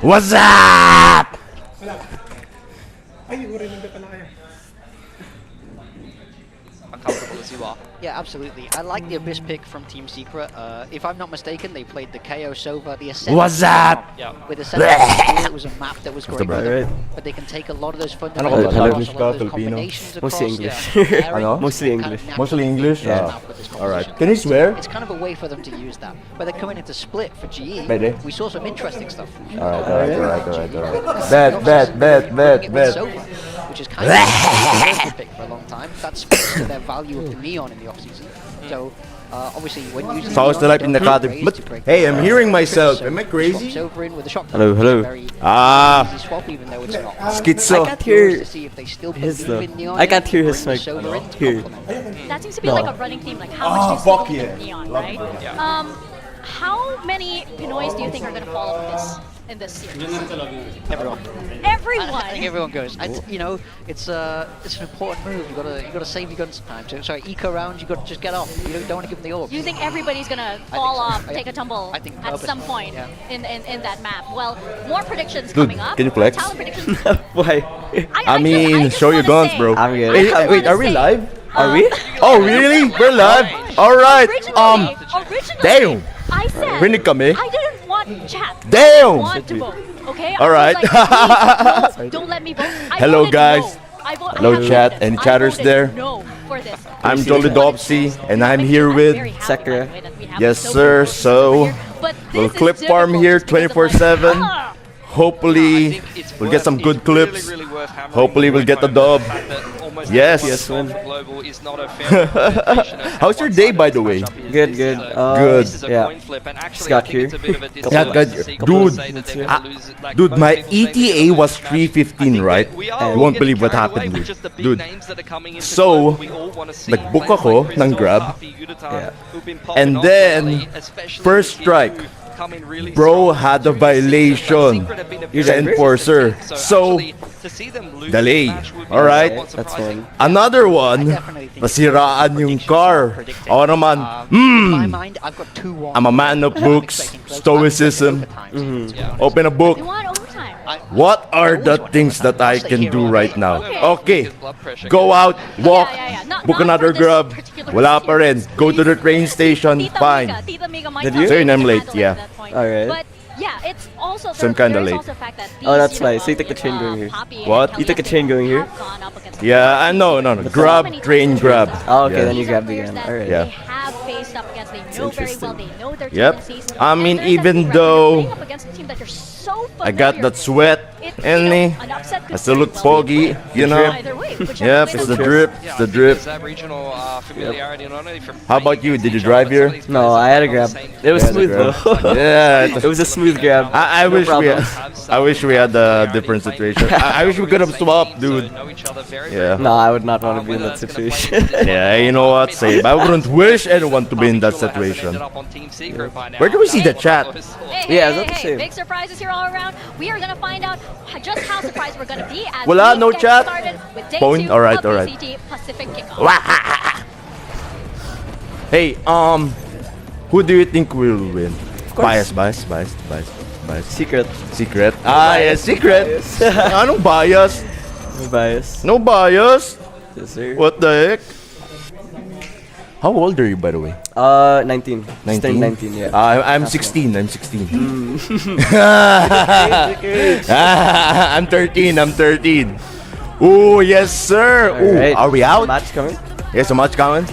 What's up? Uncomfortable as you are. Yeah, absolutely. I like the Abyss pick from Team Secret. If I'm not mistaken, they played the KO Sova, the Ascent. What's up? Yeah. With Ascent, it was a map that was great for Right. them, but they can take a lot of those Ano fundamentals ka ba? across, a lot of those Filipino? combinations across. Mostly English. Yeah, Ano? Mostly kind of English. naturally Mostly English? use the Yeah. map with this Alright. combination. Can you swear? It's kind of a way for them to use that. But they're coming into split for GE. Pwede. We saw some interesting stuff. Alright. Bet. Bet. Which is kind of a pick for a long time. That speaks to their value of the Neon in the offseason. So, obviously, when using So I was Neon, like you in the don't need academy. raise But to break hey, the I'm bar. hearing myself. So Am I swaps crazy? over in with the shotgun. Hello. It's a very Ah. easy swap, even though it's not. Schizo. I can't hear To see if they still his believe though. in Neon I can't yet, hear his bring mic. the Sova in to Here. complement. That seems to be No. like a running theme, like how much do you still fuck believe yeah. in Neon, Love right? Yeah. How many Pinoys do you think are gonna fall off in this series? Everyone. Everyone. I think everyone goes. You know, it's an important move. You gotta save your guns sometimes. So, sorry, eco round. You gotta just get off. You don't want to give them the orb. You think everybody's gonna think fall so. off, I- take a tumble I think at some purposely, point yeah. in that map? Well, more predictions Dude, coming up. can you flex? Talent predictions. Why? I mean, just show your wanna guns, say- bro. I'm good. Wait, I wait, wanna are we say, live? Are we? Oh, really? We're live? Alright. Originally, Damn. I said Rinig kami. I didn't want chat. I Damn. didn't want to vote. Okay. All right. I was like, please, no, don't let me vote. I Hello, voted guys. No. I Hello, have chat. voted Any this. chatters I voted there? No for this. I'm See Jolly the Dopsy, and I'm here I'm with very happy, Sakura. by the way, that we have Yes, so sir. many votes over So here, but we'll this is clip farm difficult here just because of, like, 24/7. ah, Hopefully, we'll get some good clips. Hopefully, we'll get the dub. Yes. How's your day, by the way? Good. Good. Yeah. Just got here. Yeah, good. Dude, my ETA was 3:15, right? You won't believe what happened, dude. So, nag-book ako ng Grab. And then, first strike, bro had a violation. You're Sa the enforcer. So, delay. Alright? That's fine. Another one, nasiraan yung car. Ako naman, In my mind, I've got 2-1. I'm a man of books, stoicism. Open a book. they want overtime. What are the things that I can do right now? Okay, go out, walk, Yeah. book Not another for this grab. particular Wala pa rin. series. Go to the train station, Tita fine. Mika might Did come you? Sorry, in I'm to late, handle it yeah. at that point. Alright. But yeah, it's also So I'm there kinda is late. also the fact that Oh, that's these, why. So you took the train going here. Poppy and What? You took a Kelly train going here? have gone up against Yeah, I know, no. Grab, train, grab. Oh, okay, Yeah. then you These are grabbed players again. that Alright. Yeah. They have faced up against. They know very well. They know their Yep. tendencies. I mean, And there's even that thing, right, when though you're playing up against a team that you're so I got familiar that sweat with, in me. an upset could I still very look well foggy, be you know. either way, whichever Yep, way it's they the go. drip, it's the drip. How about you? Did you drive here? No, I had a grab. It was Yeah, the smooth grab. though. Yeah, It was a smooth grab. I No wish we problem. I wish we had a different situation. I wish we could have swapped, dude. Yeah. No, I would not want to be in that situation. Yeah, you know what? Same. I wouldn't wish anyone to be in that situation. Where do we see the chat? Yeah, it's not the same. Big surprises here all around. We are gonna find out just how surprised we're gonna be as Wala, we no get chat. started with day Phone? 2 Alright, of alright. VCT Pacific Kickoff. Hey, who do you think will win? course. Bias. Secret. Secret. Ah, yeah, secret. Bias. Anong bias? No bias. No bias. Yes, sir. What the heck? How old are you, by the way? 19. Just turned 19, yeah. I'm 16. I'm 16. I'm 13. Oh, yes, sir. Ooh, Alright. are we out? Match coming? Yes, a match coming.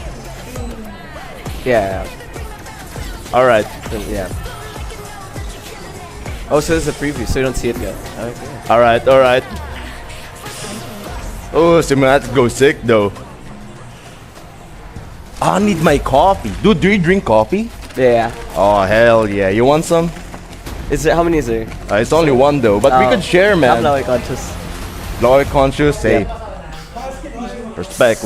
Yeah. All right. Yeah. Oh, so this is a preview, so you don't see it yet. Okay. All right. Oh, si Matt go sick though. I need my coffee. Dude, do you drink coffee? Yeah. Oh, hell yeah. You want some? Is there, how many is there? It's only one though, but we Oh. could share, I'm man. now conscious. Lower conscious, hey. Respect.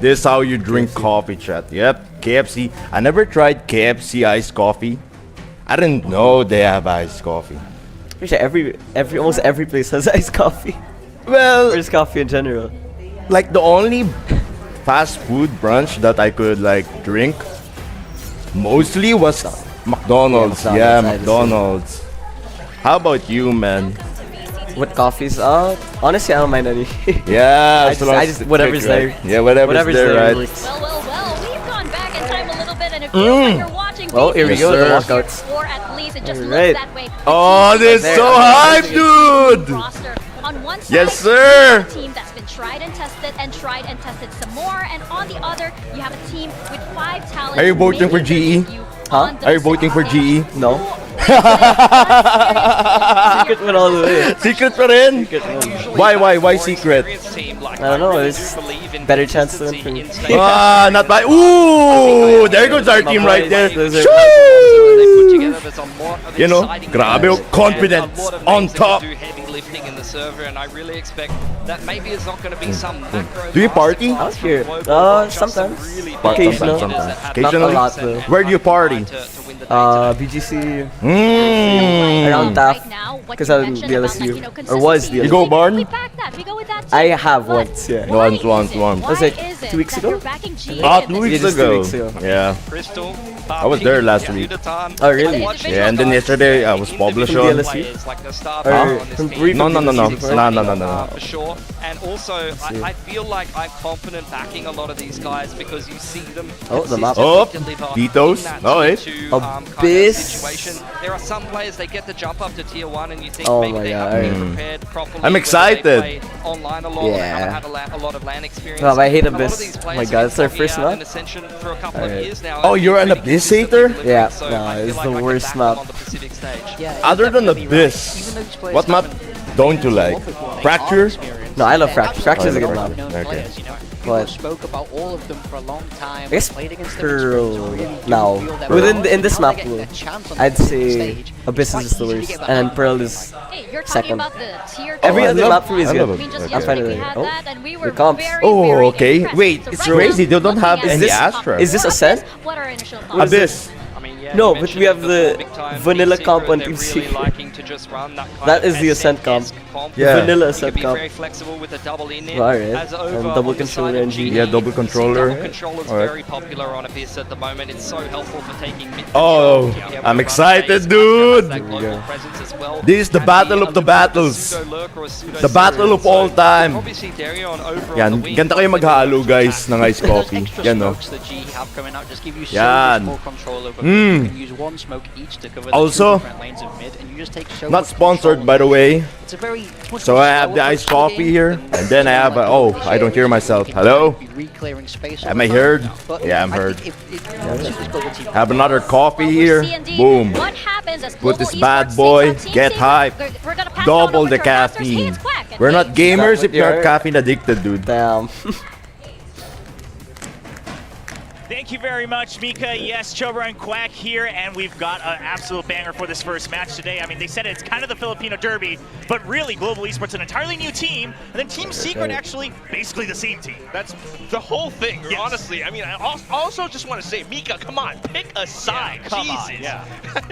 This is how you drink coffee, chat. Yep, KFC. I never tried KFC iced coffee. I didn't know they have iced coffee. Actually, almost every place has iced coffee. Well, Or just coffee in general. like the only fast food brunch that I could like drink mostly was McDonald's. Yeah, McDonald's. How about you, man? What coffees? Honestly, I don't mind any. Yeah, I just whatever's there. Right? Yeah, whatever's there, right? works. Well, we've gone back in time a little bit, and it feels like you're watching. Well, here we go, the walkouts. Or at least it just Alright. looks that way. Oh, this is so hype, dude! Roster. On one side, Yes, sir! a team that's been tried and tested some more, and on the other, you have a team with 5 talents. Are you voting for maybe GE? you Huh? on Are you voting for themselves. GE? No. Secret win all the way. Secret pa rin? Secret win. Why secret? I don't know. It's better chance to win for me. Ah, not by. Ooh, there goes our team right there. Loser. Shoo! You know, grabe yung confidence on top. Lifting in the server, and I really expect that maybe it's not going to be some macro. Do you party? Out here. Sometimes. Occasional. Sometimes. Not a lot though. Where do you party? BGC. Around Around TAF. Because I'm DLSU. Or was DLSU. You go barn? We back that. We go with that too. I have But once, yeah. why Once. is it? Was Why it is 2 weeks that ago? you're backing GE Ah, in 2 this weeks Yeah, just 2 ago. weeks ago. Yeah. Crystal, I was there last week. Oh, really? Yeah, and then yesterday I was published From on. DLSU? Or from brief No. No, for sure. And also, I feel like I'm confident backing a lot of these guys because you see them. Oh, the map. Oh, consistently deliver Titos. in that Oh, tier eh. two, kind of Abyss. situation. There are some players they get the jump up to tier 1, and you think Oh maybe my they God. haven't been prepared properly. I'm whether excited. They play online a lot. Or they Yeah. haven't had a lot of LAN experience. Oh, I hate A lot of Abyss. these Oh players my have God, been it's their talking first out map? in Ascension for a couple of Alright. years now. Oh, and you're an really Abyss consistently hater? delivering, Yeah, so no, I feel it's like the I can worst back them map. on the Pacific stage. Yeah, it's Other than definitely Abyss, right. Even though these players what map haven't don't you like? gone before, they Fracture? are experienced. No, I love They're Fracture. Fracture is a good absolutely map. well-known Okay. players, you know. People But spoke about all of them for a long time. I guess played against them in Pearl scrims, really do now. feel their Within powers, in this and now map they're getting pool, a chance on I'd the say stage. Abyss Quite is the easy to worst, get and then behind. Pearl is Hey, you're talking second. about the tier Every I other love- map for me is I good. love I mean, just Okay. yesterday we Okay. had Oh, that, and we were the comps. very, Oh, very okay. impressed. Wait, So it's right crazy. now, They don't have looking at any the Astra. top Is this four Ascent? of What are our initial thoughts? What is it? Abyss. I mean, yeah, No, you but mentioned we have it the before, big time vanilla Team comp Secret, on they're Team really Secret. liking to just run that kind That of is the Ascent comp. comp. Yeah. Vanilla You Ascent can be comp. very flexible with a double in it. Alright. As over And on double the controller side of and GE, Yeah, double you can see controller. Double controller's Alright. very popular on Abyss at the moment. It's so helpful for taking mid Oh, control, to be able to I'm run excited, base, dude. has that global presence as well. This is the Can battle be of the a little bit of a battles. pseudo-lurk or a pseudo The battle of all time. Probably see Darion over on Yan, the wing. ganda kayo maghalo guys ng ice Those coffee. extra Yan no. smokes that GE have coming out just give you so Yan. much more control over Mm. You can use one smoke each to cover the Also, two different lanes of mid, and you just take so Not much sponsored control. by the way. It's a very it's much So more I have the slower iced approach to the coffee game here, than and then I have like oh, the I don't hear Shades. myself. You can Hello? be re-clearing space Am over I time. heard? But Yeah, I'm I heard. think if suits global team Have another coffee Well, here. we'll see indeed Boom. what happens as Put Global this bad Esports boy, takes on Team get Secret. hype. We're gonna pass Double on over the to our masters. Hey, caffeine. it's Quack, and We're hey, not gamers if you're You're- not caffeine addicted, dude. Damn. Thank you very much, Mika. Yes, Chobra and Quack here, and we've got an absolute banger for this first match today. I mean, they said it's kind of the Filipino Derby, but really, Global Esports an entirely new team, and then Team Secret actually basically the same team. That's the whole thing, Yes. honestly. I mean, I also just want to say, Mika, come on, pick a side. Yeah, come on, Jesus. yeah.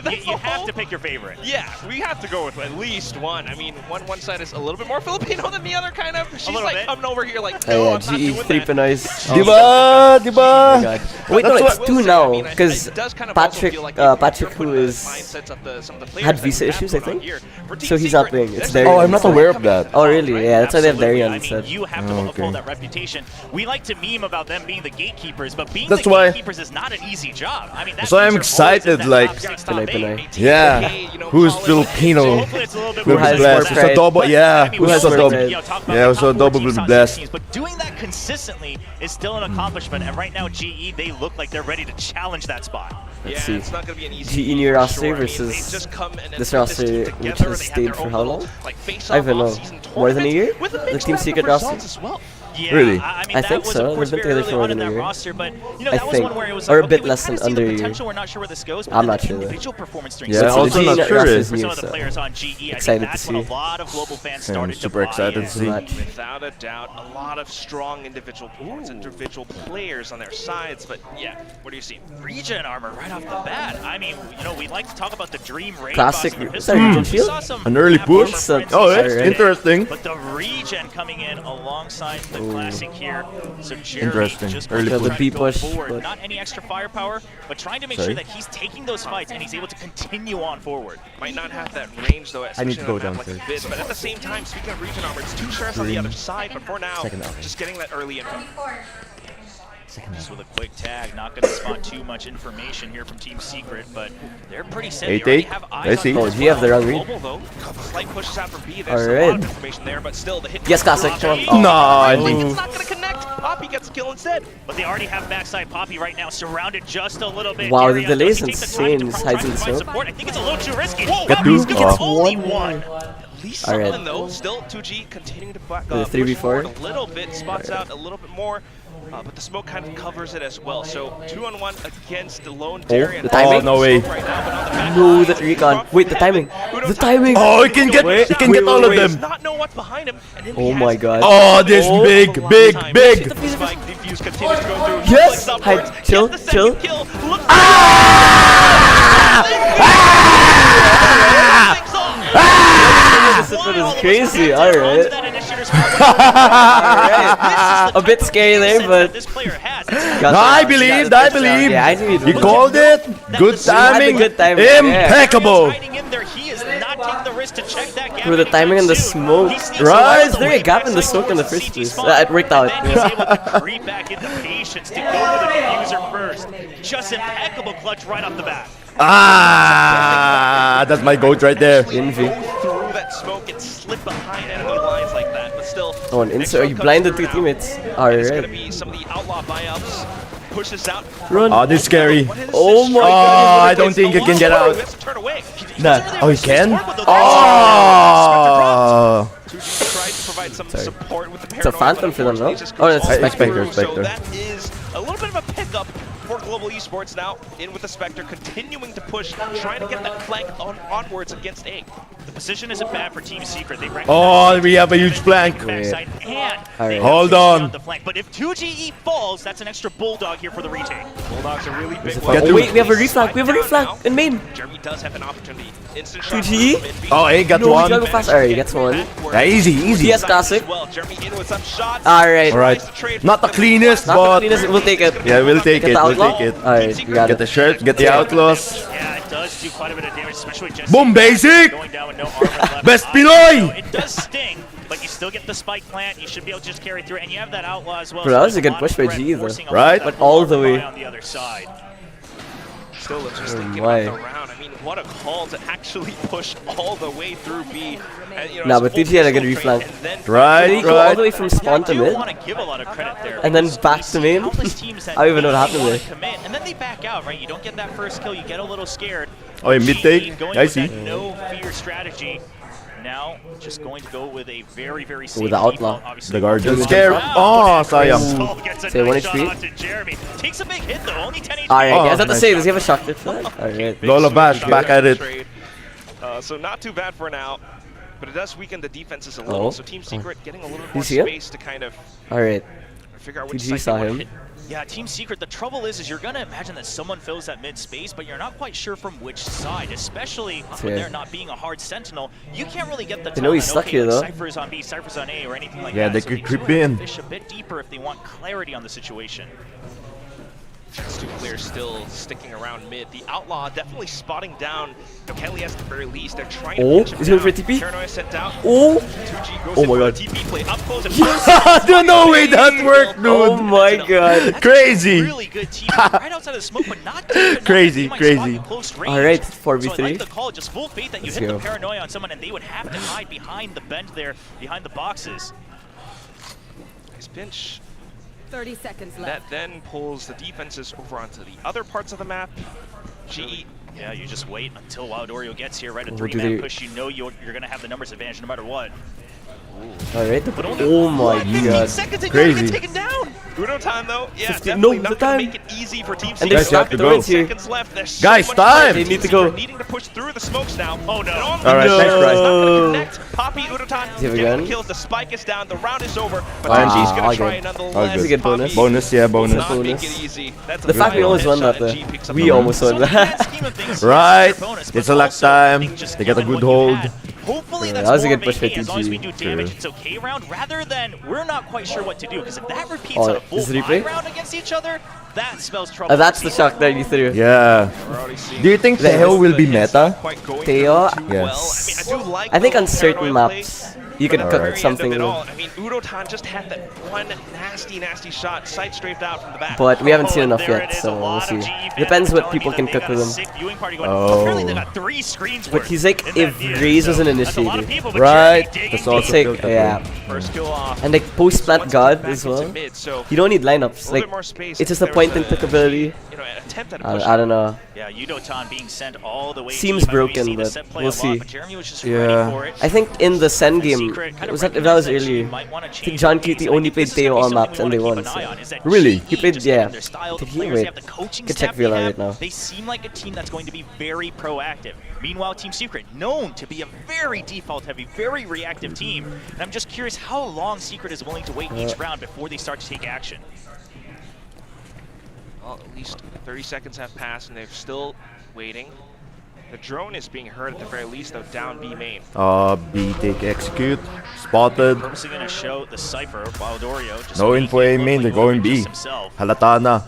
That's You the have whole- to pick your favorite. Yeah, we have to go with at least one. I mean, one side is a little bit more Filipino than the other, kind of. She's little like bit. coming over here like, Oh no, yeah, I'm not GE doing 3 that. Pinoys. Diba? Oh Diba? my God. Wait, no, That's it's what- 2 I now, mean, because it does kind of also Patrick, feel like Patrick, you're who putting is mindsets of some of the players had that visa we have issues, I going on think. here. For Team So he's not Secret, playing. It's there's there. Oh, I'm not aware of that. Oh really? Yeah, that's why they have Absolutely. Darion I instead. mean, you have to Oh, uphold okay. that reputation. We like to meme about them being the gatekeepers, but being That's the why- gatekeepers is not an easy job. I mean, that That's why I'm means you're always in excited, that like- top 6, top Pinoy, 8. Pinoy. Yeah. you know, Who's college- Filipino? So hopefully it's a little bit Will more be has blessed. more It's a pride. double, yeah. I mean, Who we has a also double? like to, talk about Yeah, the so top four double will teams be on blessed. teams, but doing that consistently is still an accomplishment. And right now, GE, they look like they're ready to challenge that spot. Yeah, Let's see. it's not gonna be an easy GE new for roster sure. I mean, versus they've just come and this put roster, team which together. has They had stayed their for own how little, long? like, face-off I don't know. off-season More than a tournament year? with a The mixed Team bag of Secret results roster? as well. Yeah, Really? I mean, I that think was, so. of course, They've been very together early for on in more than that a year. roster, but you know, I that was think. one where it was Or like, a bit okay, we less kinda than see the under a year. potential. We're not sure where this goes. But I'm then not the sure, though. individual performance during Yeah, season also two not for sure. some Is of the so players on GE. I excited think to that's when a see. lot of global fans I'm started to super buy excited in. to see. Much. Without a doubt, a lot of strong individual performance, individual players on their sides. But yeah, what do you see? Regen armor right off the bat. I mean, you know, we like to talk about the Dream Raid Classic- boss and the is pistol that armor. Regen We shield? saw some An early map push? armor, for Oh, instance, it's today. interesting. But the Regen coming in alongside the classic here. So Jeremy Interesting. just Early trying push. to B go push, forward. but- Not any extra firepower, but trying to make Sorry? sure that he's taking those fights and he's able to continue on forward. Might not have that range though, I need to especially go on a map like downstairs. this, but at the same time, speaking of region armor, it's 2 sheriffs on the other side, but for now, Second armor. just getting that early info. Just with a quick tag, not going to spot too much information here from Team Secret, but they're pretty set. Eight, They already eight. have I eyes see. on Oh, this do you have well. the wrong read? Global though, couple slight pushes out from B. There's a Alright. lot of information there, but still the hit. Yes, classic. Poppy. Oh. No, I Like, think- it's not gonna connect. Poppy gets a kill instead. But they already have backside Poppy right now, surrounded just a little bit. Wow, the Darius, delay does is he take the time to insane. try Hides to in the find smoke. support? I think it's a little too risky. Whoa, Poppy's two? gets Oh. only one. At least Alright. something though. Still 2G continuing to back With a push 3v4. forward a little bit, spots out a little bit more. But the smoke kind of covers it as well. So 2-on-1 against the lone Darian. the timing? Oh, no way. Right now, but on the back No, line, the recon. Wait, the timing. The timing. Oh, he can get all of does them. not know what's behind him. And then Oh he my has god. Oh, this Oh. big. Spike defuse continues to go through. Yes! Flicks upwards, Hide, chill, gets the second chill. kill. Look This one is crazy. Alright. A bit scary there, but. No, I believed. Yeah, I think You called it. Good timing. Good timing, yeah. Impeccable. Through the timing and the smoke. Right? Is there a gap in the smoke in the first place? It worked out. Then he's able to creep back into patience to go with the diffuser first. Just impeccable clutch right off the bat. Ah, that's my goat right there. Envy. through that smoke and slip behind enemy lines like that. But still, Oh, and next insert. round You comes blinded through two now. teammates. And it's going to Alright. be some of the outlaw buyouts. Pushes out. Run. Oh, this is scary. Oh my Oh, god. I don't think he can get out. He has to turn away. Nah. Oh, he can? Oh! Oh. Tried to provide some support with the It's a paranoia, phantom but for them, no? unfortunately it just Oh, goes it's all the way Spectre, through. Spectre. So that is a little bit of a pickup for Global Esports now. In with the Spectre, continuing to push, trying to get that flank onwards against A. The position isn't bad for Team Secret. They rank Oh, we have a huge flank. backside and Alright. they Hold have on. on the flank. But if 2GE falls, that's an extra bulldog here for the retake. Bulldogs are really big. Get Oh through. wait, we have a reflag. We have a reflag in main. Jeremy does have an opportunity. Instant 2G? Oh, hey, got No, we one. gotta go fast. Alright, he gets one. Yeah, easy, easy. Yes, classic. Well, Jeremy in with some shots. Alright. Alright. Not the cleanest, Not the but cleanest. We'll take it. yeah, we'll take Get it. the We'll outlaw. take it. Alright, we got Get the it. shirt, get the outlaws. Yeah, it does do quite a bit of damage, especially with just Boom, basic. going down with no armor left. Best So Pinoy. it does sting, but you still get the spike plant. You should be able to just carry through, and you have that outlaw as well. Bro, that was there's a good lot push of by threat G, though. forcing a lot Right? of that But all the armor way. by on the other side. Still just thinking my. about the round. I mean, what a call to actually push all the way through B. And, you know, Nah, it's but full 2G had a good pistol trade reflank. and then- Right, Did he go all the way right. from spawn to I do mid? want to give a lot of credit there. And then because back we to see main? countless teams that I don't even know what maybe happened wanna there. commit, and then they back out, right? You don't get that first kill, you get a little scared. Oh, yeah, mid GE take. going I with see. that no fear strategy. Now, just going to go with a very, very safe With the outlaw. default, obviously. The guardian Good scare. job. Oh, sayang. Soul gets a Say, one nice shot HP? onto Jeremy. Takes a big hit though, only 10 HP. Alright, Oh, I was about to nice. say, does he have a shot clip for that? Alright. Lola Bash back at it. Trade. So not too bad for now, but it does weaken the defenses a little. Oh. So Team Secret getting a little bit You more see him? space to kind of Alright. figure out which 2G side saw they want him. to hit. Yeah, Team Secret, the trouble is you're going to imagine that someone fills that mid space, but you're not quite sure from which side, especially when Yeah. they're not being a hard sentinel. You can't really get the They know he's tell that, stuck here, like, though. Cypher's on B, Cypher's on A, or anything like Yeah, that. they So could do creep have to in. fish a bit deeper if they want clarity on the situation. Just two players still sticking around mid. The Outlaw definitely spotting down Kelly at the very least. They're trying to Oh, pinch him is he going down. for a TP? Paranoia sent out. Oh! 2G goes Oh in my for god. the TP play up close and There's no way that worked, Oh dude. my god. That's Crazy. A really good team right outside of the smoke, but not deep enough Crazy, that they might spot crazy. you close range. Alright, So I 4v3. like the call, just full faith that you Let's hit go. the paranoia on someone and they would have to hide behind the bench there, behind the boxes. Nice pinch. 30 seconds That left. then pulls the defenses over onto the other parts of the map. GE. Yeah, you just wait until Wild Oreo gets here, right? A Oh, do three-man they- push, you know you're going to have the numbers advantage no matter what. Alright. But only Oh my 15 god. seconds and Crazy. you're gonna get taken down. Uno time though. Yeah, 15 definitely no, not the gonna time. make it easy for Team And Secret. they Guys, you have stopped to the go. wins here. Seconds left. There's Guys, so much time. They need to Secret go. Needing to push through the smokes now. Oh no. All right, thanks, It's not Bryce. gonna connect. Poppy Uno time. Do you have a getting gun? the kills. The spike is down. The round is over. But RNG. RNG's gonna All try good. nonetheless. All good. It's a good bonus. Poppy Bonus, yeah, will bonus. not make Bonus. it easy. That's a The fact we final almost won headshot that though. and G picks up We the almost So won in the grand that. scheme of things, Right. it's a bonus, but It's a luck also, I time. think just They get a given good what you hold. had, hopefully Hopefully that's that was a more good push of by as long as we TG. do damage, it's okay round, rather than we're not quite sure what to do, because if that repeats Oh, on a full is it replay? 5 round against each other, that spells trouble. That's the shock that you threw. Yeah. Do you think Teo will be meta? Teo? Yes. I mean, I do like I think the on certain paranoid maps, you can Alright. cook very end something of it with. all. I mean, Udotan just had that one nasty shot, sight strafed out from the back. But we haven't seen and enough there yet, it is, so a we'll lot of see. GE fans Depends what telling people me can that cook they with got a them. sick viewing party going. Oh. Apparently they got 3 screens But worth he's like, in if that DS, Raze was an that's a lot of initiator. people, but Right. Jeremy digging That's deep. also It's like, built that yeah. First kill off. And like post plant Once god back as into well. mid, so You don't need a lineups. little Like, bit more space. it's just If a point there and was click ability. you know, an attempt at a push. I don't know. Yeah, Udotan being sent all the way Seems deep. I mean, we've broken, seen the but set play we'll a lot, see. but Jeremy was just Yeah. ready for it. I think in the Sen game, Secret kind of was that if that recognized was that she earlier? might wanna I think change John the pace, Cutie and I only think played this is gonna Teo be all something maps we and they wanna won. keep So. an eye on, is that Really? GE He played, just yeah. and their style of Did he? players, Wait. they have the coaching Could staff check they VLR have, right now. they seem like a team that's going to be very proactive. Meanwhile, Team Secret, known to be a very default-heavy, very reactive team. And I'm just curious how long Secret is willing to wait each round before they start to take action. Well, at least 30 seconds have passed and they're still waiting. The drone is being heard at the very least, though, down B main. B take execute. Spotted. Purposely going to show the Cypher, Waldorio. Just No making info it A look main, like they're going Lopez B. himself. Halata na.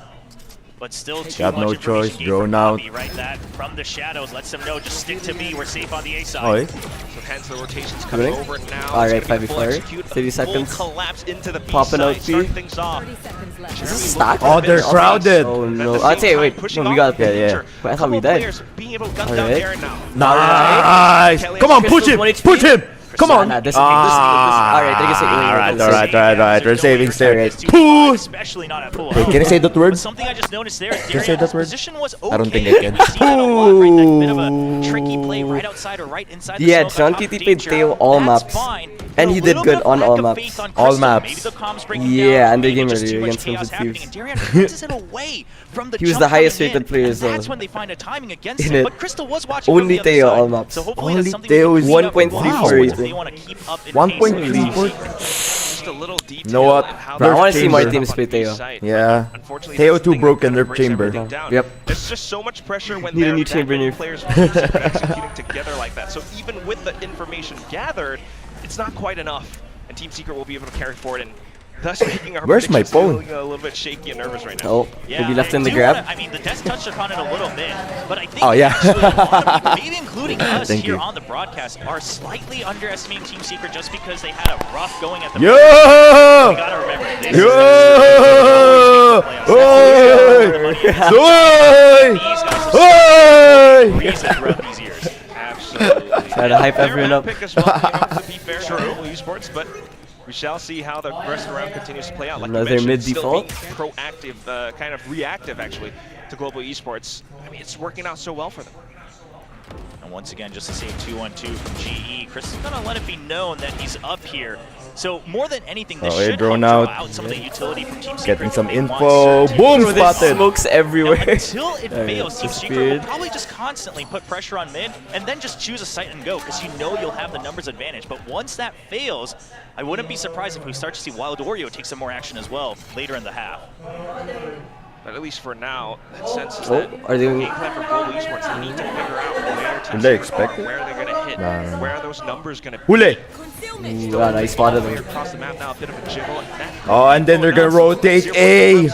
But still too Got much no information choice, gained drone from out. Bobby, right? That from the shadows lets them know, just stick to B, we're safe on the A side. Okay. So hence the rotations coming Really? over now. Alright, It's gonna be 5v4. full execute, 30 a full seconds. collapse into the B Popping side, out start B. things off. Is this a stack? Oh, they're crowded. Oh And at no. the I'd same say, time, wait, pushing no, we off got the that, yeah. danger. Wait, I thought Couple we of died. players being able to gun down Alright. Darren now. Nice. Come on, push him. One HP. Push him. Come on. Nah, this- Ah. alright, I guess it- Alright. We're saving Alright. stairs. Push. Especially not at full Wait, health. can I say that word? But something I just noticed there is Can I say Darian's that word? position was I don't think okay. I can. We've seen it a lot, right? That bit of a tricky play right outside or right inside the Yeah, smoke on John top of Kitty played danger. Teo all That's maps. fine. And But he a did little good bit of on lack all of maps. faith on All Crystal. maps. Maybe the comms breaking Yeah, down, and they maybe game just earlier too much against chaos Crimson happening, Thieves. and Darian punches it away from the He was jump the highest coming in, rated player and as well. that's when they find a timing against In him. it. But Crystal was watching Only from the other Teo side. all maps. So hopefully Only that's something Teo we is can see up 1.34 if rated. they want to keep up in pace. 1.34. Just a little detail know what? in how Bro, I they're wanna see more changing teams up play on B Teo. side. Yeah. Unfortunately, Teo that's the too thing that broke in kind their of breaks chamber. everything down. Yep. There's just so much pressure when Need a there new are that chamber many nerf. players physically executing together like that. So even with the information gathered, it's not quite enough, and Team Secret will be able to carry forward and thus making our Where's my predictions phone? feeling a little bit shaky and nervous right now. Oh, will be left I in the do grab. wanna- I mean, the Death touched upon it a little bit, but I think Oh, yeah. actually a lot of people, maybe including us Thank here you. on the broadcast, are slightly underestimating Team Secret just because they had a rough going at the We Yo! gotta remember this. Yo! Oi! These guys Oi! have reason throughout these years. Absolutely. Try to hype They're everyone gonna up. pick as well, you know, to be fair to Global Esports, but we shall see how the rest of the round continues to play out. Like you Another mentioned, mid-default. still being proactive, kind of reactive actually, to Global Esports. I mean, it's working out so well for them. And once again, just to save 2-1-2 from GE, Chris is gonna let it be known that he's up here. So more than anything, this Oh, hey, should drone help draw out. out some of the utility from Team Secret. Getting some that they want info. certain. Boom! Bro, there's Spotted. smokes Now, everywhere. until it Alright, fails, Team Secret disappeared. will probably just constantly put pressure on mid and then just choose a site and go because you know you'll have the numbers advantage. But once that fails, I wouldn't be surprised if we start to see Waldorio take some more action as well later in the half. But at least for now, that sense is Oh, that are they- game plan for Global Esports, they need to figure out where Team Did they Secret expect are, it? where they're going to hit, Nah. where are those numbers going to be. Hule! Ooh, wow, nice spotted Way him. across the map now, a bit of a jiggle. And that Oh, and then they're gonna rotate A.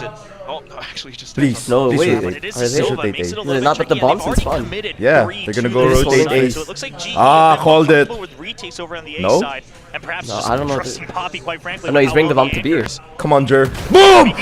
Oh, no, actually, just Please. No, Please wait. rotate. But it is Are they? Silva, Rotate makes it a A. little They're bit not, but the tricky, and bombs they've is already fun. committed Yeah, 3 they're gonna to go this rotate side, A. So it looks like GE Ah, have been called it. comfortable with retakes over on the A No? side, and perhaps No, just I don't know. trusting Poppy, quite frankly. Oh, no, with he's how bringing the well bomb he to B. anchors. Come on, Jer. Boom!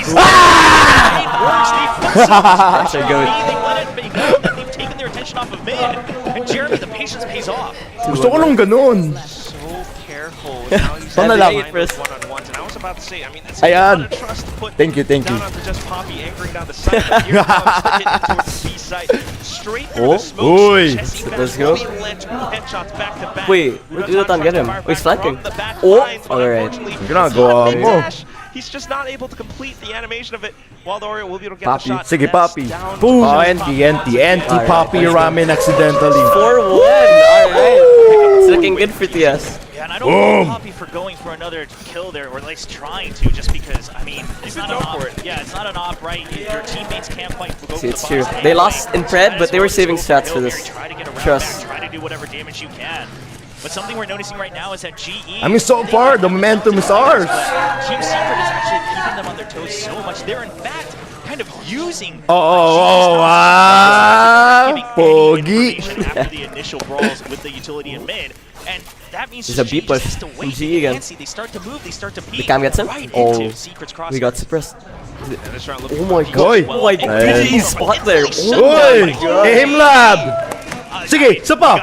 That's a good. They let it be known that they've taken their attention off of mid, and Jeremy, the patience pays off. Gusto ko nung ganun. so careful with how he's Sana lang. handling those one-on-ones. And I was about to say, I mean, it's Ayan. a lot of trust to put Thank you. down onto just Poppy anchoring down the side. But here comes the hit towards the B side. Straight through the smoke. Oi. Jesse Let's Fast go. will be able to land 2 headshots back to back. Wait, Udotan Udotan tries get to him. fire Oh, he's back flanking. from the back Oh, lines, but alright. unfortunately, Ginagawa it's mo. not mid-dash. He's just not able to complete the animation of it. While the Oreo will be able to get Poppy. the shot. Sige, That's Poppy. down Boom! to Oh, Poppy. anti-Poppy ramen accidentally. 4-1. Alright. It's looking good for TS. Yeah, and I don't blame Poppy for going for another kill there, or at least trying to, just because, I mean, it's not an op. Yeah, it's not an op, right? Your teammates can't quite go See, for it's the true. box. They lost in Pred, but they were saving Just go strats for for the this. kill there, try to get around Trust. that, try to do whatever damage you can. But something we're noticing right now is that GE... I mean, so far, the momentum is ours. Team Secret is actually keeping them on their toes so much. They're, in fact, kind of using... Pogi. after the initial brawls with the utility in mid. And that means There's a B push just to wait. from GE again. They start to move, they start to peek. The cam gets him? Right Oh, into Secret's crosshair. we got suppressed. Oh my god. Oh my god. Hey. GG's spot there. Oy! Aim lab! Sige, isa pa!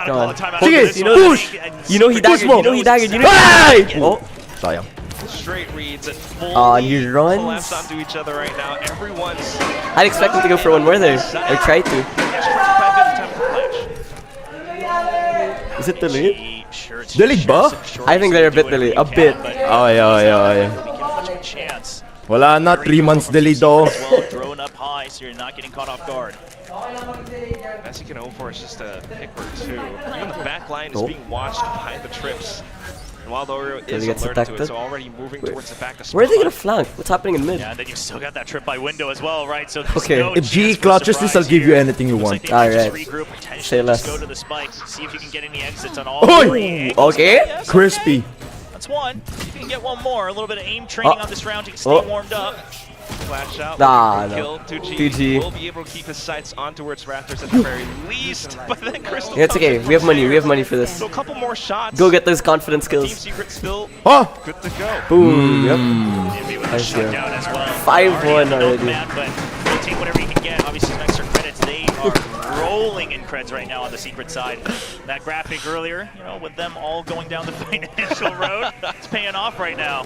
Sige, push! You know he daggered, you know he daggered, you know Ay! Oh, sayang. Straight reads and full you runs. collapse onto each other right now. Everyone's I'd expect him to go for one more there. I tried to. Is it delayed? Delayed ba? I think they're a bit delayed. A bit. Oh, yeah. Wala na, 3 months delayed though. Drone up high, so you're not getting caught off guard. Best you can hope for is just a pick or two. Even the back line is being watched by the trips. And while the Oreo is alerted to it, so already moving towards the back. Where are they gonna flank? What's happening in mid? Yeah, and then you still got that trip by window as well, right? So Okay. no If GE chance for clutches this, I'll surprise give you here. anything you Looks want. like they might just Alright. regroup, potentially Say just less. go to the spike, see if you can get any exits on all Oy! three. Okay. Yes, Crispy. that's one. If you can get one more, a little bit of aim training on this round, you can stay warmed up. Flash out. Nah, kill. no. 2G will be able to keep his sights on towards Raptors at the very least. But then Crystal. Yeah, it's okay. We have money. We have money for this. So a couple more shots. Go get those confidence Team skills. Secret still Oh! good to go. Boom. Yep. Maybe with a Nice, yeah. shutdown as well. 5-1 Already. already. Man, but they'll take whatever you can get. Obviously, some extra credits. They are rolling in creds right now on the Secret side. That graphic earlier, you know, with them all going down the financial road, it's paying off right now.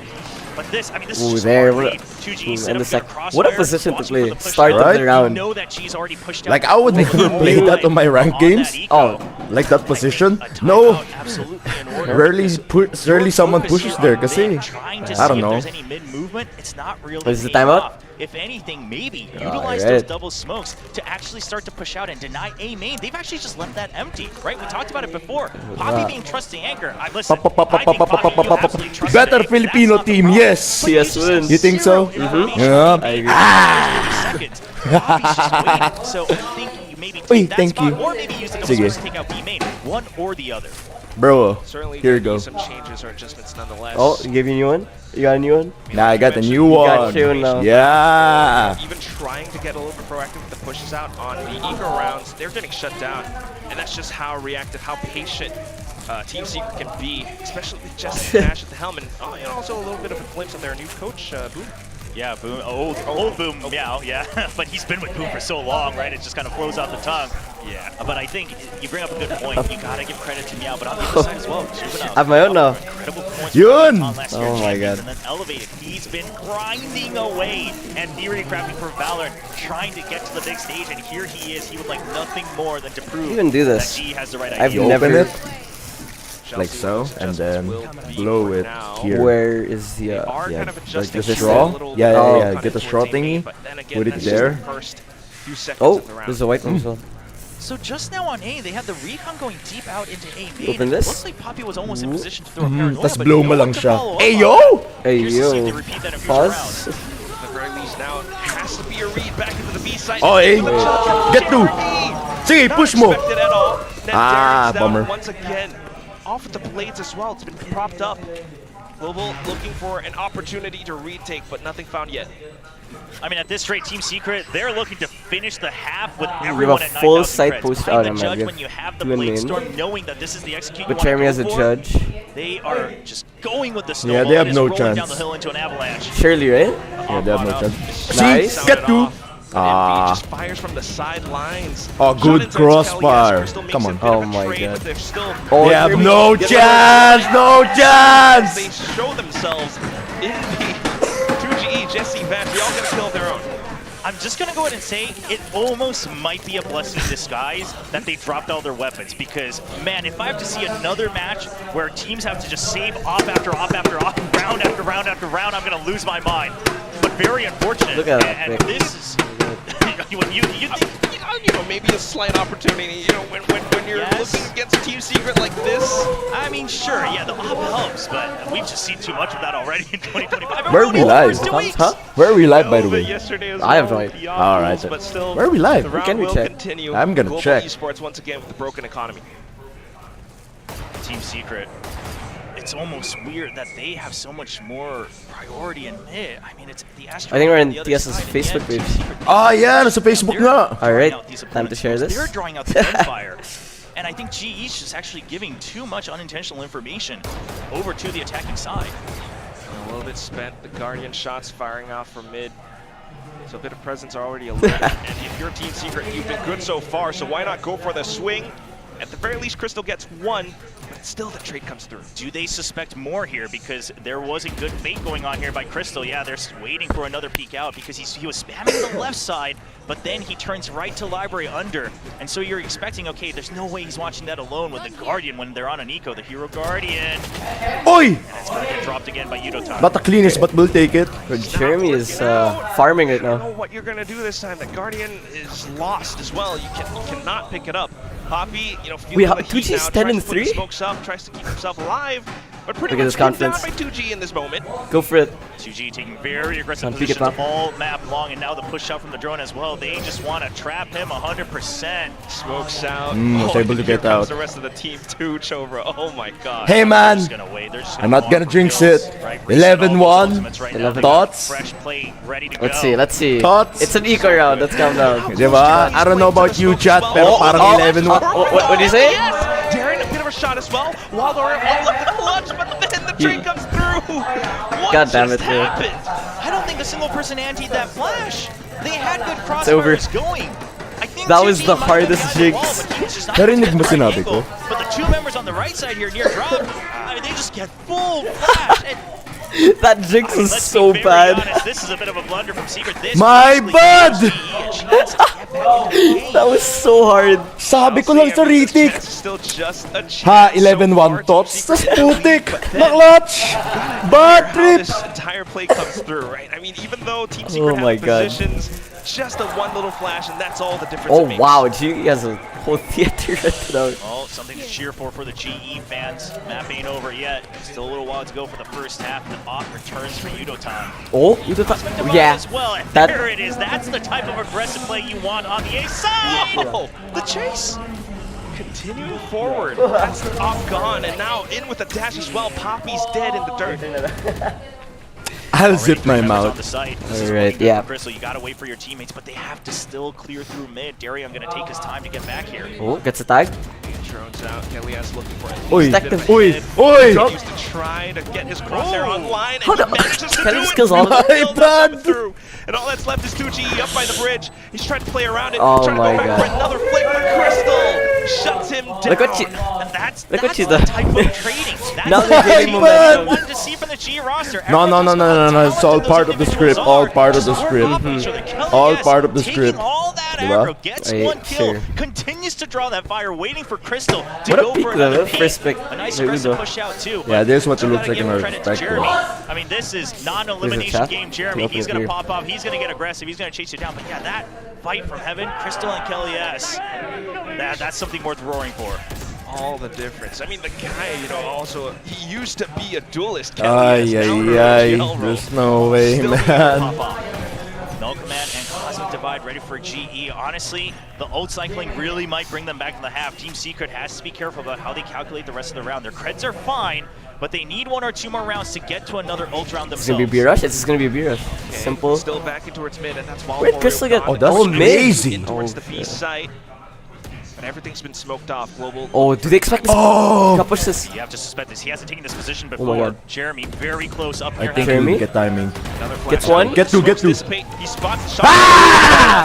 But this, I mean, this is just there. hard What read. 2G a, set and up the their sec. What a crossfire, position to watching play. for the push Start down. of the Right? round. You know that G's already pushed out. Like, I would never play that on my ranked games. Oh, Like that position? A No. timeout absolutely in order. Rarely someone pushes there kasi Trying to I don't see if know. there's any mid-movement, it's not really Is the paying timeout? off. If anything, maybe utilize Alright. those double smokes to actually start to push out and deny A main. They've actually just left that empty, right? We talked about it before. Poppy being trusting anchor. Listen, I think Poppy will absolutely trust Better it. That's Filipino not the team, problem. yes. But CS you just have wins. You think so? zero information Yeah. on A main. I agree. Seconds. Poppy's just waiting. So I think you maybe Uy, take that thank spot, you. or maybe use the double Sige. smokes to take out B main. One or the other. Bro, Certainly here you gonna go. be some changes or adjustments nonetheless. Oh, you gave you a new one? You got a new one? Nah, I got a new You got one. two now. Yeah. Even trying to get a little bit proactive with the pushes out on the eco rounds, they're getting shut down. And that's just how reactive, how patient Team Secret can be, especially with Jesse and Nash at the helm. And also a little bit of a glimpse of their new coach, Boom. Yeah, Boom. Old Boom Meow, yeah. But he's been with Boom for so long, right? It just kind of flows out the tongue. Yeah. But I think you bring up a good point. You gotta give credit to Meow, but on the other side as well, Juvenile. I have my own now. Incredible points Yun! on last year's Oh my champions god. And then elevated. He's been grinding away and theory crafting for Valorant, trying to get to the big stage, and here he is. He would like nothing more than to prove Even do this. that he has the right I've idea. You never- open it Chelsea, like so, those and adjustments then will be blow for it now. here. Where is the They are yeah, kind of like adjusting the to straw? a little Yeah, bit yeah, of yeah. Get the towards straw A main, thingy, but then again, put it that's just there. the first few seconds Oh, of the round. there's a white one as well. So just now on A, they had the recon going deep out into A main. Open this. Looks like Poppy was almost in position to throw a paranoia, Tas but blow no mo one lang to siya. follow up Hey on yo! it. Hey Here's to see if they yo. repeat that in future Pause. rounds. At the very least now, it has to be a read back into the B side. Oh, eh. Get to. Sige, Not push mo. expected at all. Net Ah, Derek's down bummer. once again. Off with the blades as well. It's been propped up. Global looking for an opportunity to retake, but nothing found yet. I mean, at this rate, Team Secret, they're looking to finish the half with have everyone a at full 9,000 side creds. post Behind out the on my judge, view. when you have the Two in Blade main. Storm, knowing that this is the execute you But want to Chermy go as a for, judge. they are just going with the Yeah, snowball. they have and no it's rolling down chance. the hill into an avalanche. Surely, right? Yeah, they have no chance. Nice. See? Get to. Ah. Just fires from the sidelines. Oh, good Shot into crossbar. Crystal makes Come a on. bit of Oh a my trade, god. but they're still They have Jeremy, no get chance! No They chance! show themselves in the 2GE, Jesse, Vash. We all get a kill of their own. I'm just going to go ahead and say it almost might be a blessing in disguise that they dropped all their weapons, because, man, if I have to see another match where teams have to just save off after off after off, round after round after round, I'm going to lose my mind. But very unfortunate. Look at that and pick. this is... you think... Maybe a slight opportunity, when you're Yes. looking against Team Secret like this. I mean, sure, yeah, the op helps, but we've just seen too much of that already in 2025. Where are we live? Huh? Where are we live, by the way? Yesterday as I have well, no idea. beyond All right, rules, then. but still, Where are we live? the Where round can we will check? continue. I'm gonna Global check. Esports once again with the broken economy. Team Secret. It's almost weird that they have so much more priority in mid. I mean, it's the Astro. I think we're in TS's Facebook page. Ah, yeah, nasa Facebook nga. Alright, time to share this. They're drawing out the gunfire. And I think GE's just actually giving too much unintentional information over to the attacking side. A little bit spent. The Guardian shots firing off from mid. So a bit of presence already alert. And if you're Team Secret, you've been good so far, so why not go for the swing? At the very least, Crystal gets one, but still the trade comes through. Do they suspect more here? Because there wasn't good bait going on here by Crystal. Yeah, they're waiting for another peek out because he was spamming the left side, but then he turns right to Library under. And so you're expecting, okay, there's no way he's watching that alone with the Guardian when they're on an eco, the Hero Guardian. Oi! And it's going to get dropped again by Yudotan. Not the cleanest, but we'll take it. Jeremy is farming it I don't now. know what you're going to do this time. The Guardian is lost as well. You cannot pick it up. Poppy, you know, feeling the heat now, 2G's 10 tries and to put the 3? smokes up, tries to keep himself alive, but pretty Look at much his confidence. down by 2G in this moment. Go for it. 2G taking very aggressive Peek it positions up. all map long, and now the push out from the drone as well. They just want to trap him 100%. Smokes out. Was able to here get comes out. the rest of the team too, Chobra. Oh my god. Hey man, Just gonna wait. They're just gonna I'm not go gonna on for jinx kills, it. right? Reset all those 11-1. ultimates right now. They got Thoughts? Fresh plate ready to Let's go. see, let's see. Thoughts? It's an eco round, let's calm down. Diba? I don't know about you, chat, pero parang 11-1. What do you say? Yes! Darren, a bit of a shot as well. Wildor all of the clutch, but then the trade comes through. What God damn just it, dude. I happened? don't think a single person antied that flash. They had good over. crossfires going. I think That was 2G the might have hardest had the wall, jinx. but he was just not Narinig able mo to get the right sinabi ko? angle. But the two members on the right side here near drop, they just get full flash. And That jinx is let's so be very bad. honest, this is a bit of a blunder from Secret. This My honestly bad! gives GE a chance to get back into the game. That was so hard. Sabi ko lang sa Ritik. It's still just a chance Ha, so 11-1 far. tots. Team Tas Secret putik. but then- Na-clutch. Bad How trip. this entire play comes through, right? I mean, even though Team Secret Oh my has God. positions, just a one little flash, and that's all the difference. Oh it makes. wow, GE has a whole theater rented out. Oh, something to cheer for the GE fans. Map ain't over yet. Still a little while to go for the first half. The off returns for Yudotan. Oh, you thought, yeah. As well. And That- there it is. That's the type of aggressive play you want on the A side. Oh, the chase. Continuing forward. That's the off gone, and now in with a dash as well. Poppy's dead in the dirt. I'll zip my On mouth. the site. Alright, yeah. Crystal, you gotta wait for your teammates, but they have to still clear through mid. Darium gonna take his time to get back here. Oh, gets a tag. Drones out. Kellyas looking for it. Oi, Detective. oi, oi. Continues to try to get his crosshair online, and he manages to do Kelly's it. kills all. My Still not bad. coming through. And all that's left is 2G up by the bridge. He's trying to play around it. Oh trying to my go back God. for another flick, but Crystal shuts him down. Look what you- And that's Look what that's she's the done. type of trading. That's Now the they're type getting of momentum. I wanted to see from the G roster. No, no, no, no, no, no. It's all Everyone's part of the those script. individuals All are. part of the Just work script. off each other. Kelly, All yes, part of the taking script. all that Diba? aggro, gets Right, one kill, sure. continues to draw that fire, waiting for Crystal to What a go peek for though, another that peek. first pick. A nice There we aggressive go. push out too. Yeah, but this is what it you looks gotta like in give our credit to perspective. Jeremy. I mean, this is not an elimination chat? game. Jeremy, Open he's it gonna here. pop off. He's gonna get aggressive. He's gonna chase you down. But yeah, that fight from heaven, Crystal and Kelly S. That's something worth roaring for. All the difference. I mean, the guy, you know, also, he used to be a duelist. Ay, Kelly is now ay, a ay. GL role. There's no way, Still able to man. pop off. No Command and Cosmic Divide ready for GE. Honestly, the ult cycling really might bring them back to the half. Team Secret has to be careful about how they calculate the rest of the round. Their creds are fine, but they need 1 or 2 more rounds to get to another ult round It's themselves. gonna be a B rush. It's just gonna be a B rush. Simple. Still backing towards mid, and that's why Where'd Crystal get? Oh, that's crazy. in towards the B site. But everything's been smoked off. Global. Oh, do they expect this? Oh! Gotta push this. You have to suspect this. He hasn't taken this position my before. God. Jeremy very close up I near think heaven. Jeremy? we get timing. Another flash Gets out. one. Get two, get Smokes two. dissipate. He spots the shot.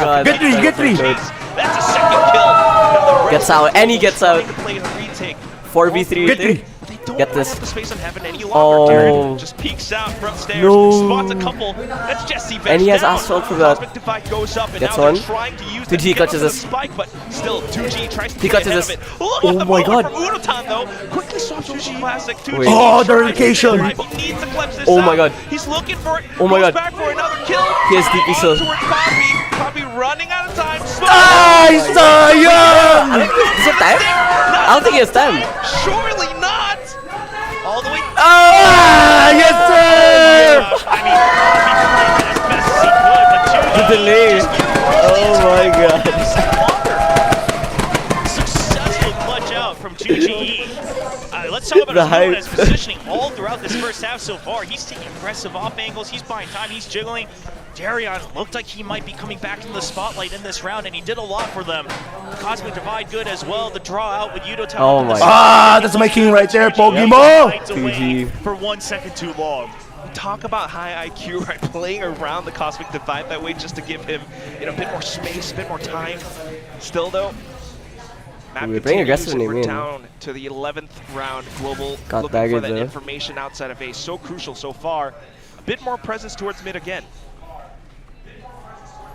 God, Get three, that's get three. good. That's a second kill. Now the Gets rest out, of and he Global gets out. trying to play a retake. 4v3 Get with it. three. They don't Get want this. to have the space on heaven any Oh. longer. Darren just peeks out from stairs, No. spots a couple. That's Jesse. And he has down. asphalt for that. Cosmic Divide goes up, and Gets now one. they're trying to use 2G that to get catches onto the this. spike, but still 2G tries to He get catches ahead this. of it. Look Oh at the my moment God. from Unotan though. Quickly swaps over to Classic. 2G Wait. Oh, the tries to relocation. get alive. He needs to clutch this Oh out. my God. He's looking for it. Oh my Goes God. back for another kill. He has DP On still. towards Poppy. Poppy running out of time. Ay, sayang! Is it time? I don't think he has time. Surely not. All the way. Ah, yes, sir! I mean, he played as best as he could, but The 2G delay. just Oh my God. Successful clutch out from 2GE. let's talk about The his hype. positioning all throughout this first half so far. He's taking aggressive off angles, he's buying time, he's jiggling. Darion looked like he might be coming back into the spotlight in this round, and he did a lot for them. Cosmic Divide good as well. The draw out with Yudotan. Oh my. Ah, that's my king right there, Pokemon! GG. For 1 second too long. Talk about high IQ, right? Playing around the Cosmic Divide that way just to give him, a bit more space, a bit more time. Still though, map We're playing continues, aggressively, we're man. down to the 11th round. Global Got looking for daggered that though. information outside of A. So crucial so far. A bit more presence towards mid again.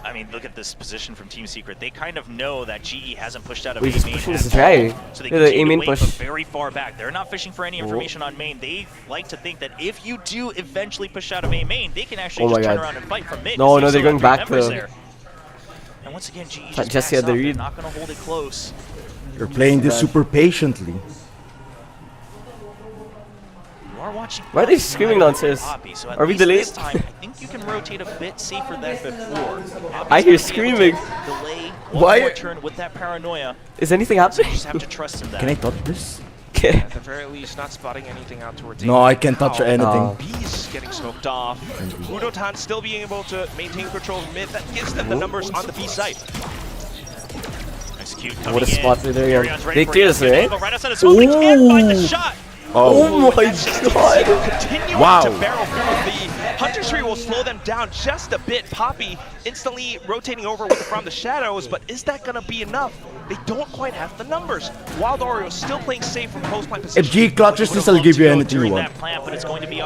I mean, look at this position from Team Secret. They kind of know that GE hasn't pushed out of Wait, A he's main pushing at this try. all, so they Look at the continue A main to wait, push. but very far back. They're not fishing for any information on main. They like to think that if you do eventually push out of A main, they can actually Oh my just turn God. around and fight from mid. No, because no, they they're still going have back three members though. there. And once again, GE Thought just Jesse backs had the up. They're read. not going to hold it close. You're playing this super patiently. You are watching. Why are they screaming downstairs? Poppy, so at Are we least delayed? This time, I think you can rotate a bit safer than before. I hear screaming. Delay Why- one more turn with that paranoia. Is anything You happening? just have to trust in that. Can I touch this? Okay. At the very least, not spotting anything out towards No, A. I can't touch Wow. anything. Bees getting smoked off. Udotan still being able to maintain control of mid. That gives them the numbers on the B site. Execute What coming a spot in. for there. Darion's ready They for clear it. this, Good right? angle right outside the smoke. They can't find the shot. Oh my god. Continuing Wow. to barrel through the Hunter's Tree will slow them down just a bit. Poppy instantly rotating over with from the shadows, but is that gonna be enough? They don't quite have the numbers. Wild Oreo still playing safe from post plant position. If G clutches this, I'll give you anything you want.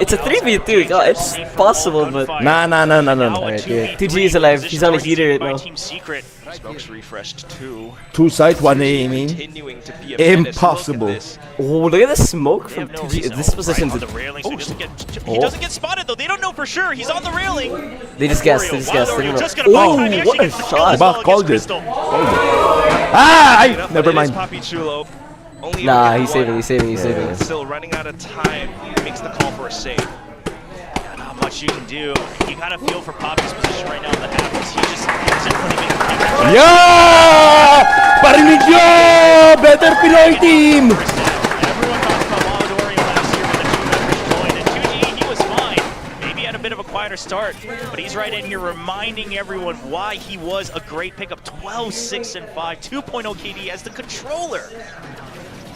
It's a 3v2. God, it's possible, but Nah. Alright, yeah. 2G is alive. He's on a heater right now. Team Secret. Smokes refreshed too. Two side, one aiming. Continuing to be a menace. Impossible. Look at this. oh, look at the smoke They from have no 2G. reason. This position. Right on the railing, so he doesn't get. He Oh. doesn't get spotted though. They don't know for sure. He's on the railing. They just guessed. They Oreo, just guessed. Wild They Oreo don't just know. gonna buy Oh, time. He what actually a gets the kill shot. as well Bak called against it. Crystal. Ah! Enough, Never but it is mind. Poppy Chulo. Only Nah, able to he's get saving. one. He's saving. He's saving. And still running out of time. Makes the call for a save. Not much you can do. You gotta feel for Poppy's position right now in the half. He just isn't really making the Yeah! Parinig nyo! Better Pinoy team! Everyone talked about Wild Oreo last year with the two members joined, and 2G, he was fine. Maybe had a bit of a quieter start, but he's right in here reminding everyone why he was a great pickup. 12, 6, and 5, 2.0 KD as the controller.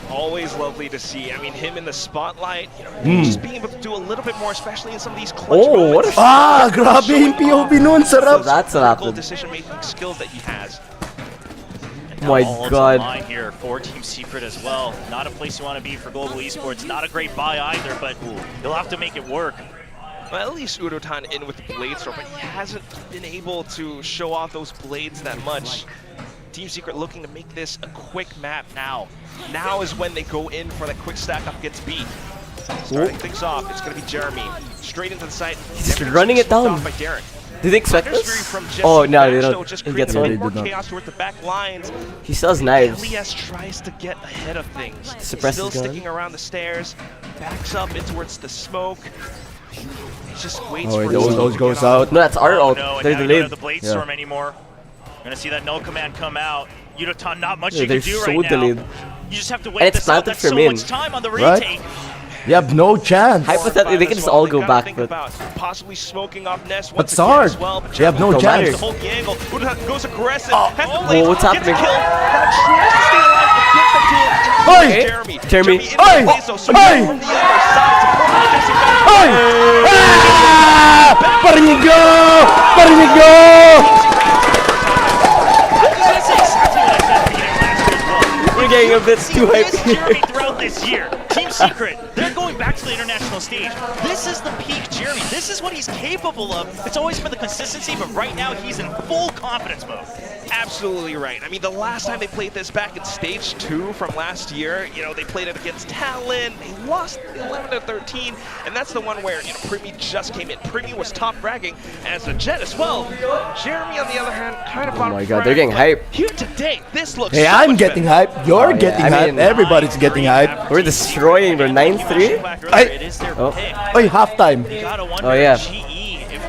Always lovely to see. I mean, him in the spotlight, just being able to do a little bit more, especially in some of these clutch Oh, what moments. a Ah, grabe yung POV nun. Sarap. That's what happened. Decision-making skills that he has. And now My all is God. online here for Team Secret as well. Not a place you want to be for global esports. Not a great buy either, but you'll have to make it work. Well, at least Udotan in with the blade storm, but he hasn't been able to show off those blades that much. Team Secret looking to make this a quick map now. Now is when they go in for that quick stack up against B. Starting things off, it's going to be Jeremy. Straight into the site. He's Everything's running it smoked down. off by Darren. Did they expect Hunter's Fury this? from Jesse Oh, no, they Bash, though, don't. just He gets creating one. more chaos towards the back lines. He still has knives. Elias tries to get ahead of things. Suppress Still his gun. sticking around the stairs. Backs up in towards the smoke. He just waits Oh, for those his team to goes get on. out. No, that's our Oh ult. no, and They're now you don't delayed. have the Blade Yeah. Storm anymore. You're gonna see that null command come out. Yudotan, not much Yeah, you they're can do so right delayed. now. You just have to And wait it's this out. planted That's for so min. much time on the Right? retake. You have no chance. Hypothetically, they can just As all well. go They gotta back, think but about possibly smoking off Nest But once again Sard, as well. But they have no Don't matter. the chance. whole angle. Udotan goes aggressive. Oh, has the oh, blade, what's gets happening? a kill. Now tries to stay alive, but gets the kill. Oi! It's Jeremy. Jeremy. in the Oi! face, though, so Oi! from the other side, supporting Jesse Bash. Ay! Ah! Parinig nyo! Parinig nyo! That's exactly what I said at the beginning of last year as well. We're getting a bit See, too this hyped Jeremy here. throughout this year. Team Secret, they're going back to the international stage. This is the peak Jeremy. This is what he's capable of. It's always been the consistency, but right now he's in full confidence mode. Absolutely right. I mean, the last time they played this back in stage 2 from last year, they played it against Talon. They lost 11-13, and that's the one where, Primi just came in. Primi was top fragging as a Jet as well. Jeremy, on the other hand, kind of Oh bottom my god, frag, they're getting but hype. Here today, this looks Hey, so I'm much getting better. hyped. You're Oh, yeah, getting I hyped. mean- Everybody's getting hyped. We're destroying. We're 9-3. It is their Oh. pick. Oi, halftime. You gotta wonder Oh, yeah. if GE, if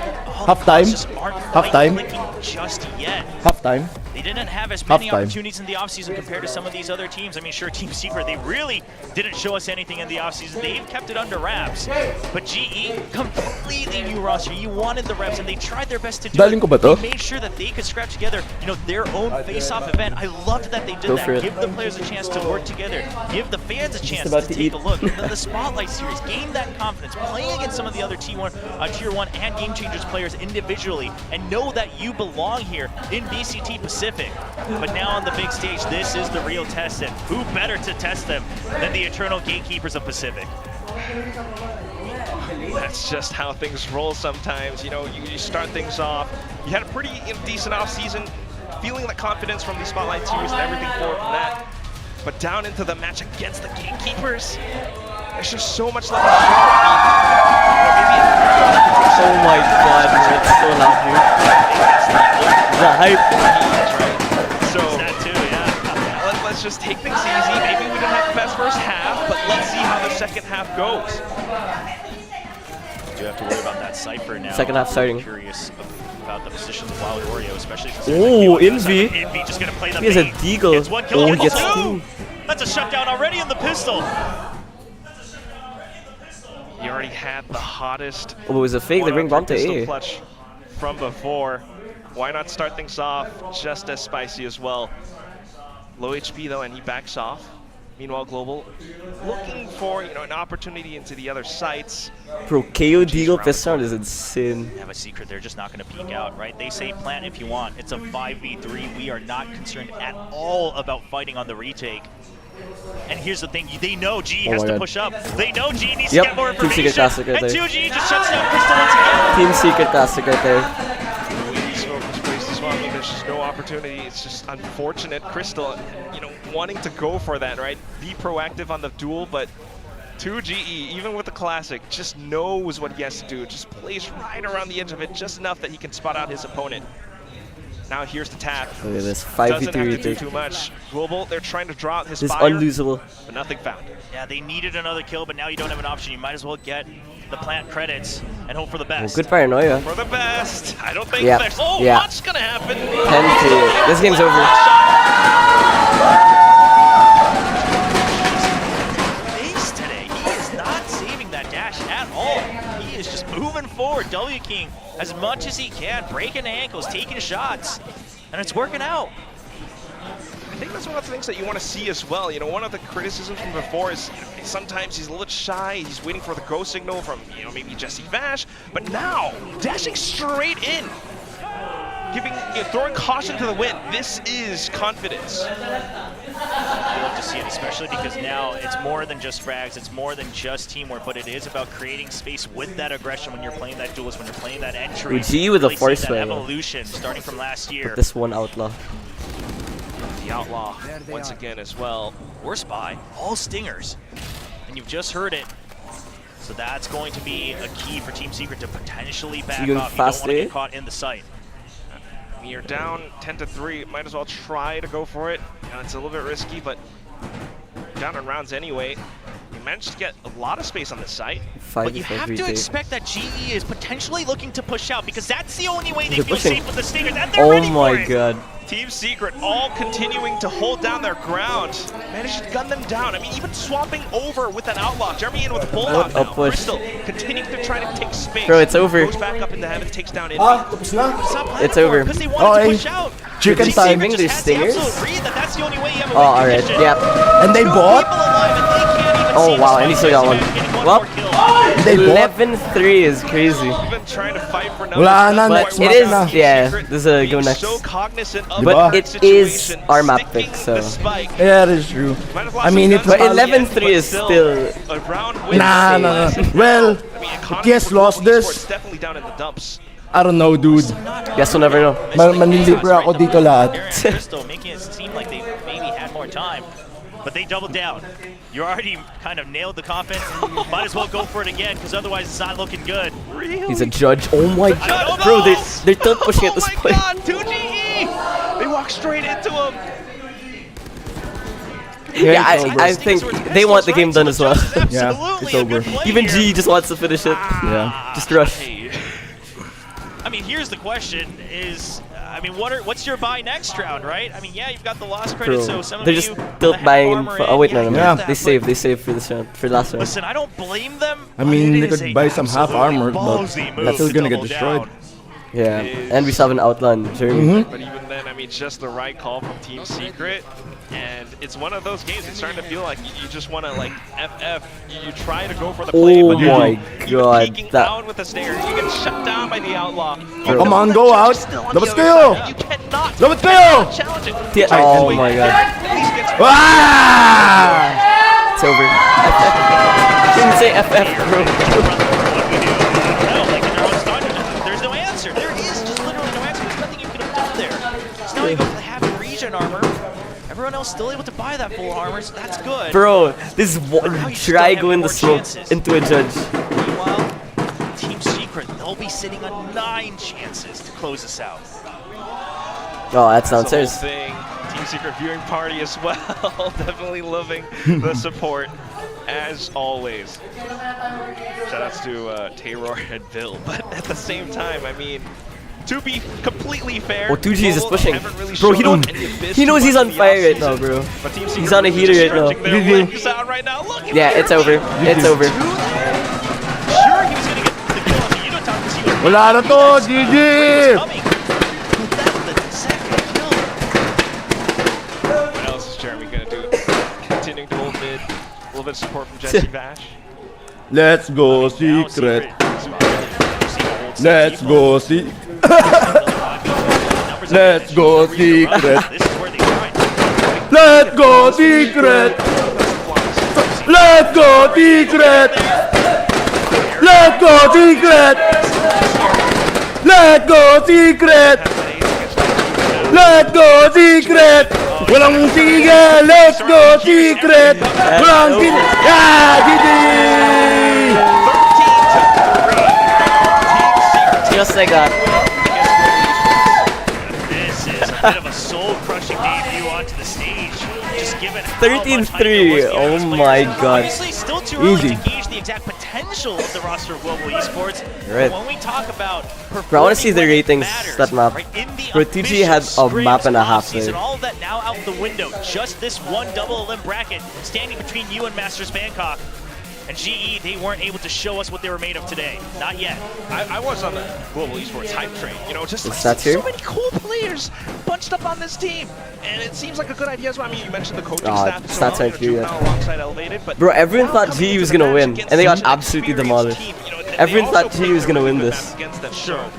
all Halftime. just aren't Halftime. clicking just yet. Halftime. They didn't have as many Halftime. opportunities in the offseason compared to some of these other teams. I mean, sure, Team Secret, they really didn't show us anything in the offseason. They've kept it under wraps. But GE, completely new roster. You wanted the reps, and they tried their best to do Daling ko ba to? it. They made sure that they could scrap together, their own face-off event. I loved that they did that. Give the players a chance to work together. Give the fans a chance to take a look. And then the Spotlight Series, gain that confidence. Playing against some of the other Tier 1 and Game Changers players individually, and know that you belong here in VCT Pacific. But now on the big stage, this is the real test, and who better to test them than the eternal gatekeepers of Pacific? That's just how things roll sometimes. You start things off. You had a pretty decent offseason, feeling the confidence from the Spotlight Series and everything forward from that. But down into the match against the gatekeepers, there's just so much left to show. Oh my god, it's so loud, dude. The hype. So, let's just take things easy. Maybe we didn't have the best first half, but let's see how the second half goes. You have to worry about that Cypher now. Second half starting. I'm curious about the positions of Wild Oreo, especially Oh, Envy. Envy just gonna play the He has a bait. deagle. Gets one kill, Oh, he gets gets two. two. That's a shutdown already in the pistol. You already had the hottest. Oh, it was a fake. They bring bomb to pistol A. clutch from before. Why not start things off just as spicy as well? Low HP though, and he backs off. Meanwhile, Global looking for an opportunity into the other sites. Bro, KO deagle pistol is insane. They have a secret. They're just not going to peek out, right? They say plant if you want. It's a 5v3. We are not concerned at all about fighting on the retake. And here's the thing, they know GE has to push up. They know GE needs to get more Team information. Secret Classic right And there. 2G just shuts down Crystal once again. Team Secret Classic right there. I mean, there's just no opportunity. It's just unfortunate. Crystal, wanting to go for that, right? Be proactive on the duel, but 2GE, even with the Classic, just knows what he has to do. Just plays right around the edge of it, just enough that he can spot out his opponent. Now here's the tap. Look at this, Doesn't 5v3 have to do retake. too much. Global, they're trying to draw out his This is fire, unlosable. but nothing found. Yeah, they needed another kill, but now you don't have an option. You might as well get the plant credits and hope for the best. Oh, good paranoia. For the best. I don't think Yep. there's much gonna happen. 10-2. This game's over. Ace today. He is not saving that dash at all. He is just moving forward. W King as much as he can, breaking ankles, taking shots, and it's working out. I think that's one of the things that you want to see as well. One of the criticisms from before is sometimes he's a little shy. He's waiting for the go signal from maybe Jesse Vash, but now dashing straight in, throwing caution to the wind. This is confidence. I love to see it, especially because now it's more than just frags, it's more than just teamwork, but it is about creating space with that aggression when you're playing that duelist, when you're playing that entry. GE with a Really see force that wave. evolution starting from last year. This one outlaw. The Outlaw once again as well. Or Spy, all stingers. And you've just heard it. So that's going to be a key for Team Secret to potentially back You off. You don't fast want to A? get caught in the sight. You're down 10-3. Might as well try to go for it. It's a little bit risky, but down in rounds anyway. You managed to get a lot of space on this site. But you have to expect that GE is potentially looking to push out because that's the only way they They're feel pushing. safe with the stingers. And they're ready Oh for my it. god. Team Secret all continuing to hold down their ground. Managed to gun them down. I mean, even swapping over with that Outlaw. Jeremy in with a Bulldog now. push. Crystal continuing to try to take space. Bro, it's over. Goes back up into heaven, takes down Envy. Tapos na. It's over. Because they wanted to push out. Chicken Team time. Secret Their just has the stingers? absolute read that that's the only way you have a Oh, win alright. condition. Yep. And they Two bought. people alive and they can't even Oh, see wow, the and he spike still got race. one. Getting one Well, more kill. They bought. 11-3 is crazy. Even trying to fight for numbers. Wala na, But next it match is, na. yeah, this is a go Being next. so cognizant of But the it situation, is our map pick, sticking so- the spike. Yeah, that is true. Might have lost I mean, some if guns But at the end, 11-3 but is still- a round win. Nah, nah, nah. Well, I mean, economy Guess for lost global this. esports definitely down in the dumps. I don't know, dude. Guess we'll never know. Manlilibre ako dito lahat. Aaron and Crystal making it seem like they maybe had more time, but they doubled down. You already kind of nailed the coffin. Might as well go for it again, because otherwise it's not looking good. He's a judge. Oh my god. Bro, they're tilt pushing at this point. Oh my god, 2GE! They walk straight into him. Yeah, I think they want the game done as well. Yeah, it's over. Even G just wants to finish it. Yeah. Just rush. I mean, here's the question: I mean, what's your buy next round, right? I mean, yeah, you've got the loss credit, so some they're of just you tilt have buying. armor Oh wait, no. Yeah. They save for this round, for last round. Listen, I don't blame them. I mean, but they it is could a buy some half absolutely armor, but ballsy move that's still to gonna get double destroyed. down. Yeah, and we still have an outland journey. But even then, I mean, just the right call from Team Secret. And it's one of those games, it's starting to feel like you just want to, like, FF. You try to go for the play, Oh but my you're god, peeking that out with the snare. You get shut down by the outlaw. Come on, go out. Double skill. You cannot Double skill. challenge it. oh my god, Ah! it's over. Didn't say FF, bro. No, like in their own start, there's no answer. There is just literally no answer. There's nothing you could have done there. So now you go for the heavy regen armor. Everyone else still able to buy that full armor, so that's good. Bro, this is now you still try have going the more smoke chances. into a judge. Meanwhile, Team Secret, they'll be sitting on 9 chances to close this out. Oh, that's The whole downstairs. thing. Team Secret viewing party as well. Definitely loving the support as always. Shoutouts to Taylor and Bill, but at the same time, I mean, to be completely fair, Oh, 2G is Global pushing. haven't really Bro, he shown don't. any abyss He knows too he's much on in the fire right now, offseason, bro. but Team He's Secret on a really heater just right now. stretching their legs out right now. Look at Yeah, it's over. It's over. Sure, he was going to get the kill on the Unitop because he was Wala na to, GG! coming. But that's the second kill. What else is Jeremy gonna do? Continuing to hold mid. A little bit of support from Jesse Vash. Let's go, Secret. Let's go, Secret. Let's go, Secret. This is where they grind. Let's go, Secret. Let's go, Secret. Let's go, Secret. Let's go, Secret. Let's go, Secret. Walang tigil. Let's go, Secret. Walang tigil. Yeah, GG. Just like that. This is a bit of a soul-crushing debut onto the stage. Just given how 13-3. much hype there was Oh given these my players. god. Obviously, still too early Easy. to gauge the exact potential of the roster of Global Esports. Right. But when we talk about Bro, I wanna see the performing when it ratings, matters, that map. right, in the Bro, TG had official a map and a half Springs there. offseason, all of that now out the window. Just this one double elim bracket standing between you and Masters Bangkok. And GE, they weren't able to show us what they were made of today. Not yet. I was on the Global Esports hype train, you know, just Is like that so here? many cool players bunched up on this team. And it seems like a good idea as well. I mean, you mentioned the coaching staff as well, stats aren't here yet. alongside Elevated, but Bro, everyone now thought coming GE into was the gonna match win, against and they got such an absolutely experienced demolished. team, you know, they Everyone also thought GE played was gonna a really win good this. map against them, so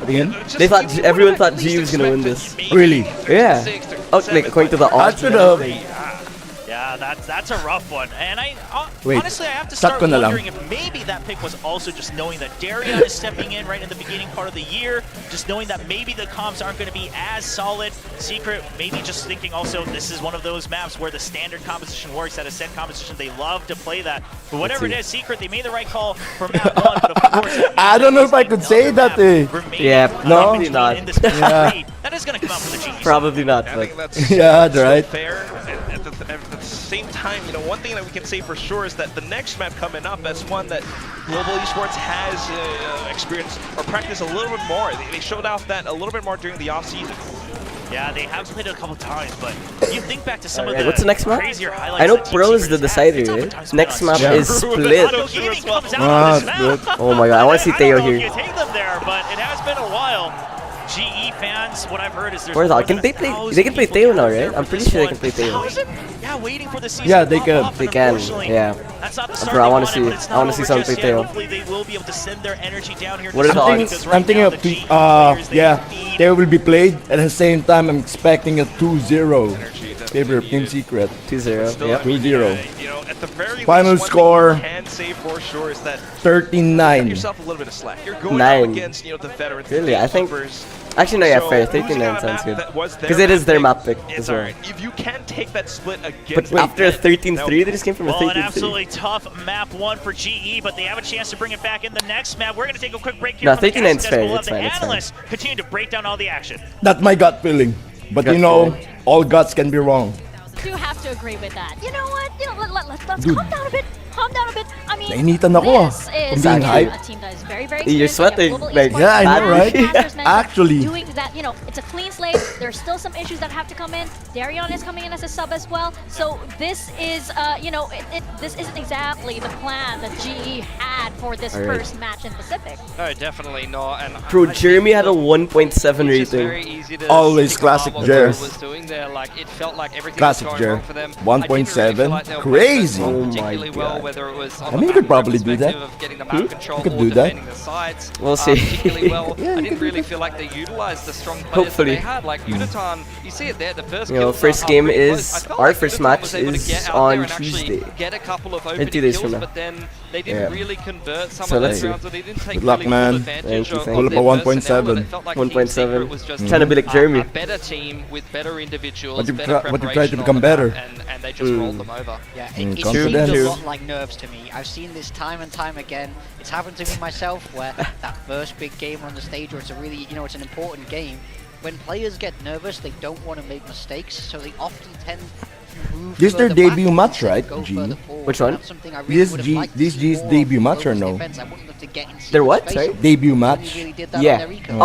Again? just They thought you everyone would thought at GE least was gonna win expect this. maybe Really? 36 Yeah. to Oh, 37, like according to the I odds. should have. Yeah, that's a rough one. And Wait, honestly, I have to start start ko na lang. wondering if maybe that pick was also just knowing that Darion is stepping in right in the beginning part of the year, just knowing that maybe the comps aren't going to be as solid. Secret, maybe just thinking also this is one of those maps where the standard composition works. At a set composition, they love to play that. But whatever it is, Secret, they made the right call for map 1, but of course... I don't know if I could say that, eh. Yeah, probably not. In this that is going to come out for the GE. Probably not, I but think that's Yeah, so right. fair. And at the same time, you know, one thing that we can say for sure is that the next map coming up, that's one that Global Esports has experienced or practiced a little bit more. They showed off that a little bit more during the off-season. Yeah, they have played it a couple times, but you think back to some of Alright, the what's the next map? crazier highlights. I know that Team Pro is Secret the has had. It's decider, oftentimes right? been Next on map Steam. is split. Auto Gaming comes out Ah, on this map. split. Oh my god, I want to see I Teo don't know if here. you take them there, but it has been a while. GE fans, what I've heard is there's Where's more that? Can than they play? 1,000 They can play people Teo now, gathered there right? I'm for pretty this sure they one. can play Teo. 1,000? Yeah, waiting for the season Yeah, to they pop can. off, They and can, unfortunately, yeah. That's not the Bro, start I they wanna wanted, see but it. it's I wanna not see over someone just play yet. Teo. Hopefully they will be able to send their energy down here. What are the to odds? because right I'm thinking now of the GE players, they yeah, need- they will be played at the same time. I'm expecting a 2-0 favor of Team Secret. 2-0. Still, Yep. I mean, 2-0. you know, at the very Final least, one score. thing you can say for sure is that cut 13-9. yourself a little bit of slack. You're going 9. up against, you know, the veterans. Really? the I think- gatekeepers. Actually, no, yeah, So, fair. losing 39 on a sounds map good. that was their Because it is their map pick It's as well. alright. If you can take that split against But them, after a then 13-3, they just came from a Well, an 13-3. absolutely tough map 1 for GE, but they have a chance to bring it back in the next map. We're going to take a quick break here. No, from the 39 's cast, fair. as we'll It's have fine, the it's fine. analysts continue to break down all the action. That's my gut feeling. But Gut you know, feeling. all guts can be wrong. Do have to agree with that. You know what? Let's Dude. calm down a bit. calm down a bit. I mean, Nainitan ako this is being again, hyped. a team that is very, very You're experienced. sweating, Global like, Esports, yeah, I know, right? Masters mentioned Actually. doing that, you know, it's a clean slate. There's still some issues that have to come in. Darion is coming in as a sub as well. So this is, you know, this isn't exactly the plan that GE had for this first match in Pacific. No, definitely not. And Bro, Jeremy had a 1.7 rating. Always classic Jer. Classic Jer. 1.7. Crazy. Oh my god. I mean, you could probably do that. You could do that. We'll see. I didn't really feel like they utilized the strong players Hopefully. that they had. Like Unatan, you see it there. The first You know, kills first are game pretty is close. I felt our like first Unatan match was able to is get out on there and actually Tuesday. Get a couple of And opening 2 days kills, from now. but then they didn't really convert some So of let's those see. rounds, or they didn't take Good luck, really man. full advantage Thank you, of thank you. their Pull up a personnel, 1.7. and it felt like Team 1.7. Secret was just Trying to be like Jeremy. a better team with better individuals, But you better but you try to preparation become on the better. map, and they just rolled them over. Yeah, Mm, it confident. seems a lot like nerves to me. I've seen this time and time again. It's happened to me myself where that first big game on the stage where it's a really, you know, it's an important game. When players get nervous, they don't want to make mistakes, so they often tend to move This is their further back debut match, instead of right, go G? further forward. Which one? That's something I really would have liked to This see G's more debut of match or Global's no? defense. I want them to get in Their what? space. Sorry? Debut They match? really did that Yeah. on their eco.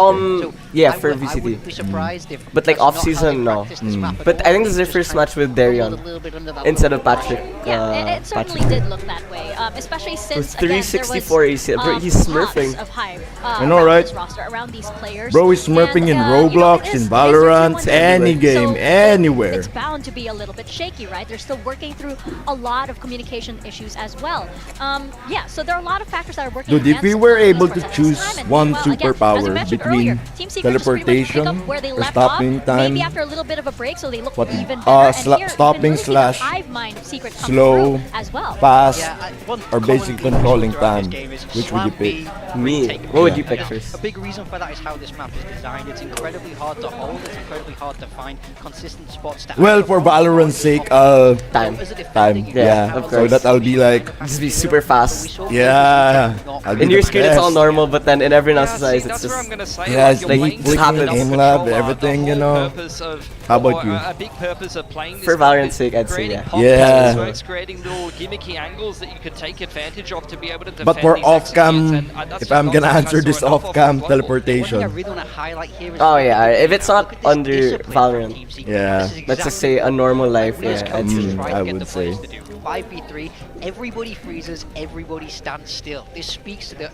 Okay. Yeah, I for would- I VCT. wouldn't be surprised if But like that's not how off-season, they no. practice this map at But all. I think this is They their just first try match with and hold Darion a little bit under that instead little of Patrick. Yeah, it certainly Patrick. did look that way, especially since With again, 364 there AC. was, Bro, he's lots smurfing. of hype, I know, around right? this roster, around these players. Bro is smurfing in And, you know, Roblox, it in is Valorant, their tier one any team. game, So anywhere. It's bound to be a little bit shaky, right? They're still working through a lot of communication issues as well. Yeah, so there are a lot of factors that are working Dude, if against we were able Esports to at this choose time, and one meanwhile, again, as superpower we mentioned between earlier, Team Secret just pretty much pick teleportation up where they or left stopping off, time, maybe after a little bit of a break, so they look what- even better. And here, stopping you can really see the slash hive mind of Secret come slow, through as well. fast, one or common basic theme controlling throughout this time. game is Which would you slam pick? B, Me. retake What would B. you pick first? A big reason for that is how this map is designed. It's incredibly hard to hold. It's incredibly hard to find consistent spots to Well, act for on. Valorant's sake, Time. As a defender, time, you yeah. have of So course. that I'll be like, Just be super we fast. saw yeah. not I'll be In the your screen, it's all best. normal, but then in everyone else's see, eyes, that's it's where I'm just. gonna say, Yeah, it's you're like playing flicking, self-control, aim lab, the everything, you whole know. purpose of- How about or you? A big purpose of playing this For map Valorant's is sake, I'd say, creating yeah. pop Yeah. combos, creating little gimmicky angles that you could take advantage of to be able to defend But for these off-cam, executes, and, that's if just I'm not gonna something I answer saw this enough of off-cam, on Global. One thing I teleportation. really want to highlight here is Oh yeah, if it's look not at this under discipline from Valorant, Team Secret. Yeah. This is let's just exactly say a normal life, what these yeah, coaches I'd say. try to I get would the players say. to do. 5v3, everybody freezes, everybody stands still. This speaks to the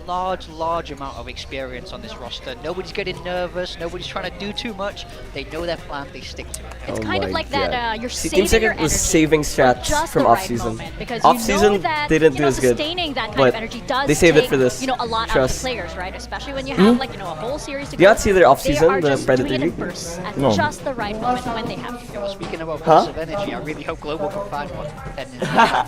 large amount of experience on this roster. Nobody's getting nervous, nobody's trying to do too much. They know their plan, they stick to it. It's Oh kind of my like that God. you're See, saving Team your Secret was energy saving for strats just from the right off-season. moment, because Off-season, you know that, they didn't you do know, as good, sustaining that kind but of energy does they saved it take, for this. you know, a lot out of Trust. the players, right? Especially when you have like, you know, a whole series to Do you go. not see their off-season, They are the just Predator doing it in League? bursts at No. just the right moment when they have to. Speaking about Huh? bursts of energy, I really hope Global can find one.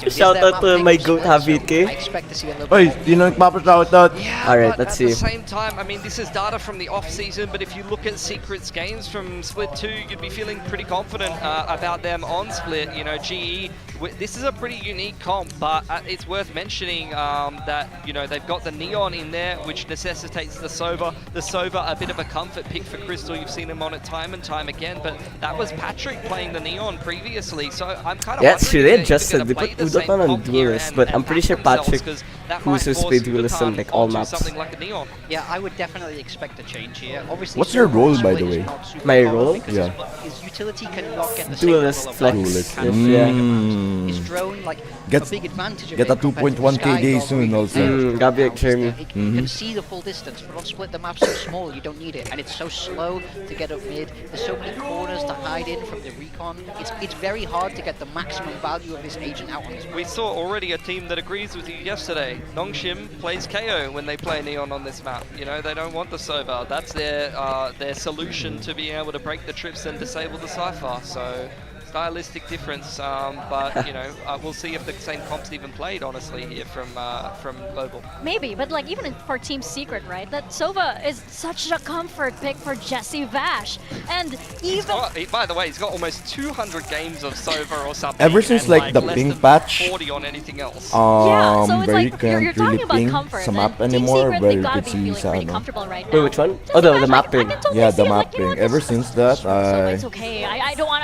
Shout out to my goat, Javid. I expect to see a little Oy, bit more. sino nagpapashoutout? Yeah, Alright, but let's at see. the same time, I mean, this is data from the off-season, but if you look at Secret's games from Split 2, you'd be feeling pretty confident about them on Split. You know, GE, this is a pretty unique comp, but it's worth mentioning that, you know, they've got the Neon in there, which necessitates the Sova. The Sova, a bit of a comfort pick for Crystal. You've seen him on it time and time again, but that was Patrick playing the Neon previously, so I'm kind of Yeah, it's true, they wondering if adjusted. they're They gonna put play the same Udatan on comp here Duelist, and- but I'm and pretty back sure themselves, Patrick, 'cause that who's might supposed to force play Duelist on Udatan like all onto maps. something like the Neon. Yeah, I would definitely expect a change here. Obviously, What's your Sova role, is by the not way? super My powerful role? because Yeah. his utility cannot get the same Duelist level of flex. value Duelist, kind yeah. of Mm. his drone, like Get- a big advantage of get it a compared to 2.1 the Sky KD Dog, soon where you can also. see Gabi it Extreme. You can see the full distance, but on Split the map's so small you don't need it, and it's so slow to get up mid. There's so many corners to hide in from the recon. It's very hard to get the maximum value of this agent out on his We saw already a team that agrees with you yesterday. Nongshim plays KO when they play Neon on this map. You know, they don't want the Sova. That's their solution to being able to break the trips and disable the Cypher. So stylistic difference, but you know, we'll see if the same comps even played honestly here from Global. Maybe, but like even for Team Secret, right? That Sova is such a comfort pick for Jesse Vash, and even By the way, he's got almost 200 games of Sova or something. Ever since, and, like, the less pink than patch, 40 on anything else. yeah, so it's where you like you're can't talking really about ping comfort. sa and map Team anymore, Secret, where they you gotta could be see feeling sa pretty ano. comfortable right now. Wait, which one? Jesse Oh, the Vash, like, I mapping. can totally Yeah, see the it, like, you know mapping. what, Ever this since that, so it's okay. I don't want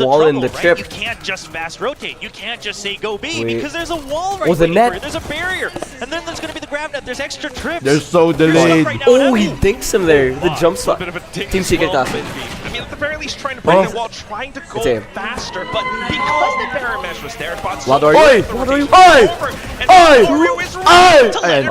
the wall in trouble, the right? trip. You can't just fast rotate. You can't just say go B Wait. because there's a wall right Oh, the waiting net. for you. There's a barrier. And then there's going to be the grab net. There's extra trips. They're so You're stuck delayed. right now, Oh, he Evan. dinks him there. The jump A spot. bit of a dig Team as Secret well, got it. Benji. I mean, at the very least trying to break the wall, trying to go faster, but because the barrier mesh was there, it bought so Oi!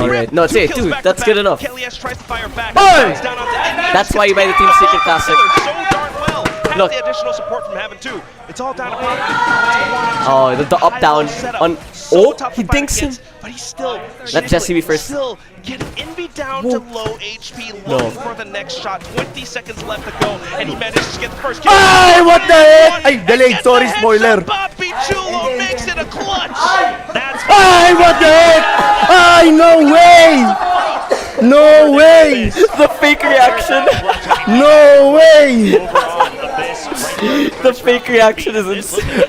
Alright, no, it's A, dude, that's good enough. Kelly's tries to fire back. That's why you buy the Team Secret Classic. So darn well. Look. The additional support from Heaven too. It's all down to Poppy. Oh, the up down on. Oh, he dinks him. But he's still. Let Jesse be first. Still getting Envy down to low HP, looking for the next shot. 20 seconds left to go, and he manages to get the first kill. Ay, what the heck? Ay, delayed. Sorry, spoiler. Poppy Chulo makes it a clutch. That's Ay, what the heck? Ay, no way! No way! The fake reaction. No way! The fake reaction is insane.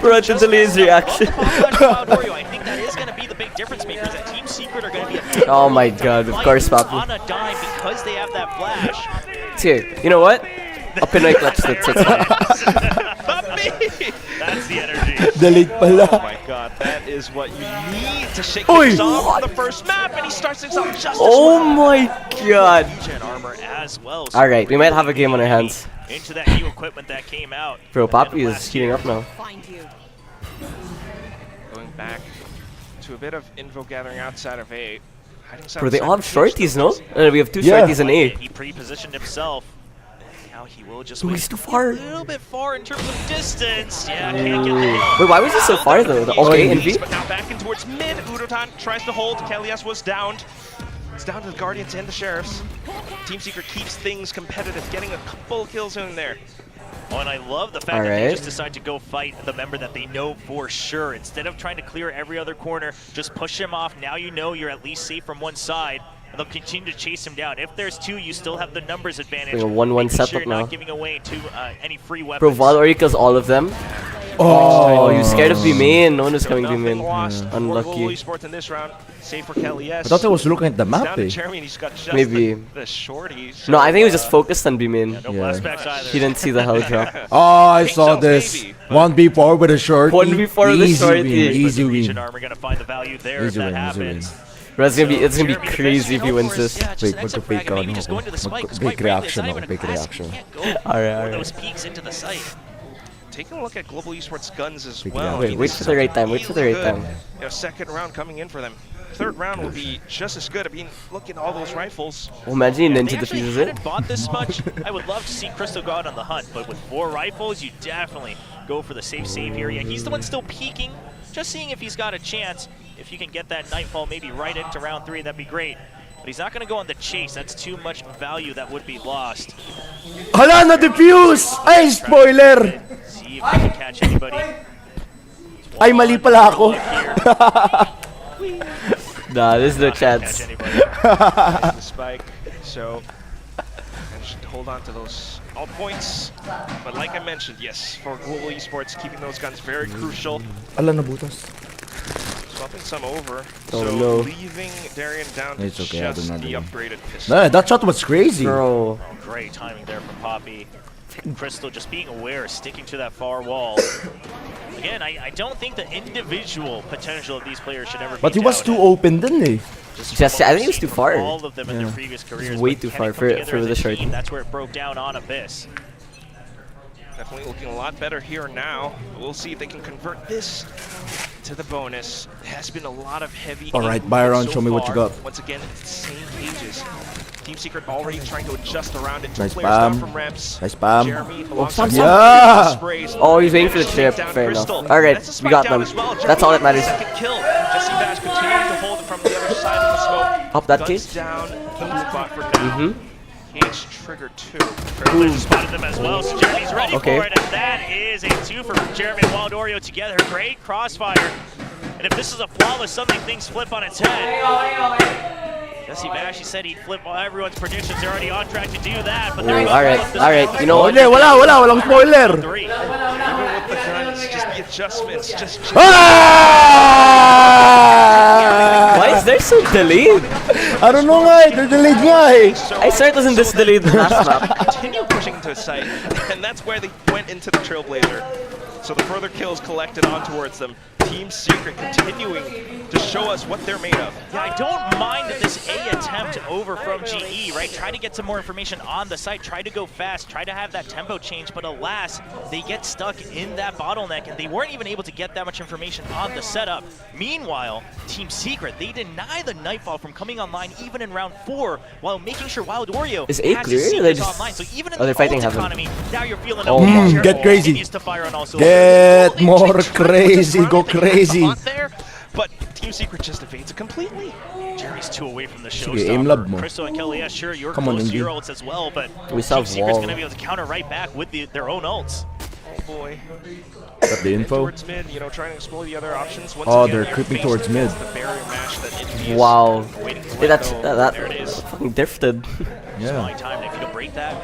Bro, the delay's reaction. I think that is going to be the big difference makers. That Team Secret are going to be Oh my god, of course, Papi. on a dime because they have that flash. Here, you know what? A Pinoy clutch that's fine. That's the energy. Delayed pala. Oh my god, that is what you need to shake things off on the first map, and he starts things off just as Oh my god. Regen armor as well. So Alright, we might have a game on our hands. into that new equipment that came out. Bro, Papi is heating up now. Going back to a bit of info gathering outside of A. Bro, they all have shorties, no? We have two Yeah. shorties in A. He pre-positioned himself. Now he will just Ooh, wait he's too far. a little bit far in terms of distance. Yeah, can't get the kill. Wait, why was he so far though? Okay, Envy? But now back in towards mid. Udotan tries to hold. Kelias was downed. It's down to the Guardians and the Sheriffs. Team Secret keeps things competitive, getting a couple kills in there. Oh, and I love the fact that they just decide to go fight the member that they know for sure. Instead of trying to clear every other corner, just push him off. Now you know you're at least safe from one side. And they'll continue to chase him down. If there's two, you still have the numbers advantage. Like a 1-1 setup sure you're now. not giving away to any free weapons. Bro, Valori kills all of them. Oh, you scared of B-main. No one is coming B-main. Unlucky. Esports in this round. Save for Kelly S. I thought I was looking at the map, Down to eh? Jeremy, and he's got just Maybe. the shorty. No, I think he was just focused on B-main. No flashbacks either. He didn't see the hell drop. Oh, I saw this. 1v4 with a short. 1v4 with a shorty. Easy Regen win. armor gonna find the value there if Easy that win, easy win. happens. Bro, it's gonna be crazy if he wins this. Wait, mag-fake ano ako. Mag-fake reaction ako, fake reaction. Alright. Those peaks into the site. Taking a look at Global Esports guns as Wait, well. Wait, wait for the right time. Wait for the right time. You know, second round coming in for them. Third round will be just as good. I mean, look at all those rifles. Oh, imagine They Ninja actually defuses it. hadn't bought this much. I would love to see Crystal go out on the hunt, but with 4 rifles, you definitely go for the safe save here. Yeah, he's the one still peeking, just seeing if he's got a chance. If you can get that Nightfall maybe right into round 3, that'd be great. But he's not going to go on the chase. That's too much value that would be lost. Hala, na-defuse! Ay, spoiler! See if he can catch anybody. Ay, mali pala ako. Nah, there's no chance. The spike, so managed to hold on to those all points. But like I mentioned, yes, for Global Esports, keeping those guns very crucial. Ala, nabutas. Swapping some over, Oh, so no. leaving Darian down to It's okay, I just don't the know. upgraded pistol. Nah, that shot was crazy. Bro. Oh, great timing there from Poppy. Crystal just being aware, sticking to that far wall. Again, I don't think the individual potential of these players should ever be But he was too doubted. open, didn't he? Just, I think he was too From far. all of them in their previous careers. way but too can far it come for together as the a short. team? That's where it broke down on Abyss. Definitely looking a lot better here now. We'll see if they can convert this to the bonus. There has been a lot of heavy. All right, aim Byron, so show me what you far. got. Once again, it's the same pages. Team Secret already trying to adjust around it. Two Nice players down spam. from ramps. Nice spam. Jeremy Oh, alongside Yeah! sprays. Oh, he's waiting for the Managed to chip. take down Fair enough. Crystal. Alright, That's a we spike got down them. as well. That's all that Jeremy matters. second kill. Jesse Bash continuing to hold it from the other side of the smoke. Up that Guns case. down. King's spot for now. Cage trigger 2. Privilege spotted them as well, so Jeremy's ready Okay. for it, and that is a 2 for Jeremy and Waldorio together. Great crossfire. And if this is a flawless, suddenly things flip on its head. Jesse Bash, he said he'd flip everyone's predictions. They're already on track to do that. But they're Alright, you know what? Hindi, walang spoiler. 3. Even with the guns, just the adjustments, just Why is there so delayed? I don't know nga eh, they're delayed nga eh. I swear it wasn't this delayed the last map. continue pushing to a site, and that's where they went into the Trailblazer. So the further kills collected on towards them. Team Secret continuing to show us what they're made of. Yeah, I don't mind this A attempt over from GE, right? Try to get some more information on the site, try to go fast, try to have that tempo change, but alas, they get stuck in that bottleneck, and they weren't even able to get that much information on the setup. Meanwhile, Team Secret, they deny the Nightfall from coming online even in round 4, while making sure Wild Oreo Is A has clear? his They secrets just... online. So even in they're the fighting ult heaven. economy, now you're feeling Oh my. Get crazy. continues to fire on all cylinders. Get more crazy. Go crazy. But Team Secret just evades it completely. Jerry's 2 away from the Sige, aim lab showstopper. mo. Crystal and Kelly, yeah, sure, you're Come on, close to Indy. your ults as well, but We still Team have Secret's wall. going to be able to counter right back with their own ults. Oh boy. Got the info. Towards mid, you know, trying to explore the other options. Once Oh, again, they're they're creeping faced towards mid. against the barrier mash that Envy is Wow. waiting to Yeah, let that's go. that There it is. fucking drifted. Yeah. Smiling time, if you can break that,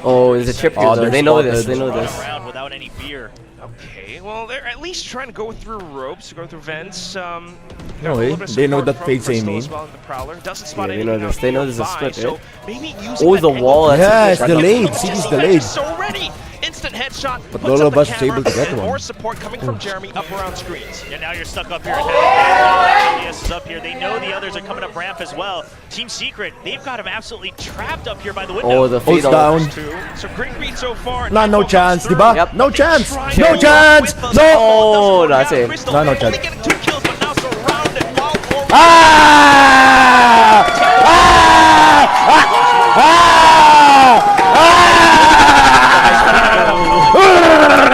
Oh, is it trip here Oh, though? they're They know spotted. this. They know run this. around without any fear. Okay, well, they're at least trying to go through ropes, go through vents. No way. They know that Fade's aiming. Well the Prowler. Doesn't spot Yeah, they know anything this. out They know this is a nearby, split, so right? maybe using Oh, that the angle wall. to- Yeah, it's That's delayed. Jesse CD's Bash delayed. is so ready. Instant headshot. But puts Lolo up the Bus is camera, able to get and one. more support coming from Jeremy up around screens. Yeah, now you're stuck up here. Yes is up here. They know the others are coming up ramp as well. Team Secret, they've got him absolutely trapped up here by the window. Oh, the Ult's fade down. out. So great beat so far. Nah, no Nightfall chance, comes diba? through. Yep. No chance. Trying No to chance. with the- No. Oh, that's it. Crystal No, no only chance. getting 2 kills, but now surrounded. Wild Oreo. Ah!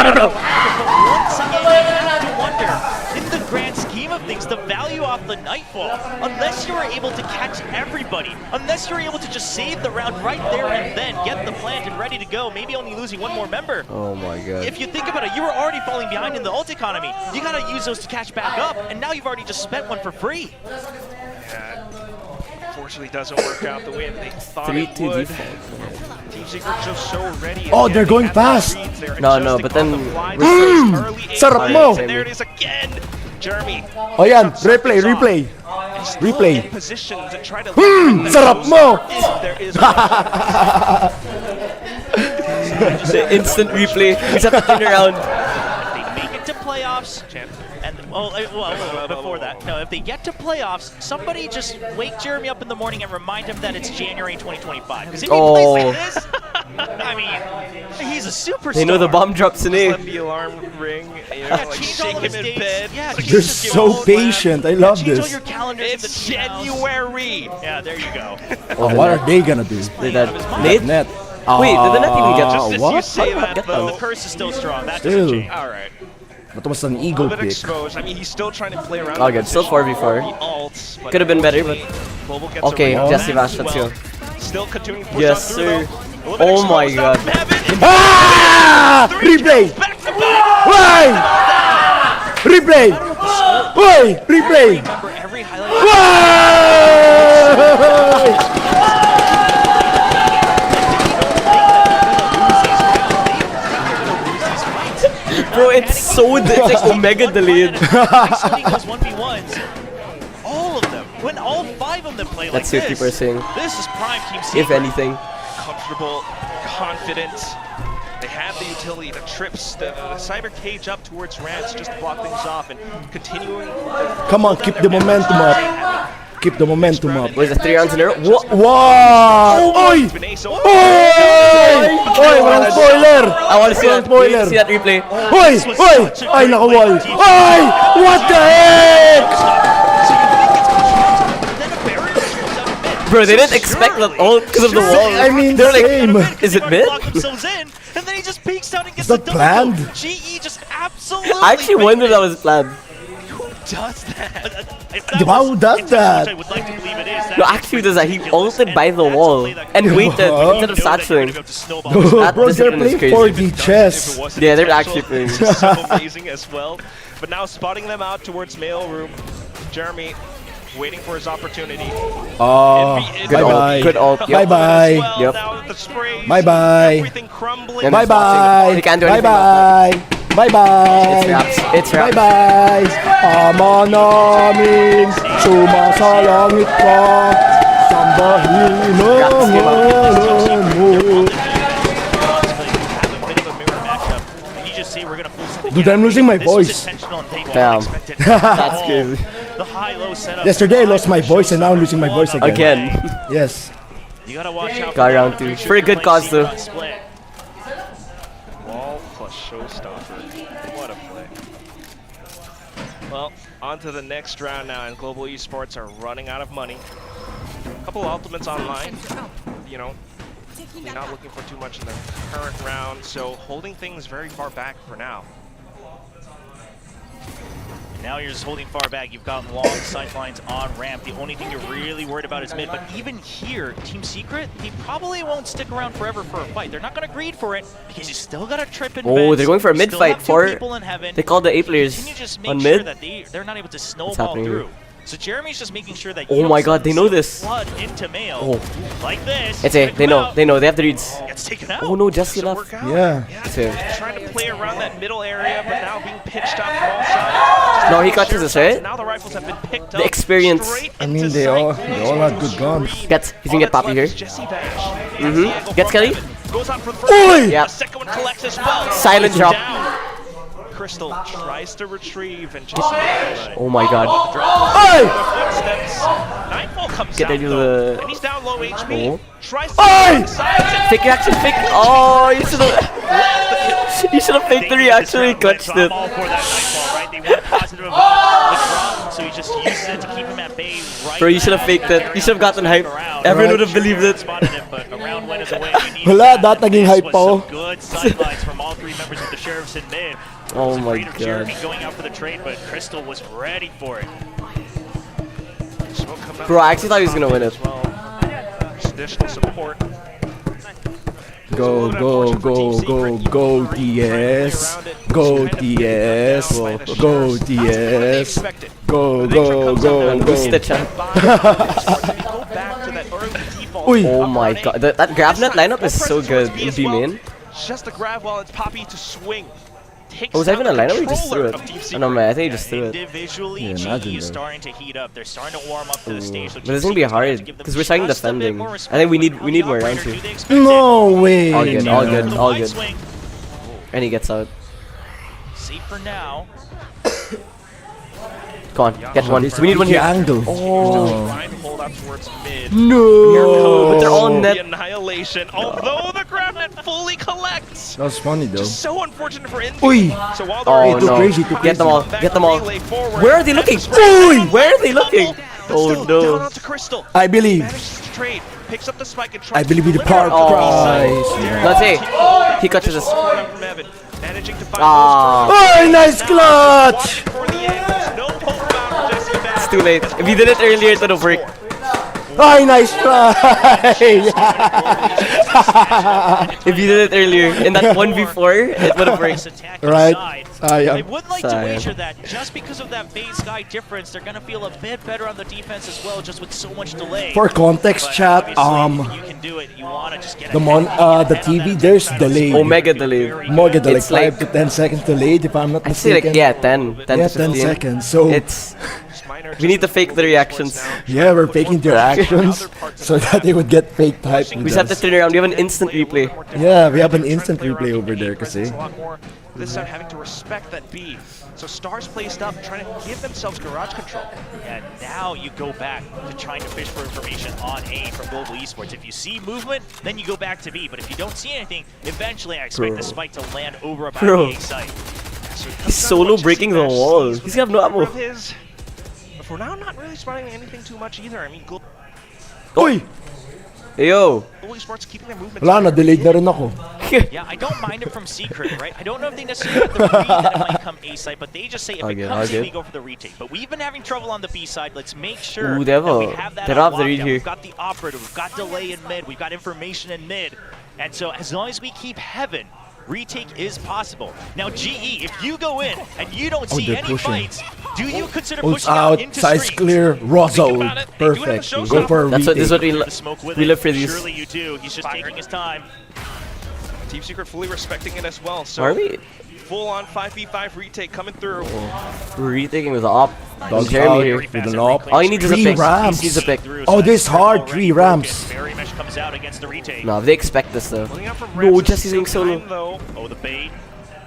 Once again, you have to wonder, in the grand scheme of things, the value off the Nightfall, unless you were able to catch everybody, unless you're able to just save the round right there and then, get the plant and ready to go, maybe only losing one more member. Oh my god. If you think about it, you were already falling behind in the ult economy. You gotta use those to catch back up, and now you've already just spent one for free. Yeah, unfortunately, doesn't work out the way they thought 3 it to would. default. Team Secret just so ready. Oh, Again, they're they going have the fast. reads, they're No, no, adjusting but on then the fly. we're Early sarap A mo. plays, and there it is again. Jeremy. Oh yan, replay, replay. Replay. In position to try to Sarap mo. There is The instant replay. We just have to turn around. If they make it to playoffs, and before that, no, if they get to playoffs, somebody just wake Jeremy up in the morning and remind him that it's January 2025. Because if he plays like this, I mean, he's a superstar. They know the bomb drops in let A. the alarm ring. You know, Yeah, like change all shake of him his in dates. bed. Yeah, Like, change You're his so goals. patient. I love Change all this. your calendars into It's the emails. January. Yeah, there you go. Oh, what are they gonna do? Did that nade? Net. Wait, did the net even get Just as you what? say How did that, that get though. The curse is still strong. That Still. doesn't change. All right. That was an A ego little bit pick. exposed. I mean, he's still trying to play around. Oh, the good. Still position 4v4. for the ults, but Could have been better, but unfortunately, Global gets okay, around Jesse that Bash, as let's well. go. Still continuing to push Yes, on through, sir. though. A little bit Oh my exposed god. out from heaven. Ah! Replay! Back to back. Why? Replay! Why? Replay! Remember every highlight. Why? Bro, it's so it's like omega delayed. Studying those 1v1s. All of them. When all 5 of them play like Let's see what this, people are saying. this is prime Team Secret. If anything. Comfortable, confident. They have the utility, the trips, the cyber cage up towards ramps just to block things off and continuing. Come on, keep the momentum up. Keep the momentum up. Was it 3 rounds in a row? What? Wow! Oy! Beneso. Oy! Oy, walang spoiler! I want to see Walang that. spoiler! See that replay. Oy! Oy! Ay, nakawal! Oy! What the heck? Bro, they didn't expect that ult because of the wall. I mean, they're like, same. is it mid? Lock themselves in, and then he just peeks out and gets Is that the double kill. planned? GE just absolutely. I actually wondered that was planned. Who does that? Diba, who does that? I would like to believe it is. No, actually does that. He ulted by the wall and waited instead of satchering. That Bro, they're discipline is playing crazy. 4D chess. Yeah, they're actually playing. So amazing as well. But now spotting them out towards mail room. Jeremy waiting for his opportunity. Oh, Good ult. bye-bye. Good ult. Yep. Bye-bye. Well, Yep. now with the sprays, Bye-bye. everything crumbling. And Bye-bye. They can't do anything Bye-bye. Bye-bye. It's wraps. It's wraps. Bye-bye. Ama namin, sumasalangit ka, sambahin ang ngalan mo. Have a bit of a mirror matchup. And you just see we're gonna pull something Dude, I'm losing my This was voice. intentional and they Damn. all expected it. That's Oh, good. The high-low setup. Yesterday I lost my voice and now I'm losing my voice again. Again. Yes. You gotta watch out. Got round 2. For a good cause though. Wall plus showstopper. What a play. Well, on to the next round now, and Global Esports are running out of money. A couple ultimates online. You know, they're not looking for too much in the current round, so holding things very far back for now. Now you're just holding far back. You've got long sidelines on ramp. The only thing you're really worried about is mid. But even here, Team Secret, they probably won't stick around forever for a fight. They're not going to greed for it because you still got to trip in. Oh, they're going for a mid fight. They called the A Can you players just make on sure mid. that they're not able to snowball through? here? So Jeremy's just making sure that Oh my god, they know this. flood into male Oh. like this. It's A. They know. They know. They have the reads. Gets taken out. Oh no, Jesse Doesn't left. work out. Yeah. It's A. Trying to play around that middle area, but now being pitched up from all sides. No, he catches us, right? Now the rifles have been picked The up. experience. Straight I mean, into they sight. all have good guns. He's gonna get Poppy here. Jesse Bash. Mm-hmm. Gets Kelly. Goes out for the first. Oi! Yeah. The second one collects as well. Silent drop. Down. Crystal tries to retrieve and Jesse Bash. Oh my god. Oi! Footsteps. Nightfall comes Get out into though, the- and he's down low HP. Oh. Tries to Oi! Fake reaction, fake. Oh, you should have. You should have faked the reaction. He clutched So I'm it. all for that nightfall, right? They want positive about the drop, so he just uses it to keep him at bay right Bro, you should have now. faked it. You should have gotten hype. Around. Everyone would have believed it. Spotted him, but around went his way. We need Wala, that. that naging This hype was pa, oh. some good sidelines from all three members of the Sheriffs in mid. Oh It was my great of Jeremy god. going out for the trade, but Crystal was ready for it. Smoke coming out Bro, I actually thought he was gonna win it. as well. Additional support. Go, go, go, go, go, TS. Go, TS. Go, TS. Go, go, go, Go go. stitch up. Uy! Oh my god. That grab net lineup is so good in B main. Just a grab while it's Poppy to swing. Oh, was that even a lineup or he just threw it? Oh no man, I think he just threw it. Individually, Yeah, GE imagine is though. starting to heat up. They're starting to warm up to the stage. So But it's gonna be GC is gonna have hard to give them because we're starting just a bit defending. more I respect. think we need On the more round operator, 2. do they expect No way! All good, all good, The all wide good. swing. And he gets out. Safe for now. Come on, get one. We need one here. Angle. Oh Trying to hold up towards mid. no! But they're all The net. annihilation. Although the grab net fully collects. That was funny though. Just so unfortunate for Indy. Uy! So while Oh they're too no! crazy, too Get them all. back Get them all. relay forward, Where are they looking? Uy! Where are they looking? But Oh still, down no! onto Crystal. I believe. Manages to trade. Picks up the spike and tries I believe in to the power limit prize. Let's see. He catches us. Managing to find Ah, Oh, nice clutch! for the end. There's no poke bound for Jesse Bash. it's too late. If he did it earlier, it would have worked. Ay, nice try! If you did it earlier in that 1v4, it would have worked. Right. They Sayang. would like to Sayang. wager that just because of that base sky difference, they're going to feel a bit better on the defense as well, just with so much delay. For context, But chat, obviously, if you can do it. You want to just get the ahead TV, on that there's defense. delay. Omega delay. More like It's like- 5 to 10 seconds delayed if I'm not I'd say like, mistaken. yeah, 10 Yeah, to 10 15. seconds. So It's we need to fake the reactions. yeah, we're faking their actions so that they would get fake type. We just have to turn around. We have an instant replay. Yeah, we have an instant replay over there, kasi. It's a lot more this time having to respect that B. So stars placed up, trying to give themselves garage control. And now you go back to trying to fish for information on A from Global Esports. If you see movement, then you go back to B. But if you don't see anything, eventually I expect Bro. the spike to land over about Bro. the A site. So it comes He's down to solo what Jesse breaking the Bash wall. sees He's got no with ammo. of his. But for now, not really spotting anything too much either. I mean, Global Uy! Yo. Esports keeping their movement. Wala na, delayed na rin ako. Yeah, I don't mind it from Secret, right? I don't know if they necessarily have the read that it might come A site, but they just say if All it good, comes all A, good. we go for the retake. But we've been having trouble on the B side. Let's make sure Ooh, they have that we a- have that they on have the read lockdown. here. We've got the operator, we've got delay in mid, we've got information in mid. And so as long as we keep heaven, retake is possible. Now GE, if you go in and you don't see they're any pushing. fights, do you consider Ult's pushing out out, into size streets? clear, raw zone. about it. They do it in the Perfect. showstopper. Go for a This is what retake. we The smoke with we it. live for these. Surely you do. He's just taking his time. Team Secret fully respecting it as well. So Are we full-on 5v5 retake coming through. retaking with the op? Dog Jeremy out here. with an op. All he needs is a 3 pick. ramps. He needs a pick. Oh, this hard, 3 ramps. Barry Mesh comes out against the retake. No, they expect this though. Pulling out from No, ramps at Jesse's the going same solo. time, though. Oh, the bait.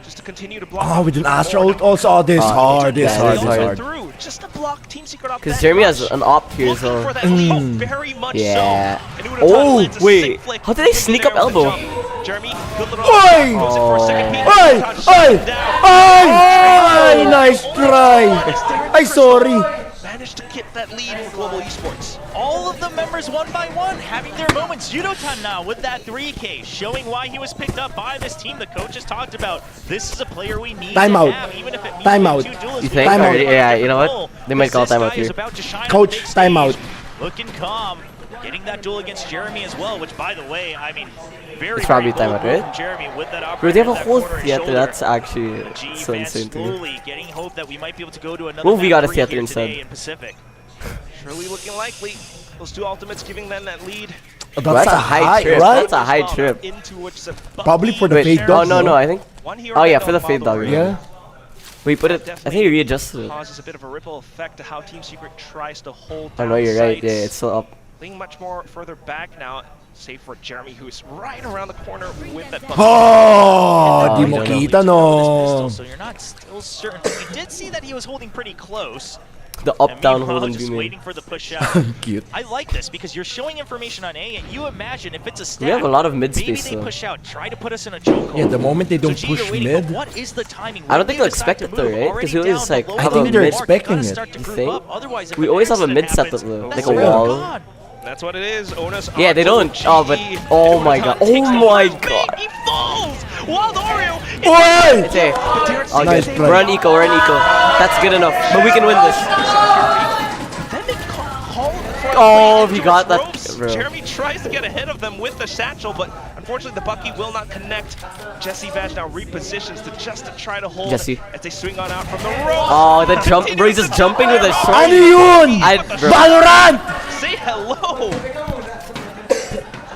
just to continue to block. Oh, with an Astra ult also. Oh, this hard, this yeah, hard, this this hard. hard. Through, just to block Team Secret off. Because Jeremy has an op here, Looking so. for that lead, very much Yeah. so. And Udotan Oh, lands a wait. sick flick How did they with sneak the up arrow with the elbow? jump. Jeremy, good little Oi! goes in for a second peek. Oi! Udotan shut Oi! him down. Ay, nice try. Ay, sorry. Managed to get that lead for Global Esports. All of the members one by one having their moments. Udotan now with that 3K, showing why he was picked up by this team. The coaches talked about this is a player we need Time to out. have, even if it means Time out. two duelists. You think? Time out. Yeah, you know what? They might call This time out guy is here. about to shine on Coach, the big time stage. out. Looking calm, getting that duel against Jeremy as well, which by the way, I mean, very, It's probably very time out, bold right? from Jeremy with that Bro, they have a operator, whole that corner and theater. shoulder. That's actually The G so fans insane to me. slowly getting hope that we might be able to go to another Well, we got a map theater here instead. today in Pacific. Surely looking likely. Those two ultimates giving them that lead. That's a high trip. right? That's a high trip. Into which is a Probably for the Wait, fade oh dogs. no, I think. one hero Oh yeah, that for the don't fade follow dog. the Yeah. We put it. I think he readjusted it. causes a bit of a ripple effect to how Team Secret tries to hold Oh down no, you're right. sights. Yeah, it's still up. Being much more further back now, save for Jeremy, who's right around the corner with that bucket. Oh, di I mo don't know. kita no. So you're not still certain. But you did see that he was holding pretty close. The And up down meanwhile, hold and just beam. waiting for the push out. Cute. I like this because you're showing information on A, and you imagine if it's a stack. We have a lot of mid maybe space they though. push out, try to put us in a chokehold. Yeah, the moment they don't So G, push you're waiting, but mid. what is the timing? I don't When think do they'll you decide expect to it though, move? right? Already Because we always down like below have the a think they're mid. mark, expecting gotta it. start to You group think? up, otherwise if We an always have a accident mid setup happens, though, that's like a all wall. gone. That's what it is. Onus Yeah, they onto don't. Oh, but G. oh my god. Udotan takes Oh the my first god. bait. He falls. Wild Oreo. Oi! It's a. All Nice good. play. We're on eco. We're on eco. That's good enough. But we can win this. Then they call for Oh, the he got that, ropes. bro. Jeremy tries to get ahead of them with the satchel, but unfortunately the Bucky will not connect. Jesse Vash now repositions to try to hold Jesse. as they swing on out from the ropes. Oh, the jump, bro. He's just jumping with a Ano short. yun? Bro. Valorant! Say hello.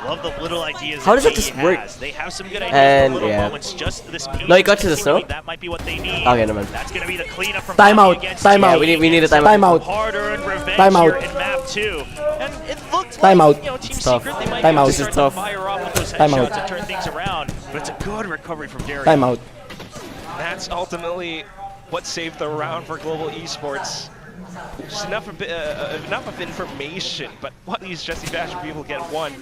I love the little ideas. How does that that just G work? has. They have some good ideas And, for little yeah. moments. Just this No, he got to the seemingly snow? That might be what they need. Okay, never mind. That's gonna be the cleanup from Time Bucky out, against time G. out. We need a time Time out. Hard-earned revenge Time here out. in map 2. And it looked Time like, out. you know, Team It's tough. Secret, they might Time be able out. to This is start tough. to fire off with those Time headshots out. and turn things around. But it's a good recovery from Darius. Time out. That's ultimately what saved the round for Global Esports. Just enough of information, but what these Jesse Bash people get one.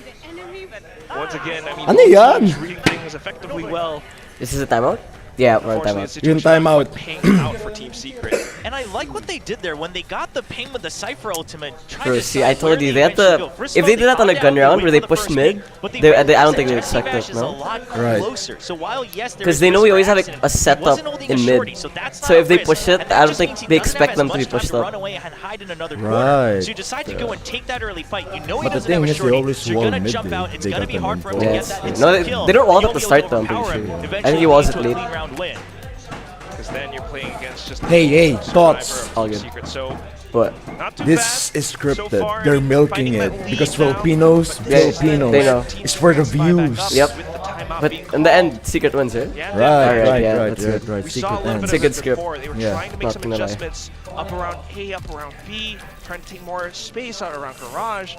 Once again, I mean, Ano yan? teams reading things effectively well. This is a timeout? Yeah, we're on Unfortunately, timeout. the Yung situation timeout. went paying out for Team Secret. And I like what they did there when they got the ping with the Cypher ultimate. Bro, see, I told you, they have to. If they did that on a gun round where they push mid, I don't think they expect it, no? Right. So while, yes, Because they know we always have a setup in mid. So if they push it, I don't think they expect them to be pushed up. Right. So you decide to go and take that early fight. You know he But the doesn't have thing a is, they shorty, always so you're wall gonna mid, jump out. It's they gonna got be them hard in for him wall. to Yeah, get it's that true. instant No, kill. they don't wall You'll at the be start able to though, I'm pretty overpower sure. him. I think Eventually he was into it a late. clean round win. Because then you're playing against just Hey, thoughts. survivor of All Team good. Secret. So But not too This bad. is So scripted. far, They're milking fighting it that because lead now, Filipinos, but they Filipinos. know. It's for the views. Yep. with the timeout but being in the end, Secret wins, right? Yeah, Right, Alright, right, yeah, right, that's right, it. right. We Secret saw a little ends. bit It's a of good this script. before. They were Yeah, trying to make not some gonna lie. adjustments up around A, up around B, trying to take more space out around Garage.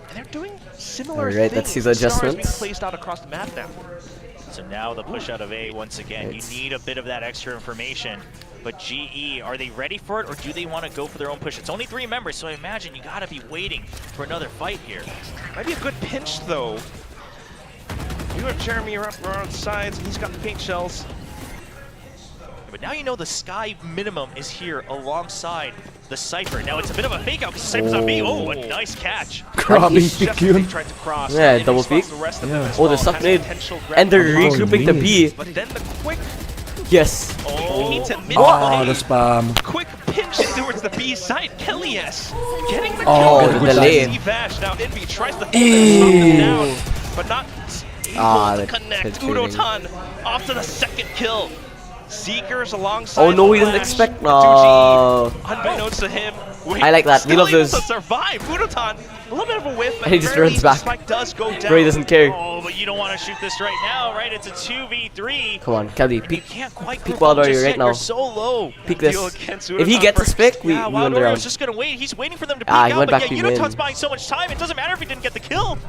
And they're doing similar Alright, things. let's see the Stars being adjustments. placed out across the map now. So now the push out of A once again. Right. You need a bit of that extra information. But GE, are they ready for it or do they want to go for their own push? It's only 3 members, so I imagine you gotta be waiting for another fight here. Might be a good pinch though. You have Jeremy around the sides, and he's got the paint shells. But now you know the Sky minimum is here alongside the Cypher. Now it's a bit of a fake out because the Cypher's on B. Oh, a nice catch. Grabbing Just pick as they yun. tried to cross, Yeah, and double response peek. the rest of Yeah. them as Oh, the well. stuff Has made. potential grab And they're for Oh, regrouping the B. But then the quick, Yes. he needs a mid Oh, the spam. quick pinch in towards the B side. Kelly S getting the Oh, kill. the with delay. Jesse Vash. Now Envy tries to hold him down, but not Ah, able to that connect. head trading. Udotan off to the second kill. Seekers alongside. Oh no, he doesn't Flash. expect. Tucci, No. unbeknownst to him. I like that. We Still love able those. to survive. Udotan, a little bit of a whiff. And he just runs back. Spike does go down. Bro, he doesn't care. Oh, but you don't want to shoot this right now, right? It's a 2v3. Come on, Kelly, You peek. can't quite peek group Wild up Warrior just right yet. now. You're so low. Peek this. Deal against If he Udotan gets a first. pick, we Yeah, win Wild the Warrior's round. just gonna wait. He's waiting for them to peek Ah, he out, went but back yeah, to win. Udotan's buying so much time. It doesn't matter if he didn't get the kill.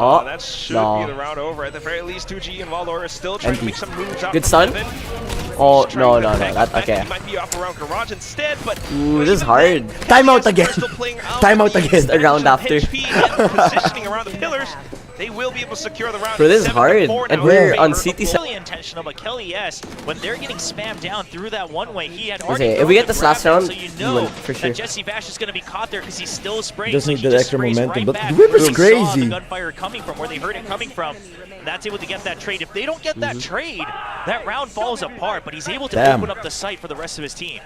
Oh, that should no. be the round over. At the very least, 2G and Waldor are still trying to make some moves out Good from stun. heaven. Oh, He's no, trying to no, no. tank That, the fact that okay. he might be off around Garage instead, but Ooh, this is even hard. then, Timeout KS again. are still playing out Timeout the again. A round advantage of after. HP and positioning around the pillars. They will be able to secure the round. Bro, this is 7-4 hard. now And in we're favor on of CT Gold. Really intentional, but Kelly S, when they're getting spammed down through that one way, he had Okay, already if we get thrown this the last grab, round, so you we know win for sure. that Jesse Vash is going to be caught there because he's still spraying. Just so need he that just extra sprays momentum, right but back the whip is where he saw crazy. the gunfire coming from, where they heard it coming from. And that's able to get that trade. If they don't get that trade, that round falls apart, but he's able to Damn. open up the site for the rest of his team.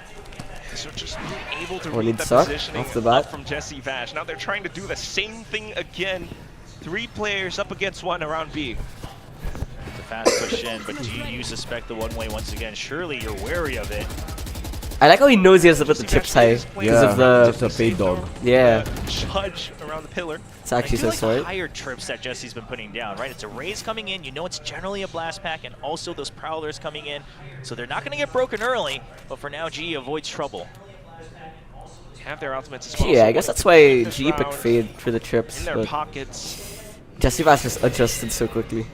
So just being able to Oh, read need that suck positioning off the up bat. from Jesse Vash. Now they're trying to do the same thing again. 3 players up against 1 around B. The fast push in, but do you suspect the one way once again? Surely you're wary of it. I like how he knows he has to put the chips high because of the. just a fade dog. Yeah, Judge around the pillar. it's actually I so feel like the smart. higher trips that Jesse's been putting down, right? It's a raise coming in, you know it's generally a blast pack, and also those prowlers coming in. So they're not going to get broken early, but for now, G avoids trouble. Have their ultimates as well. Yeah, so I guess wanna that's why keep this G picked round fade for the trips, in their but pockets. Jesse Vash just adjusted so quickly.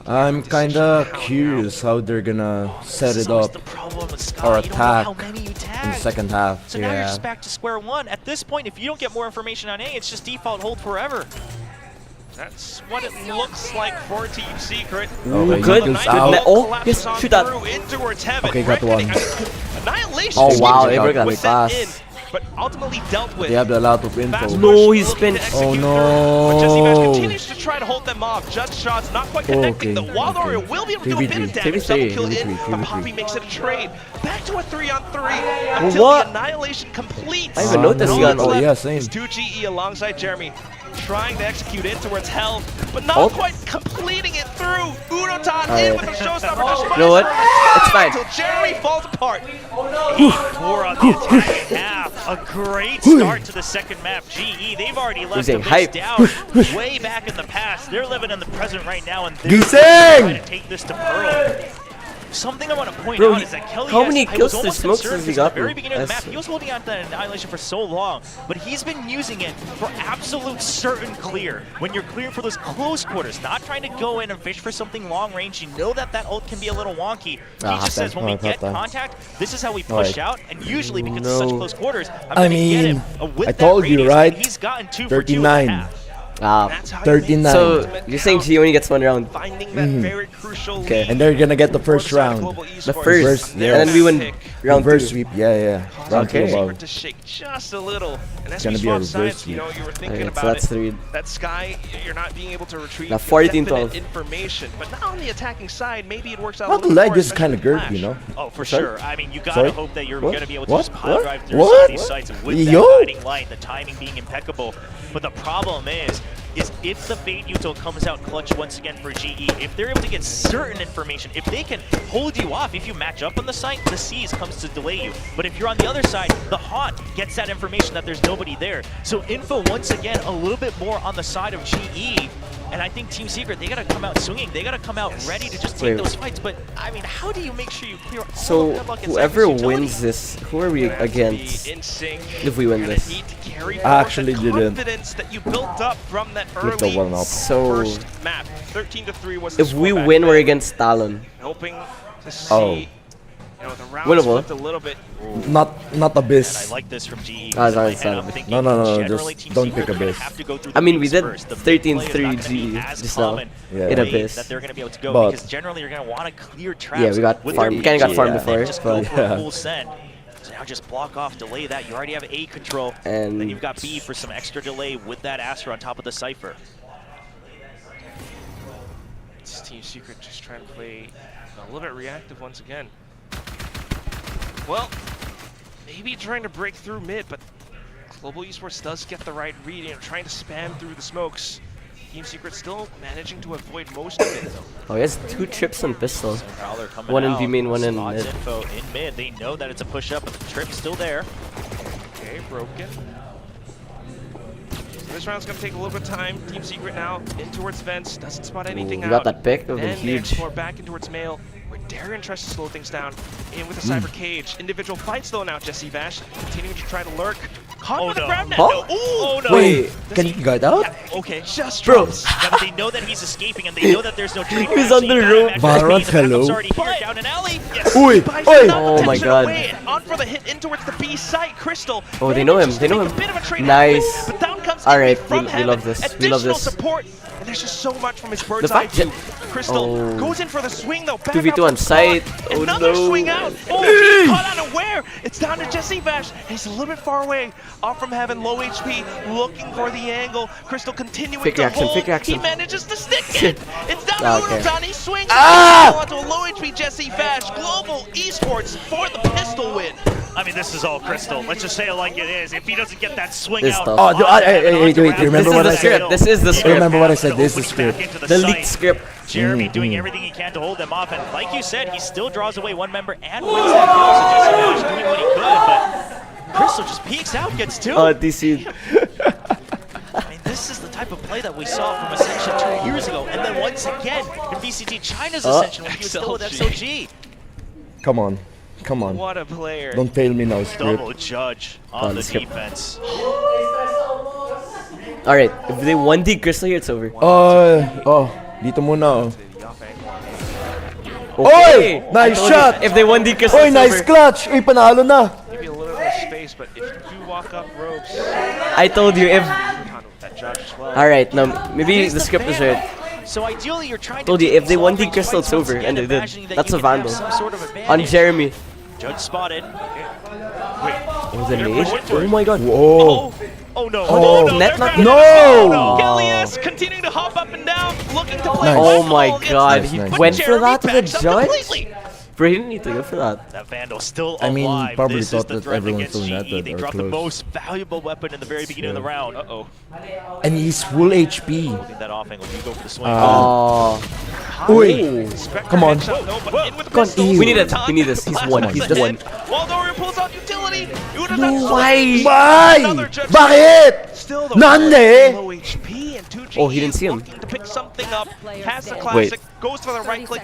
I'm kinda curious how they're gonna set it up The problem with Sky, or you don't know how attack many you in the tag. second half. So now you're just back to square one. At this point, if you don't get more information on A, it's just default hold forever. That's what it looks like for Team Secret. Okay, Ooh, good. Eagles Good out. net. Oh, yes, shoot that. In towards heaven. Okay, got one. Annihilation. Oh wow, they Got broke that was sent fast. in, but ultimately dealt with. They have a lot of info. Fast No, push, he's looking to pinched. Oh, execute no. But Jesse Vash continues to try to hold them off. Judge shots not quite connecting. Okay, The Wild okay. Warrior will be able to do a bit of 3v3. damage. Double kill in, 3v3. but Poppy makes it a trade. Back to a 3-on-3 until What? the annihilation completes. I even noticed he got All ult. that's Yeah, left same. is 2GE alongside Jeremy, trying to execute in towards hell, but not Ult. quite completing it through. Unotan in Alright. with a showstopper. Just You know what? It's fine. Until Jeremy falls apart. 4 on the attack half. A great start to the second map. GE, they've already left the Losing base hype. down way back in the past. They're living in the present right now, and they're Gising! trying to take this to Pearl. Something I want to point Bro, out is that Kelly how S, many I kills was to almost smokes concerned has he because at the gotten? very beginning of the map, That's- he was holding on to that annihilation for so long, but he's been using it for absolute certain clear. When you're clearing for those close quarters, not trying to go in and fish for something long range, you know that ult can be a little wonky. He Ah, just says, when we get halftime. contact, this is how we push Alright. out, and usually because it's such No. close quarters, I'm I going to get him mean, with I that told you, radius, right? and he's gotten 2 for 2 39. in half. That's how you make 39. So ultimate you're saying count. G only gets one round, Finding that very crucial Okay. lead And they're gonna get the for first side of round. Global the Esports. first, yeah. and then we win Pick. round Reverse 2. sweep, yeah. Round Okay. two above. To shake just a little. And as Gonna we be a swap reverse sides, you sweep. know, you were thinking Alright, so about that's it. 3. That Sky, you're not being able to retrieve Now the 14-12. definite information. But now on the attacking side, maybe it works out a Not the little leg more, is kind of especially girthy, you Flash. know? Oh, for Sorry? sure. I mean, you gotta Sorry? hope that you're What? gonna be able to What? just pile What? drive through What? some of these sites with Yo! that guiding light, the timing being impeccable. But the problem is if the Fade Util comes out clutch once again for GE, if they're able to get certain information, if they can hold you off, if you match up on the site, the Seas comes to delay you. But if you're on the other side, the Haunt gets that information that there's nobody there. So info once again a little bit more on the side of GE. And I think Team Secret, they gotta come out swinging. They gotta come out ready to just take Wait. those fights. But I mean, how do you make sure you clear all So of Deadlock and whoever Cypher's utility? wins this, who are we Gonna have to against? be in sync. If we win Gonna this? need to carry I actually forward the didn't. confidence that you built up from that With the early one up. So first map. 13-3 was the if score we back win, we're then. against Talon. Hoping to see, Oh. you know, the rounds Winnable. flipped a little bit. Not And I Abyss. like this from GE. Ah, because in my sorry, head, sorry. I'm thinking No, generally just Team don't Secret, pick they're gonna Abyss. have to go through I the mean, we bigs did first. The big 13-3 play is not gonna be GE as just now. common Yeah. In way Abyss. that they're going to be able to go But- because generally you're going to want to clear traps. Yeah, we got with farm. their We kinda got BG, farm and then before, just go but- for a full send. So now just block off, delay that. You already have A control. And then you've got B for some extra delay with that Astra on top of the Cypher. It's Team Secret just trying to play a little bit reactive once again. Well, maybe trying to break through mid, but Global Esports does get the right read, you know, trying to spam through the smokes. Team Secret still managing to avoid most of it, though. Oh, he has 2 trips on pistol. Prowler coming One in out, B main, one in spots mid. info in mid. They know that it's a push up, but the trip's still there. Okay, broken. So this round's gonna take a little bit of time. Team Secret now in towards vents, doesn't spot anything Ooh, out. we got that pick, that would've been Then they huge. explore back in towards Mail, where Darren tries to slow things down. In with a cyber cage. Individual fights though now, Jesse Vash continuing to try to lurk. Caught with a grab net. Huh? Oh no. Wait, can you guard out? Okay, just Bro. drops. Yeah, but they know that he's escaping and they know that there's no trade. He's on the rope. Valorant, hello. Already here, down an alley. Yes. Oi, Buys oi. enough Oh my attention God. away and on for the hit in towards the B site. Crystal. Oh, they know him. manages They to know make him. a bit of a trade Nice. happen, but down comes Alright, Envy from we Heaven. love this. We love Additional this. support. And there's just so much from his bird's The eye fact view. that- Crystal Oh. goes in for the swing though. Back 2v2 out on from site. Claw. Oh, Another no. swing out. Oh, he's caught unaware. It's down to Jesse Vash. He's a little bit far away. Off from Heaven, low HP, looking for the angle. Crystal continuing Fake to reaction, hold. fake reaction. He manages to stick it. It's down to Okay. Unotan. He swings Ah! onto a low HP Jesse Vash. Global Esports for the pistol win. I mean, this is all Crystal. Let's just say it like it is. If he doesn't get that swing This out, stuff. Oh, wait, This remember is what the I script. said? This is the script. Remember what I said, this is Opening script. back into The site. leaked script. Jeremy doing everything he can to hold them off, and like you said, he still draws away one member and wins that kill. So Jesse Vash doing what he could, but Crystal just peeks out, gets two. DC. I mean, this is the type of play that we saw from Ascension 2 years ago, and then once again in VCT China's Ascension when he was still with XLG. XOG. Come on. Come on. What a player. Don't fail me now, script. Double judge on the skip. defense. Alright, if they 1D Crystal here, it's over. Dito muna, oh. Okay. Oy! Nice I told you, shot! if they 1D Crystal, Oy, it's nice over. clutch! Uy, panalo na! Maybe a little bit of space, but if you do walk up ropes, I told you, if... that judge as well. Alright, no, maybe Here's the script is right. So ideally, you're trying Told to you, take if they these 1D long-range Crystal, it's fights once over, again, and they did. imagining that That's you a can have Vandal. some sort of On advantage. Jeremy. Judge spotted. Oh, the nade? Oh my god. Whoa! Oh no! Oh, no! net they're not- grabbing No! it. Kelly S continuing to hop up and down, looking to play. Nice. Oh one my ball against god, them, he Nice. but went for Jeremy that to the backs up judge? completely. Bro, he didn't need to go for that. That Vandal still I mean, alive. probably This is thought the that threat everyone against still GE. netted They or dropped the close. most valuable weapon in the very beginning of the round. Uh-oh. And he's full HP. Holding that off angle. You go for the swing. Oh. Uy! Come on. No, but in with the Come on, pistol. ew. We need it. We need this. He's Last one. one's He's ahead. one. Waldorf pulls out utility. No, why? Why? Bakit? Still the Nande? low HP and 2G Oh, he didn't see him. looking to pick something up. Has the Wait. classic. Goes for the right click.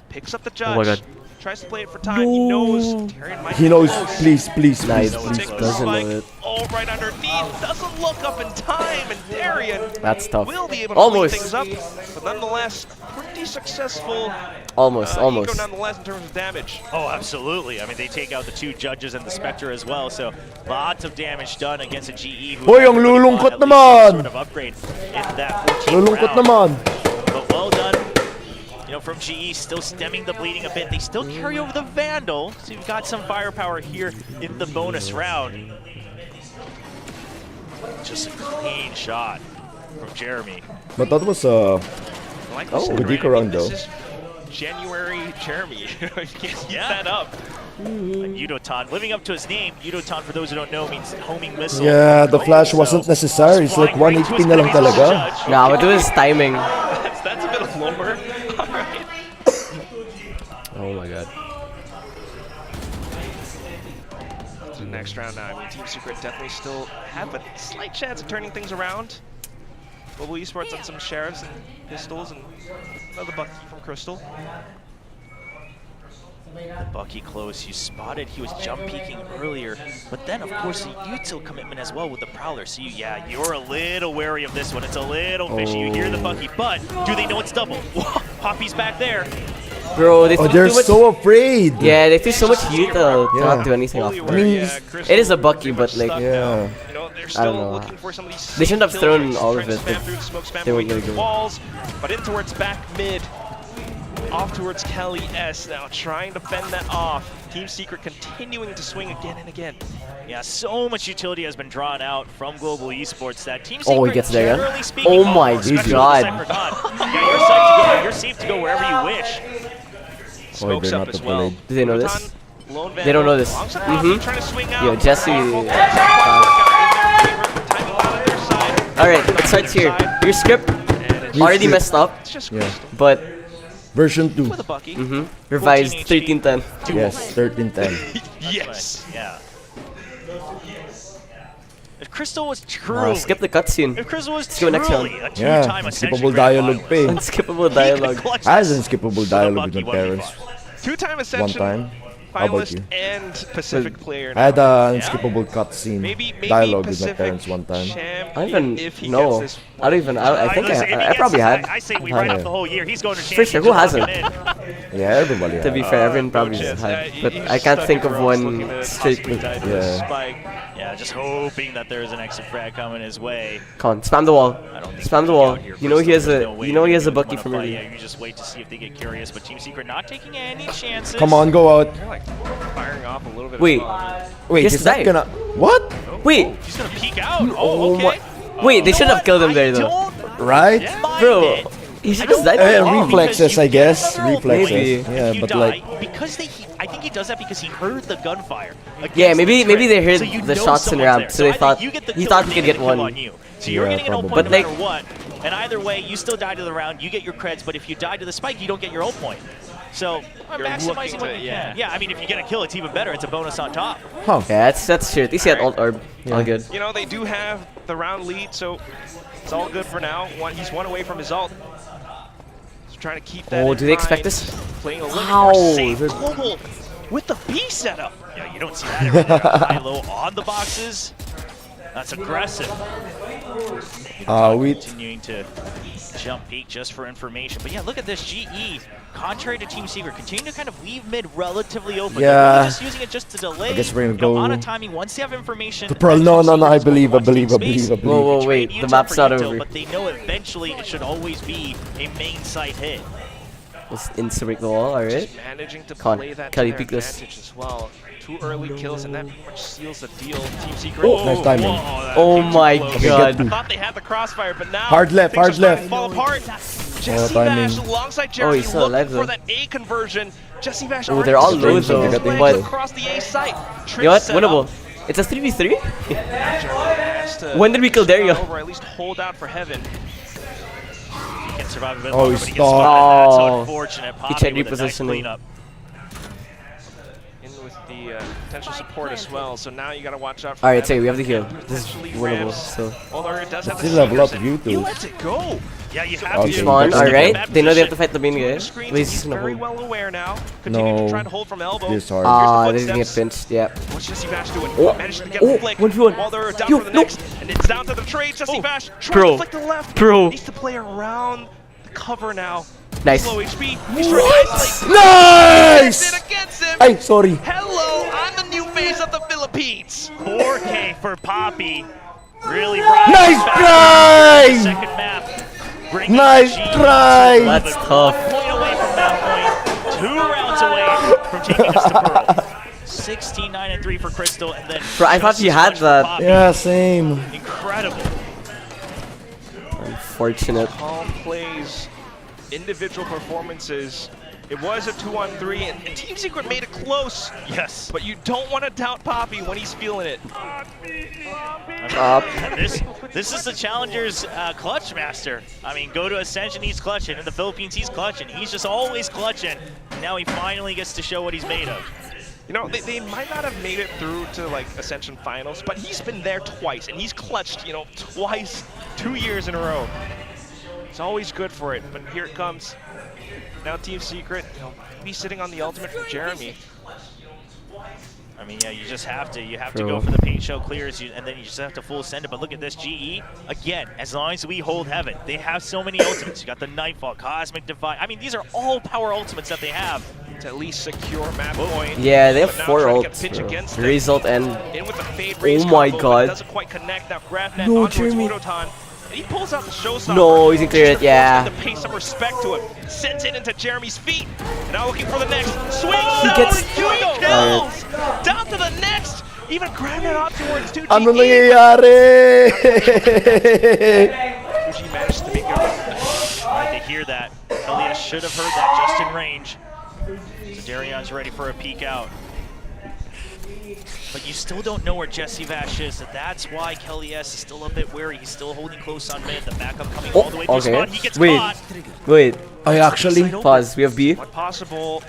Picks up the judge. Oh my god. Tries to play it for time. He knows. Tyrion might He be knows, close. please, please, Nice. please, Will please. take the Doesn't know spike. it. Oh, right underneath. Doesn't look up in time, and Darian That's tough. will be able to Almost. clean things up. But nonetheless, pretty successful. Almost, Eco almost. nonetheless in terms of damage. Oh, absolutely. I mean, they take out the two judges and the Spectre as well, so lots of damage done against a GE who Hoy, had ang to lulungkot at least some naman. sort of upgrade in that 14th Lulungkot round. naman. But well done. You know, from GE, still stemming the bleeding a bit. They still carry over the Vandal, so you've got some firepower here in the bonus round. Just a clean shot from Jeremy. But that was Like Oh, we said, good right? eco round, This though. is January Jeremy. You can't keep Yeah. that up. And Udotan, living up to his name, Udotan, for those who don't know, means homing missile. yeah, the flash So, wasn't necessary. It's like flying right to 180 his na lang enemy's talaga. judge. Nah, but it was timing. That's a bit lower. Alright. Oh my god. To the next round now. I mean, Team Secret definitely still have a slight chance of turning things around. Global Esports on some sheriffs and pistols and another Bucky from Crystal. Bucky close, you spotted he was jump peeking earlier, but then of course the util commitment as well with the Prowler. So you're a little wary of this one. It's a little fishy. You hear the Bucky, but do they know it's double? Poppy's back there. Bro, they Oh, threw they're too much. so afraid. Yeah, they threw so much heat to Yeah. not do anything off. Fully I aware, mean, yeah, Crystal it is a Bucky, pretty but much like, stuck yeah. now. You know, they're still know. looking for some of these They shouldn't have safe thrown filters, all trying of to it, spam but through the smoke, spam they weren't through gonna the go. walls, but in towards back mid. Off towards Kelly S now, trying to fend that off. Team Secret continuing to swing again and again. Yeah, so much utility has been drawn out from Global Esports that Team Oh, he Secret, gets there, yeah? generally speaking, Oh my especially god. with the Cypher God. Yeah, you're safe to go. You're safe to go wherever you wish. Smokes they're up not as the well. blade. Do they know Udotan, this? lone They don't know this. alongside Mhm. Poppy, trying to swing out. Yo, Jesse. Timing out on their side. Alright, it starts here. Your script And it's already messed up, it's just Yeah. Crystal but Version 2. with a Bucky. revised 14 HP. 1310. Yes, 1310. Yes. Yeah. If Crystal was truly, Skip the cutscene. if Crystal was go next round. truly a Yeah, two-time Ascension unskippable Grand dialogue Finalist, pa eh. Unskippable dialogue. clutch As this unskippable with a dialogue with Bucky my 1v5. parents. Two-time One Ascension. time. finalist you? and Pacific player I had now. an unskippable cutscene Maybe dialogue with my Pacific parents one time. I don't even if he know. gets this I don't even. I think I probably had. I say we had write it. off the whole year. He's going to For sure, who hasn't? Yeah, everybody. To be had. fair, everyone probably chance. had, He- but he's I can't stuck think of across one looking to straight. possibly die to Yeah. a spike. Yeah, just hoping that there's an exit frag coming his way. Come on, spam the wall. I don't think Spam the he's wall. out here You know he has first, a. though. There's no You know he way has a they bucky wanna from fight. earlier. Yeah, you just wait to see if they get curious. But Team Secret not taking any chances. Come on, go out. They're like firing off a little bit. Wait. As well. Wait, Just is that died. gonna? What? Wait, He's gonna peek out. Oh, okay. wait. They You should know have killed him what? there I though. don't Right? mind Bro, it. he should I have don't died. mind reflexes, because you I get guess. another Reflexes. Maybe. Yeah, if you but die, like. because I think he does that because he heard the gunfire. Yeah, against maybe the they heard so you the know shots in someone's round, there. so they I think thought you get the he kill thought and he they could get get the kill one. on you. So you're Yeah, getting an ult probably. point no But, matter what. And either way, you still die to the round. You get your creds, but if you die to the spike, you don't get your ult point. So You're maximizing looking what to- you yeah. can. Yeah, I mean, if you get a kill, it's even better. It's a bonus on top. Huh. Yeah, that's true. At least he had ult orb. All good. You know, they do have the round lead, so it's all good for now. He's one away from his ult. He's trying to keep that Oh, in do they expect mind. this? Playing a little Wow, more safe they're- global with the B setup. Yeah, you don't see that every day. High low on the boxes. That's aggressive. We Continuing to jump peak just for information. But yeah, look at this GE. Contrary to Team Secret, continue to kind of leave mid relatively open. They're Yeah. really just using it just to delay. I guess we're gonna you know, go on a timing. Once they have information. to Pearl. Team No, Secret's I going believe, to I watch believe, the I believe, space. I Whoa, believe. whoa, Trade wait. you The to map's for not intel, over. But they know eventually it should always be a main site hit. Let's insert the wall. All right. Just managing to Come on, play that to Kelly, their peek this. advantage as well. 2 early kills, and that pretty much seals the deal. Team Secret. Oh, nice timing. Whoa, that Oh came too my close. Okay, god. get I thought they had the crossfire, but now Hard left, things are hard starting to left. fall apart. Jesse timing. Vash alongside Jeremy he's still looking alive, for though. that A conversion. Jesse Vash Oh, already they're all stringed low, those though, legs but- across the A site. You know what? Trick set up. Winnable. It's a 3v3. Jeremy has to When did we kill shut Dario? over, at least hold out for heaven. He can survive a bit Oh, longer, he but he gets stopped. spotted. That's Oh. unfortunate. He Poppy tried with a nice repositioning. cleanup. In with the potential support as well, so now you got to watch out for All right, that. say we have the heal. This is Potentially winnable. Rams. So Although it does have the Still level up Seekers, and he YouTube. lets it go. Yeah, you have Okay. to. spawn. All All right. right. They know they have to fight the main Two of guy. the screens, But he's he's just gonna very hold. well aware now. Continuing No. to try to hold from elbow. This is hard. Ah, Here's they the didn't get footsteps. pinched. Yeah. What's Jesse Vash doing? Oh, Managed to get oh, flicked 1v1. while they're down Yo, for the no. next. And it's down to the trade. Jesse Vash tries Bro. to flick to the left. Bro. Needs to play around the cover now. Nice. Low HP. He's trying to isolate. Nice! It against him. Ay, sorry. Hello, I'm the new face of the Philippines. 4K for Poppy. Really rising Nice back. try! Second map. Bringing Nice G try! to That's 1 tough. point away from that point. 2 rounds away from taking us to Pearl. 16-9-3 for Crystal, and then Bro, I thought just you as had much for that. Poppy. Yeah, same. Incredible. Unfortunate. Calm plays, individual performances. It was a 2-on-3, and Team Secret made it close. Yes. But you don't want to doubt Poppy when he's feeling it. Up. This is the Challenger's clutch master. I mean, go to Ascension, he's clutching. In the Philippines, he's clutching. He's just always clutching. Now he finally gets to show what he's made of. You know, they might not have made it through to like Ascension Finals, but he's been there twice, and he's clutched, you know, twice, 2 years in a row. It's always good for it, but here it comes. Now Team Secret, you know, maybe sitting on the ultimate from Jeremy. I mean, yeah, you just have to. You have to True. go for the paint show clears, and then you just have to full send it. But look at this GE. Again, as long as we hold heaven, they have so many ultimates. You got the Nightfall, Cosmic Divide. I mean, these are all power ultimates that they have. To at least secure map point. Yeah, they have But now 4 trying to get ults, pitch bro. against them. Result and In with the fade raise my combo, but God. it doesn't quite connect. Now Grafnet No, on towards Jeremy. Wudotan. And he pulls out the showstopper. No, he's in clear it, yeah. To pay some respect to it. Sends it into Jeremy's feet. And now looking for the next. Swings He down gets- and 2 kills. Down to the next. Even Grafnet out towards 2G. Ano nangyayari? Fuji managed to make it. Tried to hear that. Elias should have heard that just in range. So Darion's ready for a peek out. But you still don't know where Jesse Vash is. And that's why Kelly S is still a bit wary. He's still holding close on mid. The backup coming all the way through okay. spawn. He gets Wait. caught. Wait. I actually. Pause. We have B. One possible.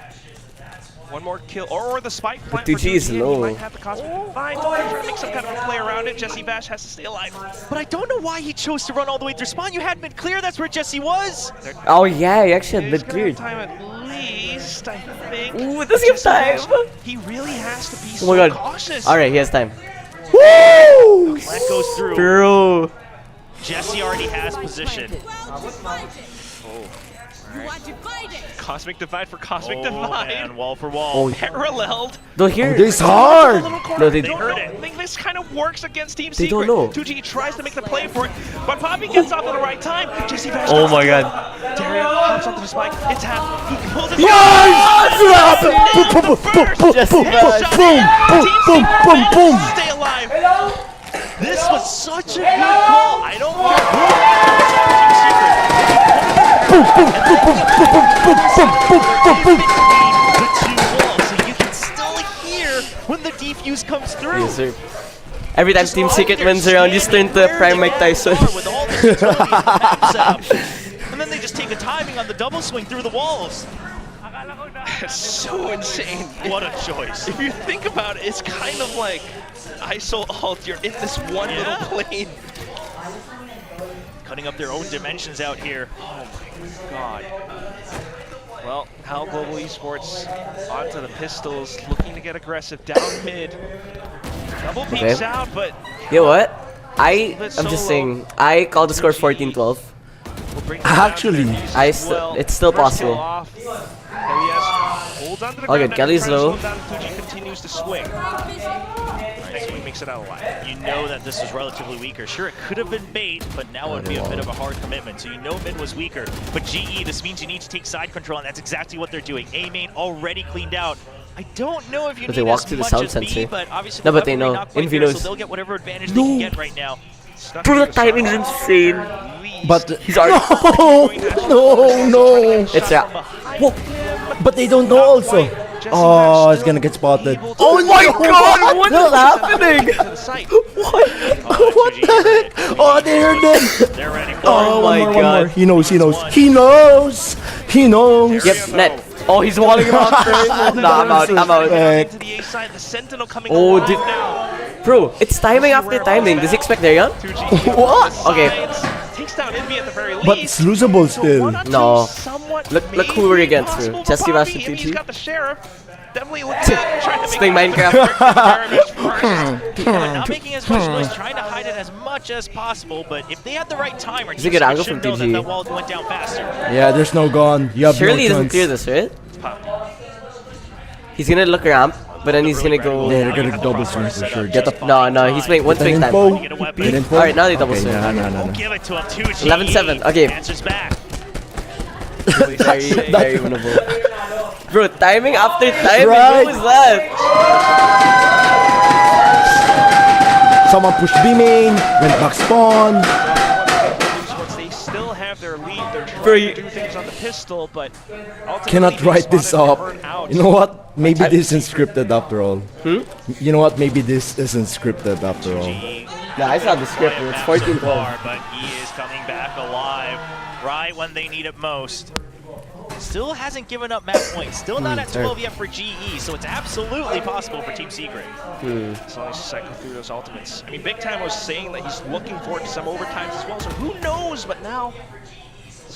One more kill, or the spike plant But for 2G is 2G, and low. he might have the cosmic divide. Trying to make some kind of a play around it. Jesse Vash has to stay alive. But I don't know why he chose to run all the way through spawn. You had mid clear. That's where Jesse was. Oh yeah, he actually had He's mid gonna have cleared. time at least. just, I think... Ooh, does he have time? He really has to be Oh my god. cautious. Alright, he has time. Woo! That goes through. Bro. Jesse already has position. Cosmic Divide for Cosmic Divide. Man, wall for wall. Paralleled. Don't hear. This hard! No, they heard it. I think this kind of works against Team They Secret. don't know. 2G tries to make the play for it, but Poppy gets off at the right time. Jesse Bash. Oh my god. Dario hops onto the spike. It's half. He pulls it. Yes! Boom, boom, boom, boom, Jesse boom, Bash. boom, boom, boom, boom. Stay alive. This was such a good call. I don't care who Team Secret. The two walls, so you can still hear when the defuse comes through. Yes, sir. Every time Team Secret wins around, just turn to Prime Mike Tyson. With all the utilities and map setup. And then they just take the timing on the double swing through the walls. It's so insane. What a choice. If you think about it, it's kind of like ISO alt. You're in this one little plane. Cutting up their own dimensions out here. Oh my god. Well, Hal Global Esports onto the pistols, looking to get aggressive down mid. Double peeks out, but You know what? I'm just saying, I called the score 14-12. we'll bring Actually, it's still possible. Okay, Kelly's low. Continues to swing. So he makes it out alive. You know that this was relatively weaker. Sure, it could have been bait, but now it would be a bit of a hard commitment. So you know mid was weaker. But GE, this means you need to take side control, and that's exactly what they're doing. A main already cleaned out. I don't know if you But need they walk as through the much sound as B, sensor. but obviously No, but they Levelry know. not quite Envy there, knows. so they'll get whatever advantage they can get right now. Bro, the timing is insane. But He's already. no. It's a. Whoa. But they don't know also. Oh, it's gonna get spotted. Oh my god! What is happening? What the heck? Oh, they heard it. They're ready. Oh my One more. god. He knows. He knows. Yep, net. Oh, he's walling him out first. Nah, I'm out. To the A side, the Sentinel coming alive now. Bro, it's timing after timing. Does he expect Darion? What? Okay. Takes down Envy at the very least. But it's losable still. No. Look who we're against, bro. Jesse Bash and He's 2G. got the sheriff. Definitely looking at trying to make Playing Minecraft. Not making as much noise, trying to hide it as much as possible, but if they had the right timer, It's a good angle from know that TG. that wall went down faster. Yeah, there's no gun. You have Surely he no doesn't clear chance. this, right? He's gonna look ramp, but then he's gonna go. Yeah, they're gonna double swing for sure. Get up. No, he's playing one Get swing time. info. Get info. Alright, now they double Okay, swing. no. Give it to him, 2G. 11-7, okay. Answers back. Very winnable. Bro, timing after timing, Right. what was that? Someone pushed B main, went back spawn. They still have their lead. They're Bro, trying you- to do things on the pistol, but ultimately Cannot they write this spotted up. and burn out. You know what? Maybe this isn't scripted after all. You know what? Maybe this isn't scripted after all. Nah, I saw the script, bro. It's 14-12. But he is coming back alive right when they need it most. Still hasn't given up map points. Still not at 12 yet for GE, so it's absolutely possible for Team Secret. As long as you cycle through those ultimates. I mean, Big Time was saying that he's looking forward to some overtimes as well, so who knows? But now,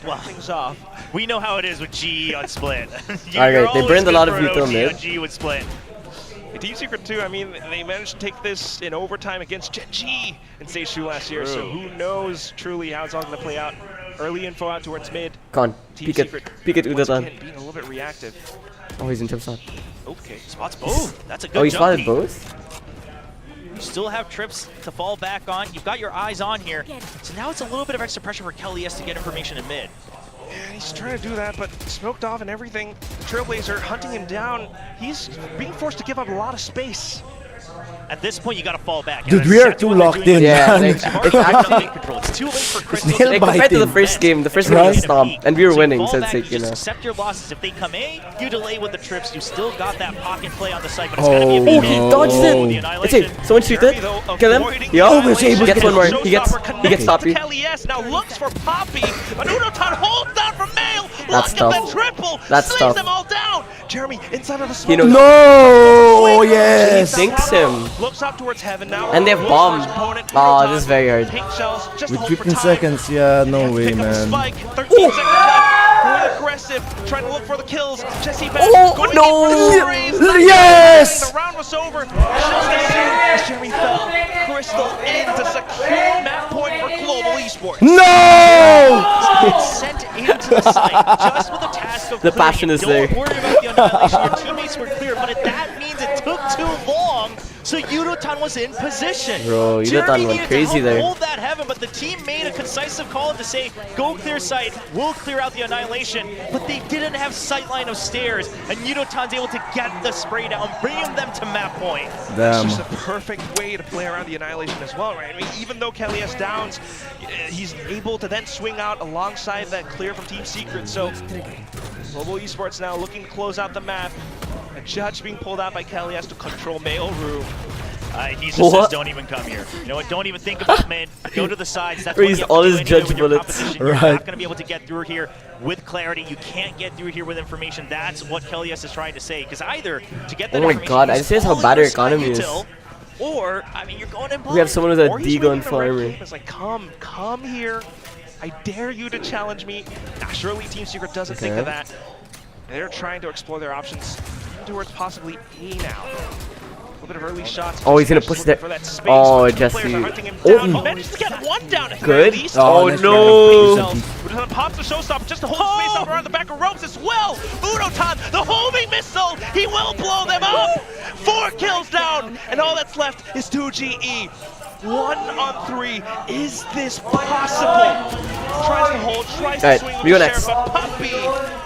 Well, things off. we know how it is with GE on Split. Alright, they burned a lot of util mid. on GE with Split. Team Secret 2, I mean, they managed to take this in overtime against Gen G in Stage 2 last year, so who knows truly how it's all going to play out. Early info out towards mid. Come on, Team peek it Secret, Udatan. once again, being a little bit reactive. Oh, he's in jump shot. Okay, spots both. That's a good Oh, he jump spotted peek. both? You still have trips to fall back on. You've got your eyes on here. So now it's a little bit of extra pressure for Kelly S to get information in mid. Yeah, he's trying to do that, but smoked off and everything. The Trailblazer hunting him down. He's being forced to give up a lot of space. At this point, you got to fall back. Dude, And we are that's too what they're locked doing. in, Yeah, man. they- Mark is not in control. It's too late for Crystal. Nail Like, compared to the biting. first game, we Right. stomped, and we were So you winning, fall so it's back, like, you just know. accept your losses. If they come A, you delay with the trips. You still got that pocket play on the site, but it's gotta be a Oh, big Oh, hit. he no. dodged The it! It's annihilation. it. Someone shoot it. Kill him. Yo, he gets one more. He gets Toppy. Kelly S now looks for Poppy, but Unotan holds down from Mail. That's Lock up tough. the triple. That's slays tough. them all down. Jeremy inside of the He smoke. knows. No! He Yes! thinks him. Looks up towards heaven now. And they have Looks bomb. for his opponent, Oh, Unotan. this is very hard. Pink shells, just With hold for 15 time. seconds, yeah, no way, Pick up the man. spike. 13 seconds left. Going aggressive. aggressive, trying to look for the kills. Jesse Oh, no! Yes! The round was over. Just as soon as Jeremy fell, Crystal in to secure map point for Global Esports. No! It's sent into the site just with the task of The clearing passion it. is there. Don't worry about the annihilation. Your teammates were clear, but that means it took too long. So Yudotan was in position. Bro, Yudotan Jeremy went needed crazy to there. hold that heaven, but the team made a concisive call to say, go clear site, we'll clear out the annihilation. But they didn't have sightline of stairs, and Yudotan's able to get the spray down, bringing them to map point. Damn. It's just a perfect way to play around the annihilation as well, right? I mean, even though Kelly's downs, he's able to then swing out alongside that clear from Team Secret. So Global Esports now looking to close out the map. A judge being pulled out by Kelly has to control Mail-Ru. He just says, don't even come here. You know what? Don't even think about mid. Go to the sides. That's what you have all to his do judge with your bullets. competition. You're not going to be able to get through here with clarity. You can't get through here with information. That's what Kelly's is trying to say. Because either to get that Oh my information, god, I use just realized how all bad our your sky economy is. util, or, I mean, you're going in blind. We have someone with a Or he's D gun waiting in a red farmer. cape. It's like, come here. I dare you to challenge me. Now, surely Team Secret doesn't think of that. They're trying to explore their options towards possibly A now. A little bit of early shots. Oh, he's gonna push that. For that space, Oh, but two Jesse. players are hunting him Oh. down. He manages to get one down at the Good. very least. Oh, nice no. Udotan pops the showstopper just to hold space up around the back of ropes as well. Udotan, the homing missile, he will blow them up. 4 kills down, and all that's left is 2GE. 1 on 3. Is this possible? Tries to hold, tries to Alright, swing we with go the next. sheriff, but Puppy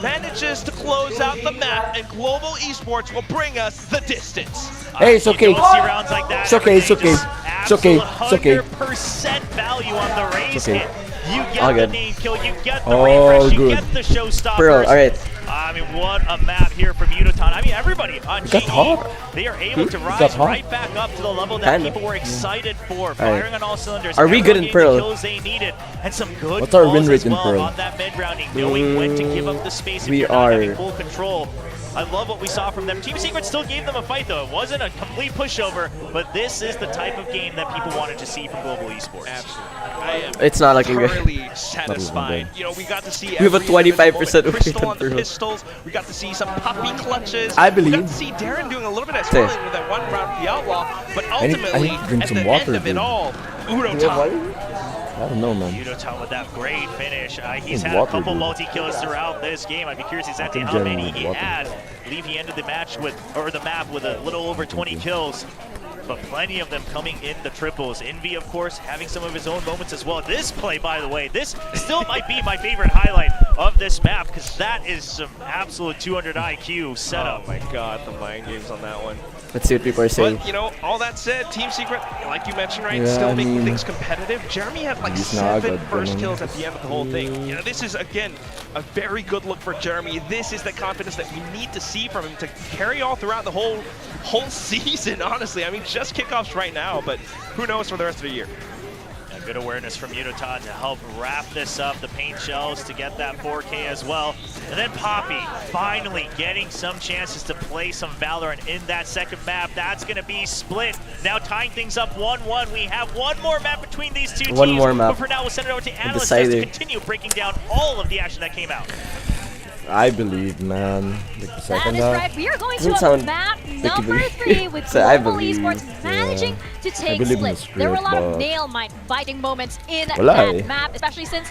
manages to close out the map, and Global Esports will bring us the distance. Hey, it's okay. You don't see rounds like that It's okay, it's every day. okay. Just It's okay, absolute it's okay. 100% value on the raise okay. hit. You get All the good. nade kill, you get the All refresh, you good. get the showstoppers. Bro, alright. I mean, what a map here from Yudotan. I mean, everybody on got GE, hot. they are able to got rise hot. right back up to the level that Kinda. people were excited for, firing on all cylinders. Are we good in Everyone getting Pearl? the kills they needed, and some good What's our win calls rate as in well Pearl? on that mid-rounding, knowing when to give up the space if We you're not having are- full control. I love what we saw from them. Team Secret still gave them a fight, though. It wasn't a complete pushover, but this is the type of game that people wanted to see from Global Esports. Absolutely. I am It's not looking good. thoroughly satisfied. You know, we got to see We have a every individual 25% moment. Crystal win on the rate. pistols. We got to see some puppy clutches. I We got believe. to see Darren doing a little bit of Same. twirling with that one round of the outlaw. But I need ultimately, to drink at some the water, end of it dude. all, I don't know, man. Yudotan with that great finish. He's Need had a water, couple dude. multi-kills throughout this game. I'd be curious exactly think how Jeremy many needs he water. had. I believe he ended the match with, or the map with a little over 20 kills. But plenty of them coming in the triples. Envy, of course, having some of his own moments as well. This play, by the way, this still might be my favorite highlight of this map, because that is some absolute 200 IQ setup. oh my god, the mind games on that one. Let's see what people are saying. But, you know, all that said, Team Secret, like you mentioned, right, Yeah, still I making mean, things competitive. Jeremy had like he's not 7 good, first but, kills at the end of the whole thing. You know, this is, again, a very good look for Jeremy. This is the confidence that we need to see from him to carry all throughout the whole season, honestly. I mean, just kickoffs right now, but who knows for the rest of the year. Good awareness from Yudotan to help wrap this up. The paint shells to get that 4K as well. And then Poppy finally getting some chances to play some Valorant in that second map. That's going to be split. Now tying things up 1-1. We have one more map between these two teams. One more map. But for now, we'll send it over to analysts just to decider. continue breaking down all of the action that came out. I believe, man. Like the That second is half. right. We are going Doesn't to sound map like number you 3 with So I Global believe, Esports managing to take believe in the split. There were a lot spirit, of but- nail-biting moments in Walai. that map, especially since,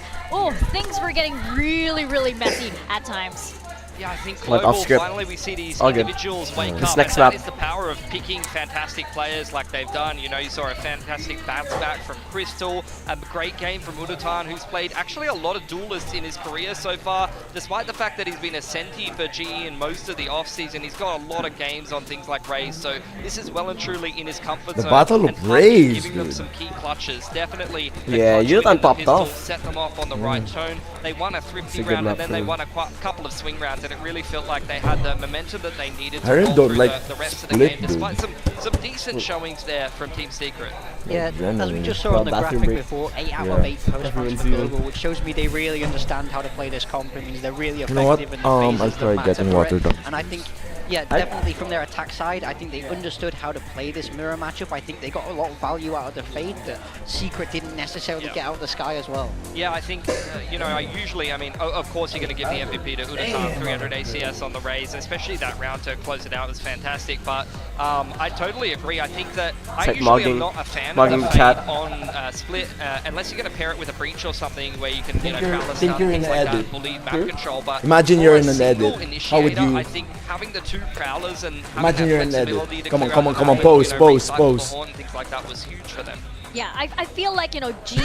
things were getting really, really messy at times. Yeah, I think Like, global, off script. finally we see these All good. individuals wake This up, next and that map. is the power of picking fantastic players like they've done. You know, you saw a fantastic bounce back from Crystal, a great game from Udotan, who's played actually a lot of duelists in his career so far, despite the fact that he's been a senti for GE in most of the off-season. He's got a lot of games on things like Raze, so this is well and truly in his comfort The zone. battle of and Puppy Raze, giving them dude. some key clutches. Definitely the Yeah, clutch Udotan within the popped pistol off. set them off on the right tone. They won a thrifty a good round, map and then for they him. won a couple of swing rounds and it really felt like they had the momentum that they needed to I really roll don't through like the rest of the Split, game, dude. despite some decent showings there from Team Secret. Yeah, as we just saw Well, on the bathroom graphic break. before, 8 out Yeah. of 8 post-match Everyone's for even. Global, which shows me they really understand how to play this comp. It means they're really You know what? effective in the I'll phases try that matter getting for water it. though. And I think, yeah, definitely from their attack side, I think they understood how to play this mirror matchup. I think they got a lot of value out of the Fade that Secret didn't necessarily get out of the sky as well. Yeah, I think, you know, I mean, of course you're going to give the MVP to Udatan, 300 ACS on the Raze, and especially that round to close it out was fantastic, but I totally agree. I think that I like usually am mugging- not a fan mugging of the chat. Fade on Split, unless you're going to pair it with a Breach or something where you can, you know, you're- Prowler think stun, you're things in like an that, edit. bully map control, but Imagine for you're a in an single edit. How would initiator, you- I think having the 2 Prowlers and having Imagine that you're in an edit. flexibility to Come on, clear come out on, the come on, map, pose, you know, pose, recycle pose. the horn, things like that was huge for them. Yeah, I feel like, you know, GE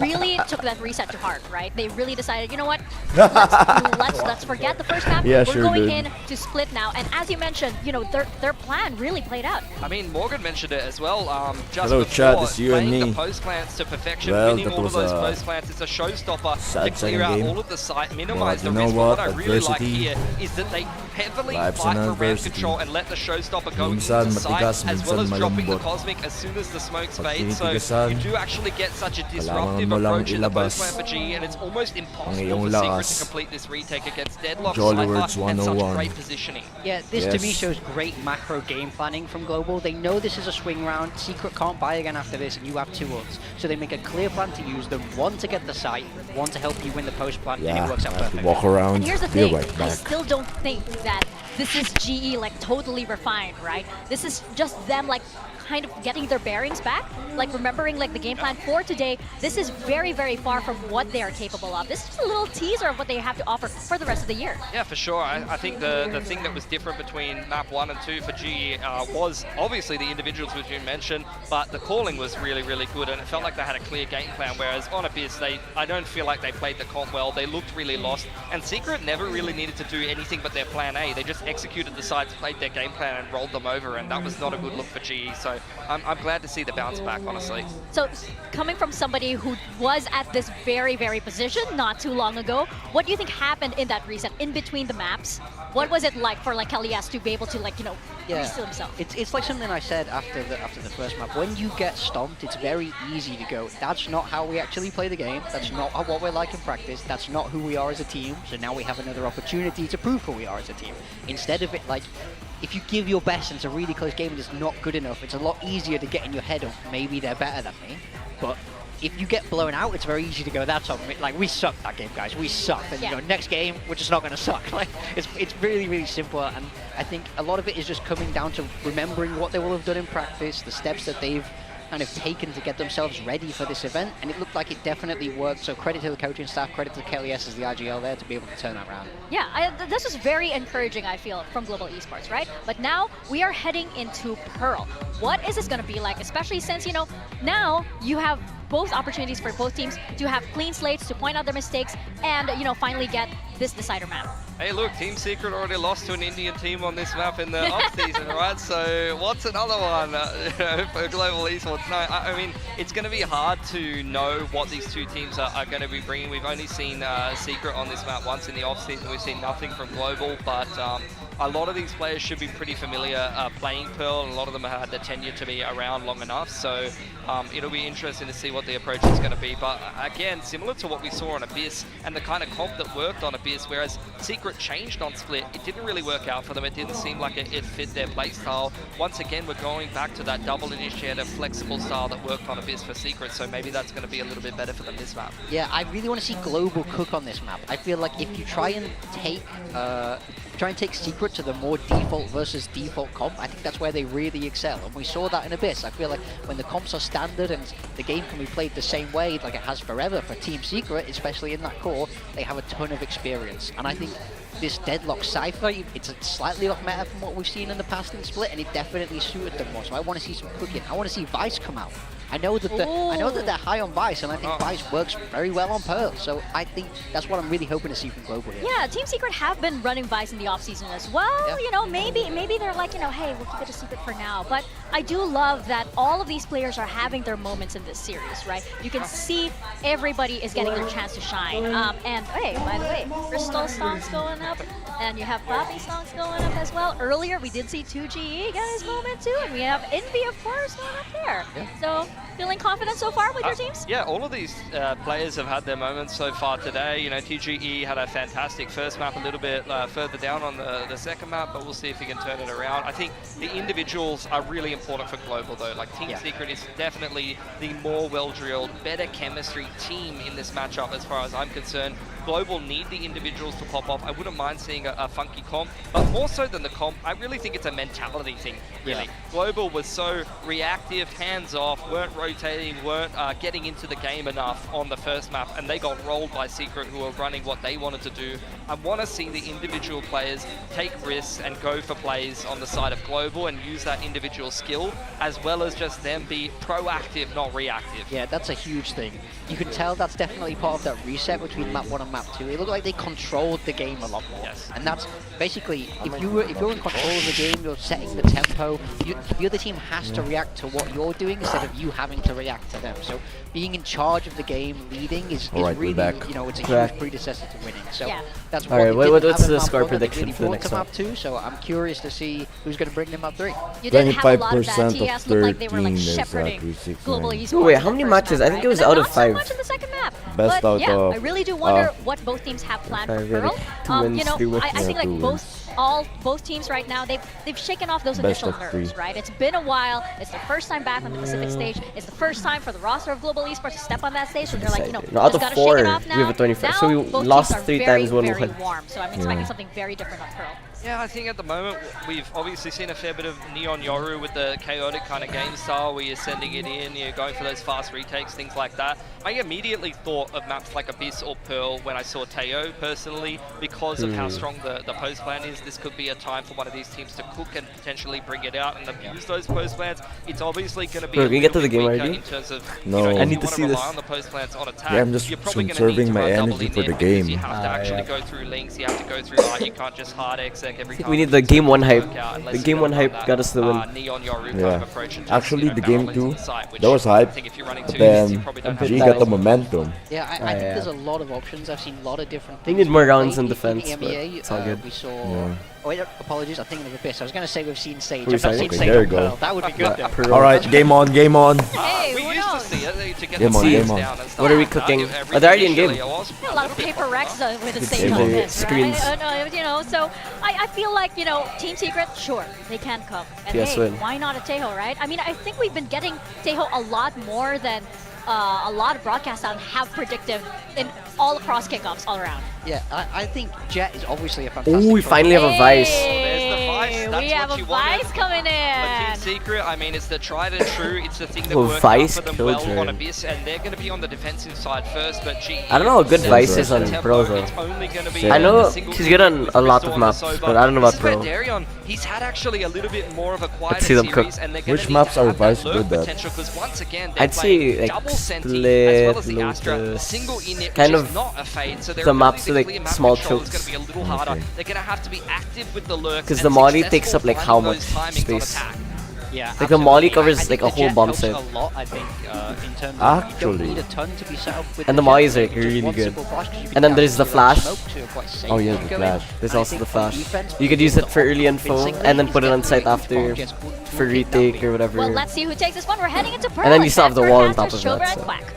really took that reset to heart, right? They really decided, you know what, let's forget the first map. Yeah, We're sure, going dude. in to Split now, and as you mentioned, you know, their plan really played out. I mean, Morgan mentioned it as well. Just Hello, before, chat, it's you and playing me. the post plants to perfection, Well, winning that all of was those a post plants. It's a showstopper to sad clear second out game. all of the site, minimize But the you know risk. But what what? I really like Adversity. here is that they heavily Life's fight an for ramp adversity. control and let the showstopper go Minsan into sight, matigas, as well as minsan dropping the malambot. cosmic as soon as the smokes Pag fade. So tinitigasan, you do actually get such a disruptive mo lang approach in the post ilabas plant for GE, and it's almost ang impossible iyong for Secret lakas. to complete this retake against Deadlock, Jolly Cypher, Words and such 101. great positioning. Yeah, this to me Yes. shows great macro game planning from Global. They know this is a swing round. Secret can't buy again after this, and you have 2 ults. So they make a clear plan to use them. 1 to get the site, 1 to help you win the post plan, and Yeah, it works out I have to perfect. walk around, And here's the be thing, right I back. still don't think that this is GE like totally refined, right? This is just them like kind of getting their bearings back, like remembering like the game plan for today. This is very, very far from what they are capable of. This is just a little teaser of what they have to offer for the rest of the year. Yeah, for sure. I think the thing that was different between map 1 and 2 for GE was obviously the individuals which you mentioned, but the calling was really, really good, and it felt like they had a clear game plan, whereas on Abyss, I don't feel like they played the comp well. They looked really lost, and Secret never really needed to do anything but their plan A. They just executed the sites, played their game plan, and rolled them over, and that was not a good look for GE, so I'm glad to see the bounce back, honestly. So coming from somebody who was at this very, very position not too long ago, what do you think happened in that reset, in between the maps? What was it like for like Elias to be able to like, you know, reset himself? It's like something I said after the first map. When you get stomped, it's very easy to go, that's not how we actually play the game. That's not what we're like in practice. That's not who we are as a team. So now we have another opportunity to prove who we are as a team. Instead of it like, if you give your best and it's a really close game and it's not good enough, it's a lot easier to get in your head of maybe they're better than me. But if you get blown out, it's very easy to go, that's on me. Like, we sucked that game, guys. We sucked. And, you know, next game, we're just not going to suck. Like, it's really, really simple. And I think a lot of it is just coming down to remembering what they will have done in practice, the steps that they've kind of taken to get themselves ready for this event, and it looked like it definitely worked. So credit to the coaching staff, credit to KLES as the IGL there to be able to turn that around. Yeah, this is very encouraging, I feel, from Global Esports, right? But now we are heading into Pearl. What is this going to be like, especially since, you know, now you have both opportunities for both teams to have clean slates, to point out their mistakes, and, you know, finally get this decider map. Hey, look, Team Secret already lost to an Indian team on this map in the off-season, right? So what's another one for Global Esports? No, I mean, it's going to be hard to know what these two teams are going to be bringing. We've only seen Secret on this map once in the off-season. We've seen nothing from Global, but a lot of these players should be pretty familiar playing Pearl, and a lot of them have had the tenure to be around long enough. So it'll be interesting to see what the approach is going to be. But again, similar to what we saw on Abyss and the kind of comp that worked on Abyss, whereas Secret changed on Split, it didn't really work out for them. It didn't seem like it fit their playstyle. Once again, we're going back to that double initiator, flexible style that worked on Abyss for Secret. So maybe that's going to be a little bit better for them this map. Yeah, I really want to see Global cook on this map. I feel like if you try and take Secret to the more default versus default comp, I think that's where they really excel. And we saw that in Abyss. I feel like when the comps are standard and the game can be played the same way like it has forever for Team Secret, especially in that core, they have a ton of experience. And I think this Deadlock Cypher, it's slightly off meta from what we've seen in the past in Split, and it definitely suited them more. So I want to see some cooking. I want to see Vice come out. I know that they're high on Vice, and I think Vice works very well on Pearl. So I think that's what I'm really hoping to see from Global here. Yeah, Team Secret have been running Vice in the offseason as well. Yeah. You know, maybe they're like, you know, hey, we'll keep it a secret for now. But I do love that all of these players are having their moments in this series, right? You can see everybody is getting their chance to shine. And hey, by the way, Crystal stonks going up, and you have Poppy stonks going up as well. Earlier, we did see 2GE get his moment too, and we have Envy, of course, going up there. Yeah. So, feeling confident so far with your teams? Yeah, all of these players have had their moments so far today. You know, TGE had a fantastic first map, a little bit further down on the second map, but we'll see if he can turn it around. I think the individuals are really important for Global, though. Like, Team Secret is definitely the more well-drilled, better chemistry team in this matchup as far as I'm concerned. Global need the individuals to pop off. I wouldn't mind seeing a funky comp, but more so than the comp, I really think it's a mentality thing, really. Yeah. Global was so reactive, hands-off, weren't rotating, weren't getting into the game enough on the first map, and they got rolled by Secret, who were running what they wanted to do. I want to see the individual players take risks and go for plays on the side of Global and use that individual skill, as well as just them be proactive, not reactive. Yeah, that's a huge thing. You can tell that's definitely part of that reset between map 1 and map 2. It looked like they controlled the game a lot more. Yes. And that's basically, if you're in control of the game, you're setting the tempo, the other team has to react to what you're doing instead of you having to react to them. So being in charge of the game, leading, is really, you know, it's a huge predecessor to winning. So that's what what's the score prediction for the next map 2, so I'm curious to see who's going to bring them up 3. You did have a lot of that. TS looked like they were like shepherding Global Esports. Wait, how many matches? I think it was out of 5. Not so much in the second map. Best but out yeah, of, I really do wonder what both teams have planned for Pearl. You know, I think like both teams right now, they've shaken off those initial nerves, right? It's been a while. It's the first time back on the Pacific stage. It's the first time for the roster of Global Esports to step on that stage. So they're like, you know, out of gotta 4, shake it off now. we have a 25. So we both lost teams are 3 very, times when we very won. warm. So I'm expecting something very different on Pearl. Yeah, I think at the moment we've obviously seen a fair bit of Neon Yoru with the chaotic kind of game style where you're sending it in, you're going for those fast retakes, things like that. I immediately thought of maps like Abyss or Pearl when I saw Teo personally, because of how strong the post plan is. This could be a time for one of these teams to cook and potentially bring it out and abuse those post plans. It's obviously going to be we get to the game already? In terms of, no. I need to see this. On the post plans on attack, yeah, I'm just conserving my energy for the game. You have to actually go through links, you have to go through art, you can't just hard exec every time. We need the game 1 hype. The game 1 hype got us the win. Yeah. Actually, the game 2, that was hype. Then G got the momentum. Yeah, I think there's a lot of options. I've seen a lot of different They things. need more rounds in defense, but it's all good. We saw... Oh, wait, apologies, I'm thinking of Abyss. I was going to say we've seen Sage. I've not seen Sage there you go. Pearl. That would be good then. Alright, game on, game on. Hey, we who used knows? to see it to get Game the on, seeds game on. down and stuff. What are we cooking? Are they already in game? A lot of paper wrecks with the It's Sage on the this, screens. right? You know, so I feel like, you know, Team Secret, sure, they can come. And Yes, hey, win. why not a Tejo, right? I mean, I think we've been getting Tejo a lot more than a lot of broadcasts out have predictive in all across kickoffs all around. Yeah, I think Jet is obviously a fantastic Oh, we finally have a Vice. There's the Vice. That's we have what a you wanted. Vice coming But in. Team Secret, I mean, it's the tried and true. It's the thing that Oh, worked Vice out for them well killed on her. Abyss, and they're going to be on the defensive side first. But GE, I don't know how good Vice is on tempo, Pro though. it's only gonna be I know a single she's good on a lot of maps, Crystal but I don't know about This is where Pro. Darion, he's had actually a little bit more of a quieter see them series, cook. and they're going Which to maps are have Vice that lurk good at? potential, because once again, they're I'd playing say like double Senti Split, as well as the Astra, Lotus, single init, kind which of is not a fade, so the maps with like small chokes chokes. is going to be a little harder. Okay. They're going to have to be active with the lurks, Because and the molly successful takes up like finding how those much timings on space? attack. Yeah, Like the molly absolutely. covers I think like a the whole Jet bomb helps set. a lot, I think, in terms of Actually. you don't need a ton to be set up with And the Jet. molly is like Just really one good. simple flash, 'cause you And can then there's the actually flash. smoke to a quite safe Oh yeah, game the going. flash. There's And I also think the on flash. defense, You could use it for early info convincingly, and then put it he's on site getting after great targets, for retake or whatever. Well, let's see who takes this one. We're heading into Pearl. And then you still have the wall on top Forecasters, of that, Chobra and so. Quack.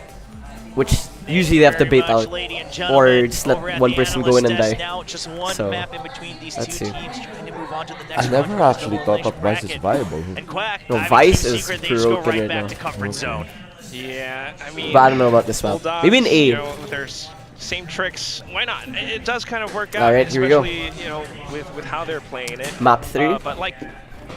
Which usually they have to Very bait much, out. ladies and Or gentlemen, just let over at one the person go in and analyst die. desk now, just one So, map in between these let's two see. teams trying to move on to the next I never one. actually Still thought elimination that Vice is bracket. viable. And Quack, No, I mean, Vice Team is Secret, they just go broken right right back now. to comfort zone. Yeah, I mean, But I don't know about this map. Bulldogs, Maybe in A. you know, with their same tricks. Why not? It does kind of work out, Alright, here we go. especially you know with how they're playing it. Map 3. But like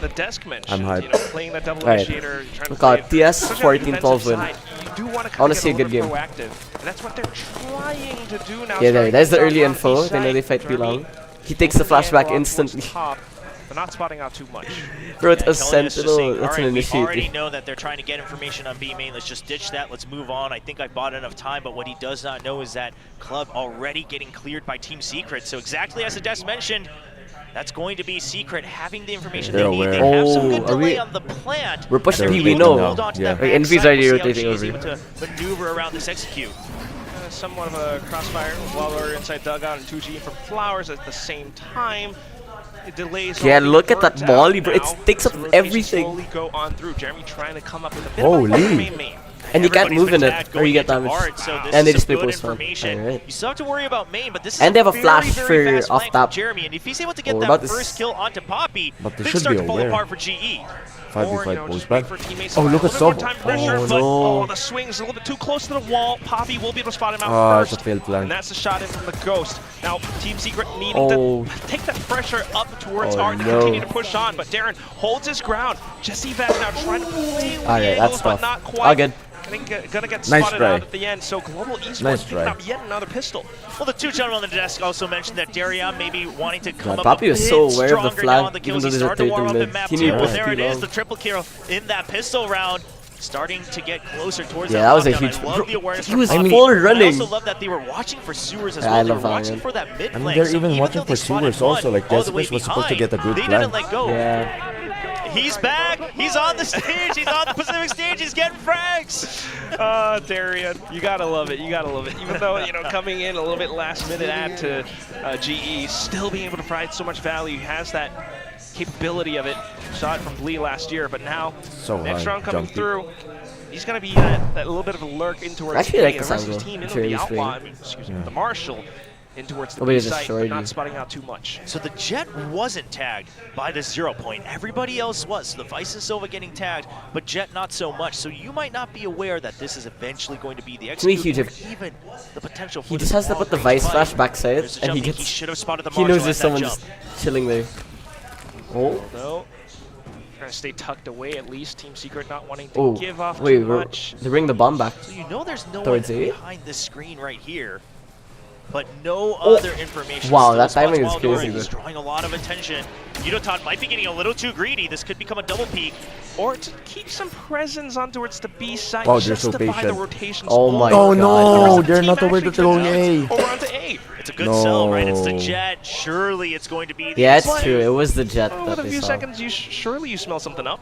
the desk mentioned, I'm hyped. you know, playing that double Alright. initiator, trying to We'll call play it TS especially on the 14-12 defensive win. side, you do want to I wanna see a good game. proactive, and that's what they're trying to do now. Yeah, there's the starting early on info. east They know side. they fight too Derby long. He takes the flashback hands off instantly. towards top. but not spotting out too much. Bro, it's a Kelly is just sentinel. saying, That's an alright, we already initiative. know that they're trying to get information on B main. Let's just ditch that. Let's move on. I think I bought enough time, but what he does not know is that Club already getting cleared by Team Secret. So exactly as Ades mentioned, that's going to be Secret having the information They're they need. They aware. have some good Oh, are delay we- on the plant. We're pushing They're B, we able to know. hold on to Yeah. that Like, Envy's backside. already We'll see how rotating G is over. able to maneuver around this execute. Somewhat of a crossfire while we're inside dugout and 2G from Flowers at the same time. It delays. Yeah, all the look at that birds out volley, bro. It now. takes up So rotations everything. slowly go on through. Jeremy trying to come up with a bit Holy. of a main. And you can't Everybody's move in been it, tagged or you get going into damaged. Art, so this And they is just some play good post on. information. Alright. You still have to worry about main, but this is And they have a very, flash very for fast off flank top. from Jeremy, and if he's able to get Oh, that about this- first kill onto Poppy, But they things should start be to fall aware. apart for GE. 5v5 Or, you know, post just back. wait for teammates Oh, to look apply at a little Sobo. more time pressure, Oh, but no. the swing's a little bit too close to the wall. Poppy will be able to spot him out Ah, it's first. a failed plan. And that's the shot in from the Ghost. Now, Team Secret needing Oh. to take that pressure up towards Oh, Art to no. continue to push on, but Darren holds his ground. Jesse Vac now trying to play with Alright, the that's angles, but tough. not All quite. good. Gonna get Nice spotted try. out at the end, so Global Esports Nice picking try. up yet another pistol. Well, the two gentlemen on the desk also mentioned that Darion maybe wanting to come God, up Poppy a was bit so aware of the stronger flag, now on the even kills. though He there's a started to warm up third in map mid. 2, He and needs there it to is, long. the triple kill in that pistol round. Starting to get closer towards Yeah, that that was a lockdown. huge- I love bro, the awareness he from was Poppy. full And I running. also love that they were watching for sewers as Yeah, well. I They love were watching Valorant. for that mid I flank. mean, they're So even watching though they for spotted sewers also. one Like, all the way Jessica's was supposed to behind, get a good they plan. didn't let go. Yeah. He's back. He's on the stage. He's on the Pacific stage. He's getting frags. Darian, you gotta love it. You gotta love it. Even though, you know, coming in a little bit last minute add to GE, still being able to provide so much value. He has that capability of it. Saw it from Lee last year, but now So next high, round coming jumpy. through. He's gonna be that little bit of a lurk in towards Actually, I like the this rest of his angle. team, It's into the really outlaw. straight. I mean, excuse me, the Marshall in towards the Nobody B just site, showed but you. not spotting out too much. So the Jet wasn't tagged by the 0 point. Everybody else was. So the Vice and Silva getting tagged, but Jet not so much. So you might not be aware that this is eventually going to be the To me, execute, huge. or even the potential for He this just has to put the long-range Vice fight. flash backside, There's a and he jumping. gets. Should have spotted the He Marshall knows at there's that someone jump. just chilling there. Oh. Although, trying to stay tucked away at least. Team Secret not wanting to Oh. give off Wait, too much. they bring the bomb back. So you know there's no one Towards A? behind this screen right here, but no Oh. other information. Wow, Still that spots timing is Wildora. crazy, He's though. drawing a lot of attention. Yudotan might be getting a little too greedy. This could become a double peak. Or to keep some presence on towards the B side. Wow, they're so justify the patient. rotations. Oh my Oh God. no, The they're team not aware actually that they're going turns A. Over onto A. It's a good sell, right? It's the No. Jet. Surely it's going to be the Yeah, it's execute. true. It was the Jet Oh, that with a they few saw. seconds, surely you smell something up.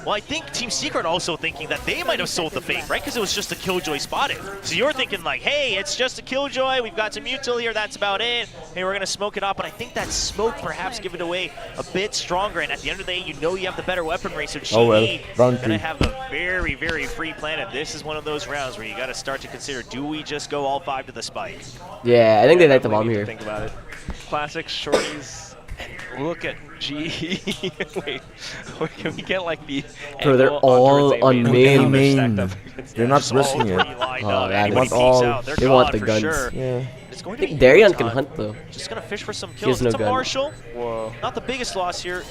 Well, I think Team Secret also thinking that they might have sold the fake, right? Because it was just a Killjoy spotted. So you're thinking like, hey, it's just a Killjoy. We've got some Mutil here. That's about it. Hey, we're going to smoke it up. But I think that smoke perhaps give it away a bit stronger. And at the end of the day, you know you have the better weaponry. So GE Oh, well. Round going to 3. have a very, very free plan. And this is one of those rounds where you got to start to consider, do we just go all 5 to the spike? Yeah, I think they like the Definitely bomb need to here. Think about it. Classic shorties. And look at GE. Wait, can we get like the Bro, they're angle all towards A on main? main. They're Main. stacked up against They're that. not Just all risking three it. lined Oh, up. yeah, Anybody they want peeks all- out, they're they want gone the for guns. Sure. Yeah. It's going I to think be Darion can Yudotan. hunt though. Just gonna fish for some has kills. no It's a gun. Marshall. Whoa. Not the biggest loss here.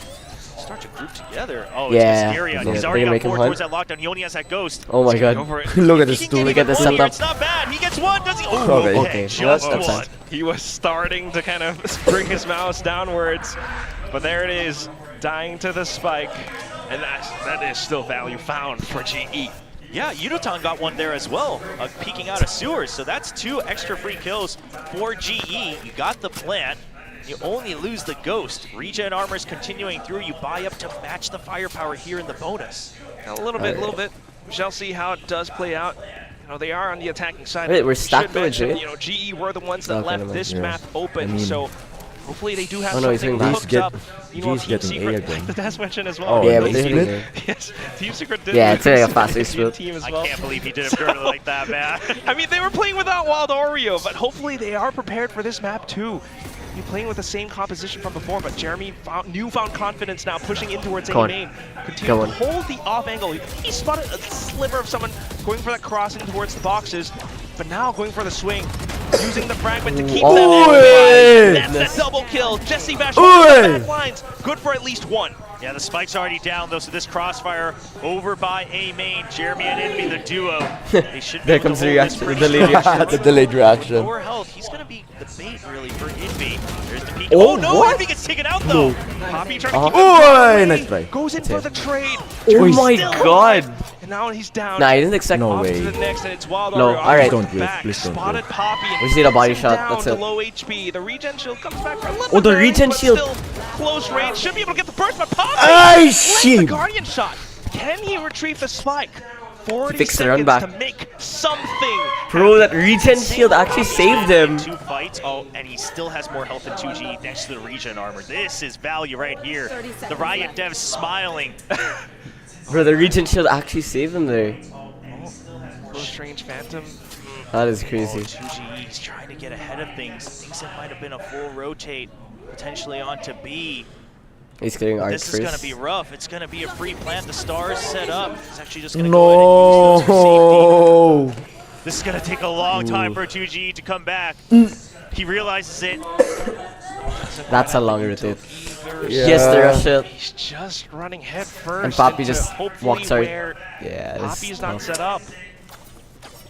Start to group together. Oh, Yeah, it's Darion. yeah, He's they're already gonna on make him forward towards hunt. that lockdown. He only has that ghost. Oh my Go God. for it. Look at He this can dude. get Look at even the more here. setup. It's not bad. He gets one. Does he? Oh, Okay. Okay, just that's one. He was starting to kind of bring his mouse downwards, but there it is, dying to the spike, and that is still value found for GE. Yeah, Yudotan got one there as well, peeking out of sewers. So that's 2 extra free kills for GE. You got the plant. You only lose the ghost. Regen armor's continuing through. You buy up to match the firepower here in the bonus. A little bit. We shall see how it does play out. You know, they are on the attacking side. Wait, we're Should stacked with mention, Jay? you know, GE were the ones that Okay, left never this mind. map open, I mean- so hopefully they do have Oh, no, he's something doing hooked that. up. You know, G's Team getting A Secret, again. like the Des mentioned as well. Oh, Yeah, and but they they're split? hitting there. Yes, Team Secret did. Yeah, it's like a lose fast the split. team as I well. can't believe he did a girdle like that, man. I mean, they were playing without Wild Oreo, but hopefully they are prepared for this map too. You're playing with the same composition from before, but Jeremy newfound confidence now, pushing in towards A Go on. main. Go Continue on. to hold the off angle. He spotted a sliver of someone going for that crossing towards the boxes, but now going for the swing, using the fragment to keep Ooh. them Oi! alive. That's a double kill. Jesse Vash Oi! holding the back lines. Good for at least one. Yeah, the spike's already down though, so this crossfire over by A main. Jeremy and Envy, the duo. They should be There comes the reaction, the delayed reaction. The delayed reaction. Lower health, he's gonna be the bait really for Envy. There's the peek. Oh, no, what? Envy gets taken out though. Poppy trying to keep Oh, nice try. goes in for the trade. Oh my god! And now he's down. Nah, I didn't expect. No Off way. to the next, and it's Wild No, Ario alright. Don't do it, back. please don't do Spotted it. Poppy and We just need a body takes shot, him that's down it. to low HP. The regen shield comes back for a little Oh, the bit, regen but shield. still close range. Should be able to get the burst, but Poppy Ay, lands the shit. Guardian shot. Can he retrieve the spike? 40 Fix the seconds run back. to make something. Bro, that regen shield actually saved him. 2 fights. Oh, and he still has more health than 2G next to the regen armor. This is value right here. The Riot devs smiling. Bro, the regen shield actually saved him there. Close range Phantom. That is crazy. 2G's trying to get ahead of things. Thinks it might have been a full rotate, potentially onto B. He's clearing arc This first. is going to be rough. It's going to be a free plant. The stars set up. He's actually just going to go ahead and use those for safety. No. This is going to take a long time for 2G to come back. He realizes it. That's a long rotate. Yeah. Yes, the rush it. He's just running head first. And Poppy into just hopefully walks out. where Yeah, this Poppy's is not tough. set up.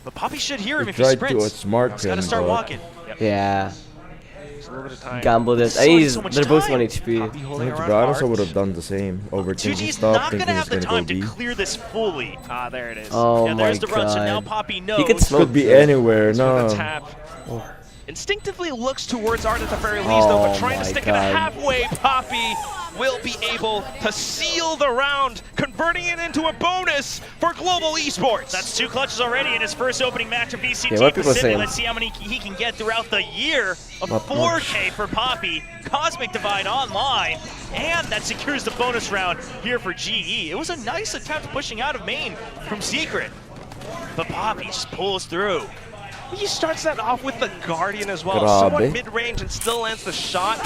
But Poppy should hear him He if he tried to sprints. outsmart He's got to him, start but- walking. Yeah, There's a little bit of time. gambled it. So- I mean, so much they're both time. 1 HP. Poppy holding To be around honest, I hard. would have done the same. Overthinking 2G's stuff, not going thinking to he's have the gonna time go to B. clear this fully. Ah, there it is. Oh Yeah, my there's the run, so now god. Poppy knows. He could smoke. Could be though. anywhere. With a No. tap. Instinctively looks towards Art at the very least, though, but Oh trying to my stick it God. halfway, Poppy will be able to seal the round, converting it into a bonus for Global Esports. That's 2 clutches already in his first opening match of VCT Yeah, what people Pacific. saying? Let's see how many he can get throughout the year. A Not 4K for Poppy, Cosmic Divide online, and that secures the bonus round here for GE. It was a nice attempt pushing out of main from Secret, but Poppy just pulls through. He starts that off with the Guardian as well. Grabe. Somewhat mid-range and still lands the shot.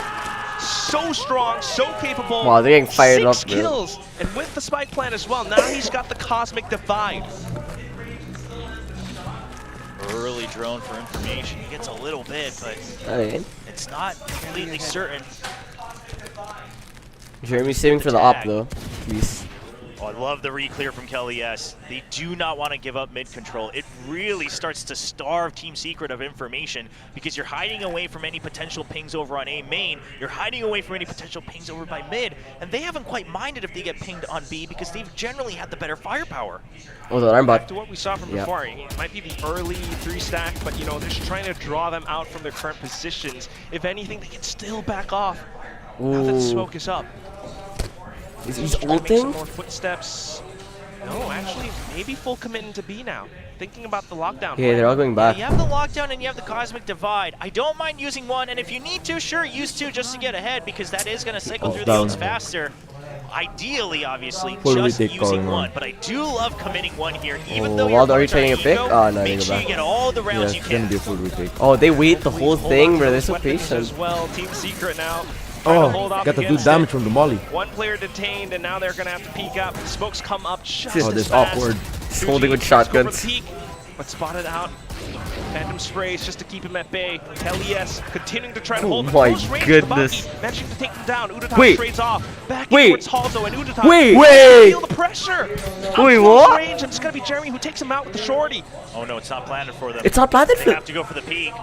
So strong, so capable. Wow, they're getting fired 6 up, bro. kills, and with the spike plant as well. Now he's got the Cosmic Divide. Early drone for information. He gets a little bit, but Alright. it's not completely certain. Jeremy's saving for the op though. Please. Oh, I love the re-clear from Kelly S. They do not want to give up mid-control. It really starts to starve Team Secret of information because you're hiding away from any potential pings over on A main. You're hiding away from any potential pings over by mid, and they haven't quite minded if they get pinged on B because they've generally had the better firepower. Oh, the arm Back bot. to what we saw from Yeah. before. It might be the early 3-stack, but you know, they're just trying to draw them out from their current positions. If anything, they can still back off now that the Ooh. smoke is up. Is he Just trying to make some ulting? more footsteps. No, actually, maybe full commit into B now. Thinking about the lockdown. Yeah, they're all going back. You have the lockdown and you have the Cosmic Divide. I don't mind using one, and if you need to, sure, use 2 just to get ahead because that is going to cycle through the Down. ults faster. Ideally, obviously, Full just retake using going on. one, but I do love committing one here, even Oh, though Wild, you're are you trading a pick? Oh, no, make they go sure you back. get all the Yeah, rounds it's you gonna can. be a full retake. Oh, they wait the whole Hold thing, on bro. to They're those so weapons patient. As well, Team Secret now. trying to hold Oh, off got to do against damage it. from the molly. One player detained, and now they're gonna have to peek up. The smokes come up just Oh, as this fast. awkward. He's holding with 2G tries to go for shotguns. the peek, but spotted out. Phantom sprays just to keep him at bay. Kelly S continuing to try to Oh hold him my close range. goodness. Bucky managing to take him down. Udatai Wait. trades off. Back Wait. towards Halzo, and Udatai Wait. feel the pressure. Up Wait, close what? range, and it's gonna be Jeremy who takes him out with the shorty. Oh no, it's not planned for them. It's not planted They for. have to go for the peak.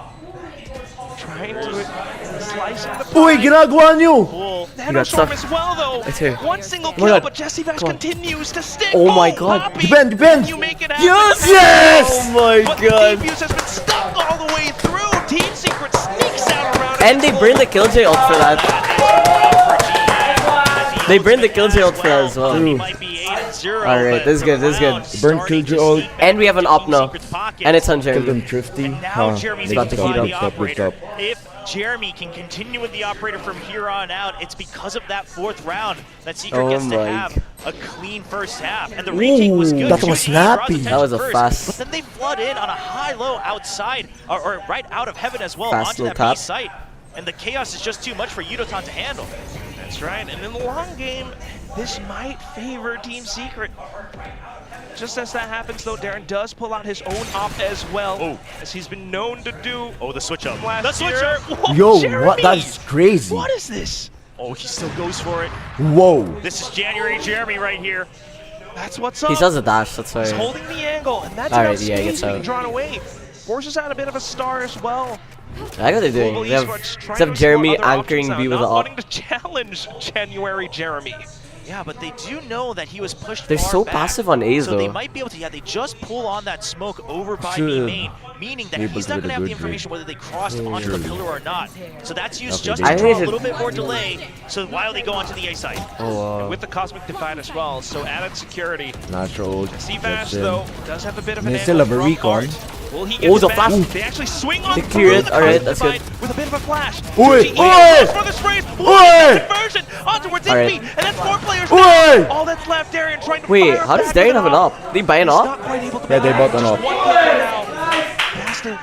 Trying to slice the Uy, ginagawa niyo! Cool. Thunderstorm stuck. as well, though. It's here. One single my kill, God. but Jesse Vash Come on. continues to stick. Oh my God. Poppy, Defend, defend. You make it happen. Yes! Yes! Oh my But god. the defuse has been stuck all the way through. Team Secret sneaks out around. And they burned the Killjoy ult for that. They burned the Killjoy ult for that as well. He might be 8-0, Alright, but this is good, the this is good. round Burn starting Killjoy to ult. seep And we have an into op Team now. Secret's pocket. And it's on Killed Jeremy. him thrifty. And now Jeremy's Got going the to heat find up. the Good operator. up. If Jeremy can continue with the operator from here on out, it's because of that 4th round that Secret Oh gets to my have a clean first half. And the retake was good. that was 2G draws snappy. attention That was a first, fast- But then they flood in on a high-low outside, or right out of heaven as well, Fast onto little that B tap. site. And the chaos is just too much for Yudotan to handle. That's right. And in the long game, this might favor Team Secret. Just as that happens, though, Darren does pull out his own op as well, Oh. as he's been known to do Oh, the switch up. last The switch year. up. Whoa, Yo, Jeremy! what? That's crazy. What is this? Oh, he still goes for it. Whoa. This is January Jeremy right here. That's what's up. He does a dash, that's why. He's holding the angle, and that's Alright, enough yeah, he space gets being out. drawn away. Forces out a bit of a star as well. I like what they're doing. Global They have, Esports trying they have to Jeremy explore other anchoring options B now, with the not up. wanting to challenge January Jeremy. Yeah, but they do know that he was pushed They're far so back, passive on A's so they though. might be able to, yeah, they just pull on that smoke over by B Should main, meaning that be he's able not to going to get a have the good information whether they crossed onto the pillar or not. So that's used Okay, just they to do. draw a little bit more delay, so while they go onto the A side. Oh, With the Cosmic Divide as well, so added security. Natural. C-Bash, though, does have a bit of an They still angle have a from recon. Art. Will he get Oh, the back? flash. They actually swing on They through clear it. the Alright, Cosmic that's Divide good. with a bit of a flash. Oi, 2GE oi! goes for the sprays. Oi! Conversion ontowards Alright. Infi, and that's 4 players Oi! now. All that's left, Darian trying to wait, fire how does back Darian with have an up? Did he buy an He's up? not quite able to Yeah, they buy bought an just up. one player now. Bastard.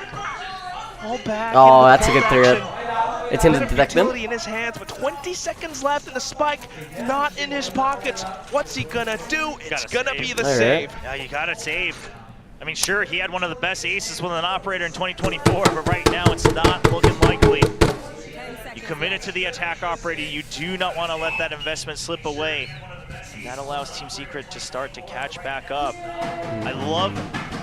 All back Oh, into that's a the good full threat. action. It's in Bit the of detect them. utility in his hands, but 20 seconds left in the spike, not in his pockets. What's he gonna do? It's Gotta gonna be save. the Alright. save. Yeah, you gotta save. I mean, sure, he had one of the best aces with an operator in 2024, but right now it's not looking likely. You committed to the attack operator. You do not want to let that investment slip away. And that allows Team Secret to start to catch back up. I love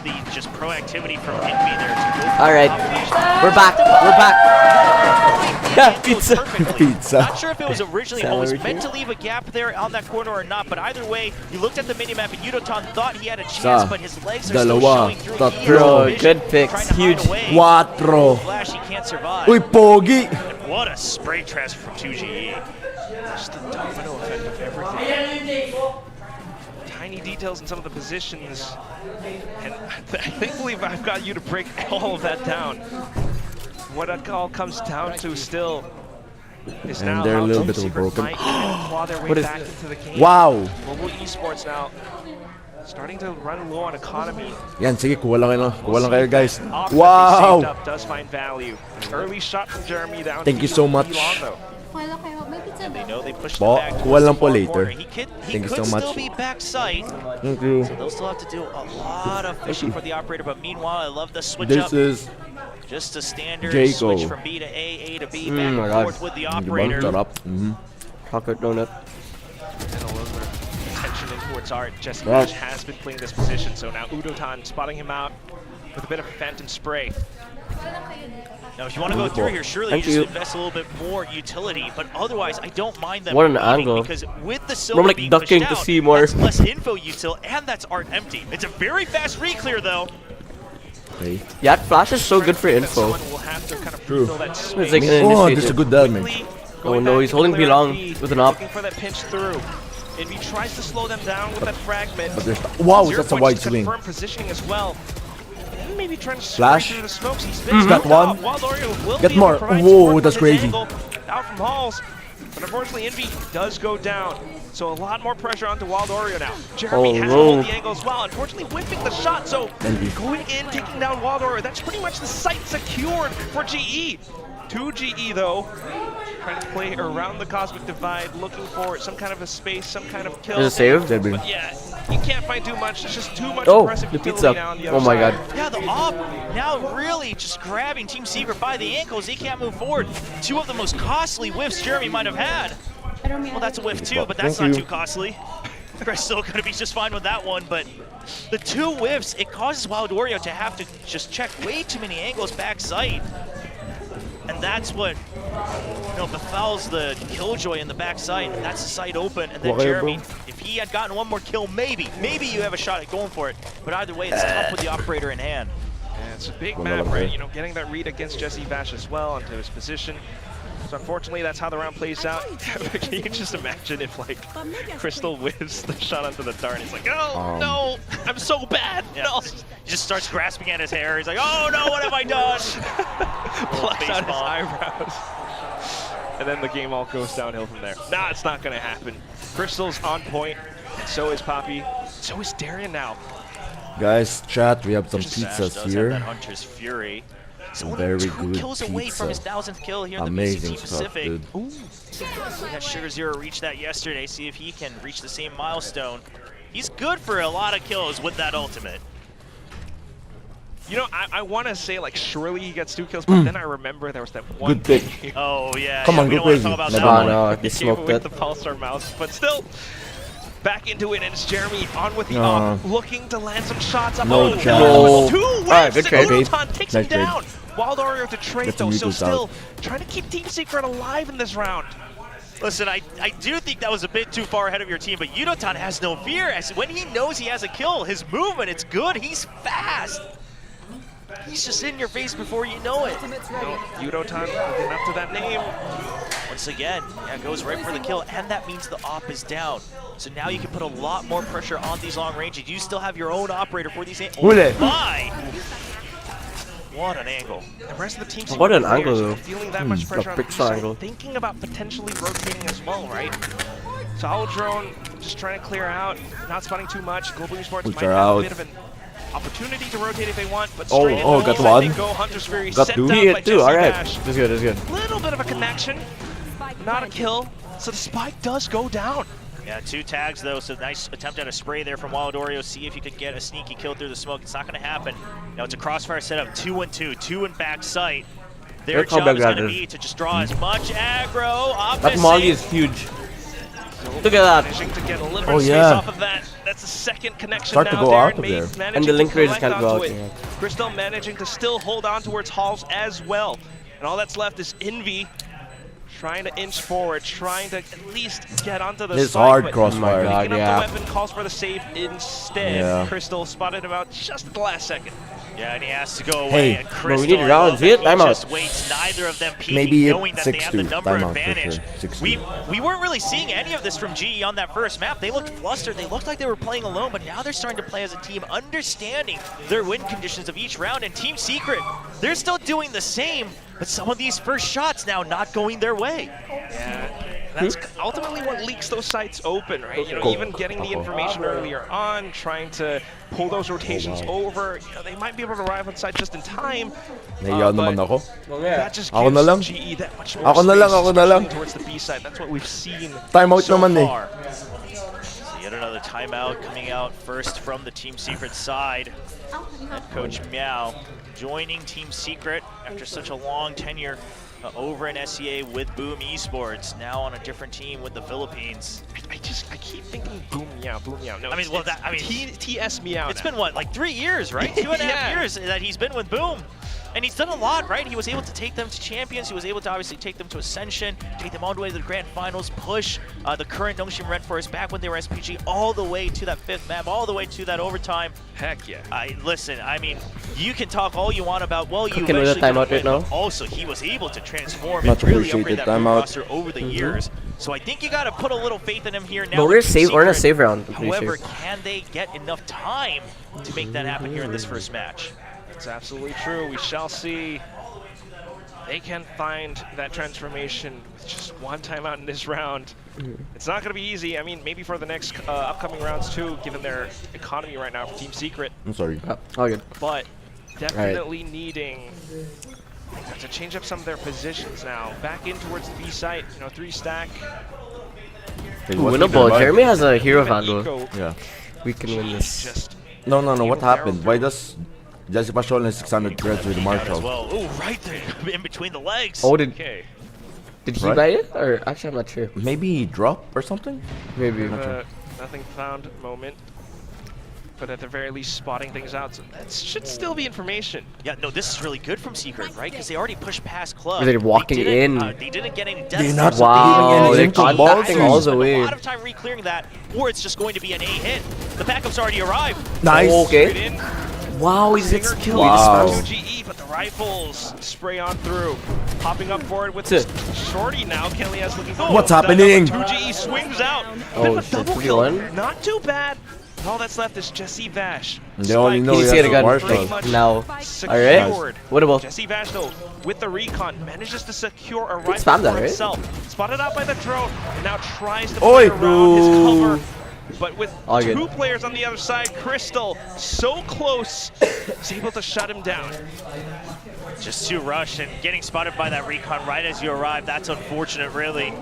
the just proactivity from Envy there to go for Alright, the combination. we're back. We're back. Yeah, pizza. Pizza. Not sure if it was originally always Salary meant to leave a gap there on that corner or not, but either way, you looked at the minimap and Udotan thought he had a chance, but his legs are still Dalawa, showing through. tatlo. He has Bro, vision, good picks. trying to hide Huge. away. Cuatro. Flash, he can't survive. Uy, pogi. And what a spray transfer from 2GE. Just the domino effect of everything. Tiny details in some of the positions. And I believe I've got you to break all of that down. What it all comes down to still is And now they're a how little Team bit of a Secret broken- might kind of claw their way What is- back into the game. Wow. Global Esports now starting to run low on economy. Yan, sige, kuha lang kayo, no? Kuha lang kayo, guys. Off that they saved Wow. up does find value. Early shot from Jeremy down. Thank you to so much. Elon, though. And they know they pushed Bo, him back kuha towards the lang po far later. corner. He could Thank you so still much. be back sight. Thank you. They'll still have to do a lot of fishing for the operator, but meanwhile, I love the switch This up. is Just a standard Jaco. switch from B to A to B, back my and God. forth with the Di ba? operator. Sarap. Chocolate donut. And a little bit of attention in towards Art. Jesse Right. Nash has been playing this position, so now Udotan spotting him out with a bit of Phantom Spray. Now, if you want to go through here, surely Thank you just you. invest a little bit more utility, but otherwise, I don't mind them What an leaving angle. because with the silver I'm like being ducking pushed to out, see more. that's less info util, and that's Art empty. It's a very fast re-clear, though. Okay. Yeah, flash is so good for That info. someone will have to kind of True. refill that It's space. like an Oh, initiative. this is a good damage. Quickly Oh going no, back he's to holding clear B out long B, with an up. looking for that pinch through. If he tries to slow them down with that fragment, But there's wow, 0 that's a points wide to swing. confirm positioning as well. And maybe trying to Flash. through the smokes. He's Got one. Wild Oreo will Get be able more. to provide Whoa, support that's from his crazy. angle out from Halls. But unfortunately, Envy does go down. So a lot more pressure onto Wild Oreo now. Jeremy Oh, has no. to hold the angle as well. Unfortunately, whipping the shot. So Envy. going in, taking down Wild Oreo. That's pretty much the site secured for GE. 2GE though, trying to play around the Cosmic Divide, looking for some kind of a space, some kind of kill. Is it saved? But yeah, you can't find too much. It's just too much Oh, impressive the utility pizza. now on the Oh other my side. god. Yeah, the op now really just grabbing Team Secret by the ankles. They can't move forward. Two of the most costly whiffs Jeremy might have had. Well, that's a whiff too, but that's Thank not you. too costly. They're still going to be just fine with that one, but the two whiffs, it causes Wild Oreo to have to just check way too many angles backside. And that's what, befouls the Killjoy in the backside, and that's the side open. And then Okay, Jeremy, bro. if he had gotten one more kill, maybe you have a shot at going for it. But either way, it's tough with the operator in hand. Yeah, it's a big Well, map, okay. right? You know, getting that read against Jesse Bash as well onto his position. So unfortunately, that's how the round plays out. Can you just imagine if, like, Crystal whiffs the shot onto the dart? He's like, oh, no, I'm so bad. Yeah, No. he just starts grasping at his hair. He's like, oh no, what have I done? Plucks out his baseball. eyebrows. And then the game all goes downhill from there. Nah, it's not going to happen. Crystal's on point, and so is Poppy. So is Darian now. Guys, chat, we have some Sash pizzas does have that here. Hunter's Fury. He's only Very 2 good kills away from his pizza. 1000th kill here in the Amazing VCT stuff, Pacific. dude. We had Sugar Zero reach that yesterday. See if he can reach the same milestone. He's good for a lot of kills with that ultimate. You know, I want to say like surely he gets 2 kills, but then I remember there was that one. Good pick. Oh yeah. Come on, we go don't want to crazy. talk about Never that mind. one. No, they smoked with it. the Pulsar mouse, but still back into it, and it's Jeremy on with the op, looking to land some shots. No oh, chance. no. 2 Alright, waves, good and trade. Udotan takes him Nice trade. down. Wild Oreo to trade Get though, some so Udos still out. trying to keep Team Secret alive in this round. Listen, I do think that was a bit too far ahead of your team, but Udotan has no fear. As when he knows he has a kill, his movement, it's good. He's fast. He's just in your face before you know it. Udotan living up to that name. Once again, yeah, goes right for the kill, and that means the op is down. So now you can put a lot more pressure on these long ranges. You still have your own operator for these. Oh my! What an angle. The rest of the team What an players angle, though. feeling that much pressure on big the side, angle. thinking about potentially rotating as well, right? Solid drone, just trying to clear out, not spotting too much. Global Esports Boots might are have out. a bit of an opportunity to rotate if they want, but Oh, straight oh, in got the one. they go. Hunter's Fury Got sent two. down He by hit two, Jesse alright. Bash. That's good, that's good. Little bit of a connection, not a kill, so the spike does go down. Yeah, 2 tags though, so nice attempt at a spray there from Wild Oreo. See if you can get a sneaky kill through the smoke. It's not going to happen. Now it's a crossfire setup, 2-2, 2 in back sight. Their Look how job big is that going to is. be to just draw as much aggro. That Molly is huge. Look at that. Managing to get a little bit Oh, of space yeah. off of that. That's the second connection Start to now go there. out of Maze there. managing And the to link raiders collect can't go onto out, it. yeah. Crystal managing to still hold on towards Halls as well. And all that's left is Envy trying to inch forward, trying to at least get onto the It's spike, hard but crossfire. God, picking up yeah. the weapon, calls for the save instead. Yeah. Crystal spotted him out just at the last second. Yeah, and he has to go away. Hey, and bro, Crystal, we need I rounds. love that Hit, he timeout. just waits. Neither of them peeking, Maybe knowing that they have the 6-2. number Timeout for advantage. sure. 6-2. We weren't really seeing any of this from GE on that first map. They looked flustered. They looked like they were playing alone, but now they're starting to play as a team, understanding their win conditions of each round. And Team Secret, they're still doing the same, but some of these first shots now not going their way. Yeah, that's ultimately what leaks those sites open, right? You know, even getting the information earlier on, trying to pull those rotations over, you know, they might be able to arrive on site just in time. Nahiya naman but ako. that just Ako na lang. gives GE that much more Ako na lang, space, ako na lang. especially towards the B side. That's what we've seen Timeout so naman eh. far. So yet another timeout coming out first from the Team Secret side. Head coach Meow joining Team Secret after such a long tenure over in SEA with Boom Esports, now on a different team with the Philippines. I keep thinking boom meow, boom meow. No, I mean, well, that, I mean, TS meow. it's now. been what, like 3 years, right? 2.5 Yeah. years that he's been with Boom. And he's done a lot, right? He was able to take them to champions. He was able to obviously take them to Ascension, take them all the way to the grand finals, push the current Nongshim Red Forest back when they were SPG all the way to that 5th map, all the way to that overtime. Heck yeah. Listen, I mean, you can talk all you want about, well, you Cooking with a eventually timeout win, right but also he was able to transform Much and really appreciated upgrade that Boom timeout. roster over the years. So I think you got to put a little faith in him here now. But with Team we're in a Secret. save round, I'm pretty However, sure. can they get enough time to make that happen here in this first match? It's absolutely true. We shall see. They can find that transformation with just one timeout in this round. It's not going to be easy. I mean, maybe for the next upcoming rounds too, given their economy right now for Team Secret. I'm sorry. All good. But definitely needing to change up some of their positions now. Back in towards the B site, you know, 3-stack. Hey, what's Winnable. the Jeremy has a hero Even vandal. Eco Yeah. We can win this. just No, what Barrel happened? through. Why does Jesse Pachol and 600 threads with As Marshall? well. Oh, right there, in between the legs. Oh, did okay. he Right. buy it? Or actually, I'm not sure. Maybe he dropped or something? Maybe. Nothing found moment. But at the very least, spotting things out. So that should still be information. Yeah, no, this is really good from Secret, right? Because they already pushed past Club. They're walking didn't, in. They didn't get any deaths. They're there, not so Wow, leaving they're any Spend contacting all the a way. lot of time re-clearing that, or it's just going to be an A hit. The backup's already arrived. Nice. Okay. Straight in. Wow, he gets Singer killed. Wow. 2GE, but the rifles spray on through. Hopping up forward with this shorty now. Kelly has looking for What's happening? 2GE swings out. Oh, Bit of a shit, double kill. 2v1? Not too bad. All that's left is Jesse Vash. They only know He he see has it a again. Marshall. Now. Secured. Alright. Winnable. Jesse Vash, though, with the recon, manages to secure a Spam rifle that, for right? himself. Spotted out by the drone, and now tries to Oi. play around his cover. But with All good. 2 players on the other side, Crystal so close, is able to shut him down. Just too rushed and getting spotted by that recon right as you arrive. That's unfortunate, really.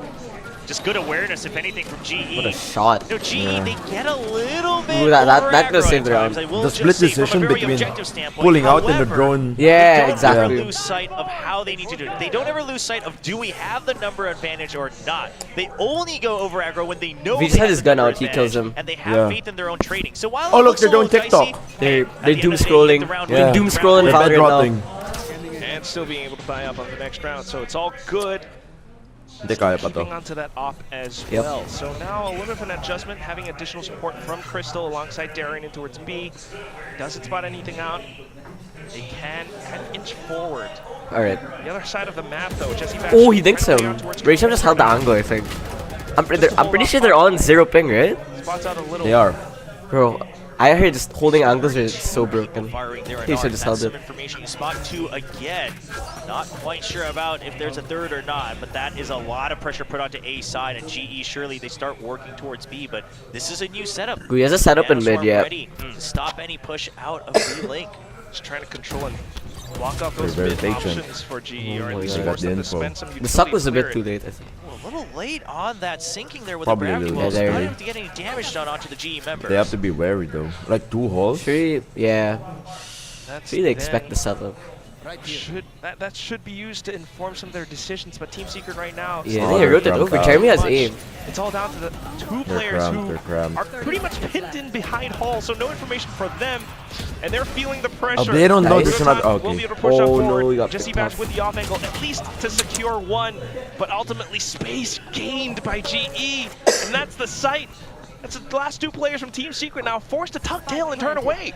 just good awareness, if anything, from GE. What a shot. You know, GE, they get a little bit Ooh, that could over-aggro save the at round. times, I will The just split say, from a decision very between objective standpoint. pulling out in the However, drone. Yeah, they don't exactly. ever lose sight of how they need to do it. They don't ever lose sight of, do we have the number advantage or not? They only go over aggro when they know If he they just had have his the gun number out, he kills advantage, him. and they have Yeah. faith in their own trading. So while Oh, it look, looks they're a little doing dicey, TikTok. They're at the end doom of the day, scrolling. the round They're wins. doom The round scrolling wins. They're Valorant now. bedrotting. And still being able to buy up on the next round, so it's all good. Hindi kaya pa to. Keeping onto that op as Yep. well. So now a little bit of an adjustment, having additional support from Crystal alongside Darian in towards B. Doesn't spot anything out. They can kind of inch forward. Alright. The other side of the map, though, Jesse Bash Oh, he dinks trying to him. play out towards Rachel just held the angle, I think. I'm pretty sure they're all on 0 ping, right? Spots out a little. They are. Bro, I heard just holding angles are so broken. Firing there He should just held some it. information. Spot 2 again. Not quite sure about if there's a third or not, but that is a lot of pressure put onto A side, and GE surely they start working towards B, but this is a new setup. He has a setup in mid, Nanoswarm yeah. ready to stop any push out of B Link. Just trying to control and block off those They're mid very patient. options for GE, or at least they got force the them to info. spend some The suck utility was a bit clear too it. late, I think. A little late on that sinking there with Probably the a gravity little wells. late. Not Yeah, able to get any damage done onto the GE members. They have to be wary though. Like 2 holes. Sure, yeah. That's Sure, they expect then the setup. that should be used to inform some of their decisions, but Team Secret right now. Yeah, Oh, they wrote it they're over. cramped Jeremy has much. aim. It's all down to the two They're players cramped, who they're cramped. are pretty much pinned in behind Hall, so no information for them, and they're feeling the pressure. they don't know this is not- Will okay. be able to push Oh, up no, forward. he got Jesse picked Bash off. with the off angle, at least to secure one, but ultimately space gained by GE, and that's the sight. That's the last 2 players from Team Secret now forced to tuck tail and turn away.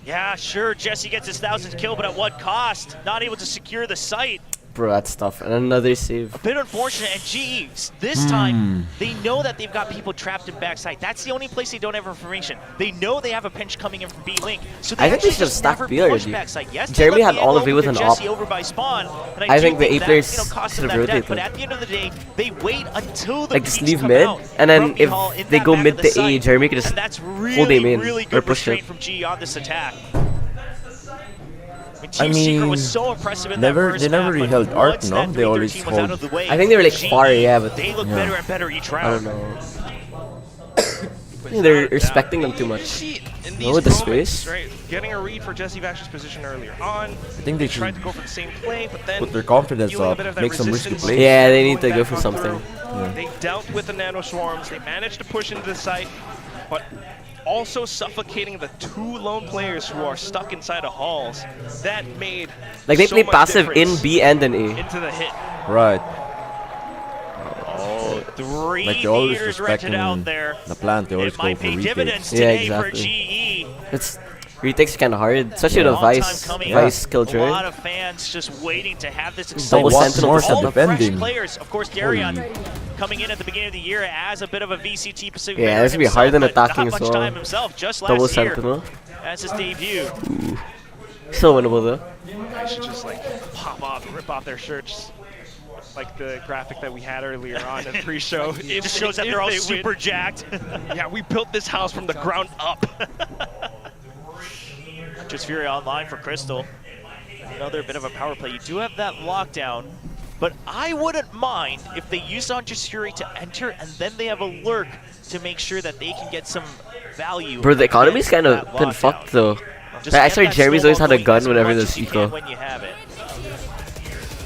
Yeah, sure, Jesse gets his 1000th kill, but at what cost? Not able to secure the site. Bro, that's tough. And another save. A bit unfortunate, and GE, this time, they know that they've got people trapped in backside. That's the only place they don't have information. They know they have a pinch coming in from B-Link, so they I think they actually should have just stacked never B push already. backside. Yes, they Jeremy left had all of the it with angle an Jesse op. over by spawn, and I do think the A that, players cost should them have that death, but rotated. at the end of the day, they wait until the Like, just peaks leave come mid, out and then from B if Hall in they that go map mid of the to A, site. Jeremy could just And that's hold really, him in, really or good push restraint it. from GE on this attack. Team I Secret mean, was so impressive in never- that first they never map, really but held Art, once no? that They always 313 was out hold- of the way, I think they were like GE, far, yeah, but they look Yeah. better and better each I round. don't know. I think they're respecting them too much. No, with the space. Right, getting a read for Jesse Bash's position earlier on. I think they Tried should to go for the same play, but then put their confidence feeling a up, bit of that make some risky resistance. plays. Yeah, they need to Going go back for on something. through. They dealt with the nano swarms. They managed to push into the site, but also suffocating the 2 lone players who are stuck inside of halls. That made Like, they so play much passive in difference B and in A. into the hit. Right. Oh, 3 Like they always meters rented respecting out there. the plant, they always It go might for pay retakes. dividends Yeah, today for exactly. GE. It's retakes kind of hard, especially with Long time Vice. coming. Vice A Killjoy. lot of fans just waiting to have this Double excitement. sentinel All for the fresh defending. players, of course, Darion coming in at the beginning of the year as a bit of a VCT Pacific Yeah, veteran this would be himself, hard than but attacking not as much well. time himself, just Double last year sentinel. as his debut. Still winnable though. I should just like pop off, rip off their shirts, like the graphic that we had earlier on in pre-show. It just shows that they're all super jacked. Yeah, we built this house from the ground up. Just Fury online for Crystal. Another bit of a power play. You do have that lockdown, but I wouldn't mind if they used on Just Fury to enter and then they have a lurk to make sure that they can get some value. Bro, the economy's kind of that been lockdown. fucked though. Just I get swear that Jeremy's always snowball had a going gun as whenever much there's as you eco. can when you have it.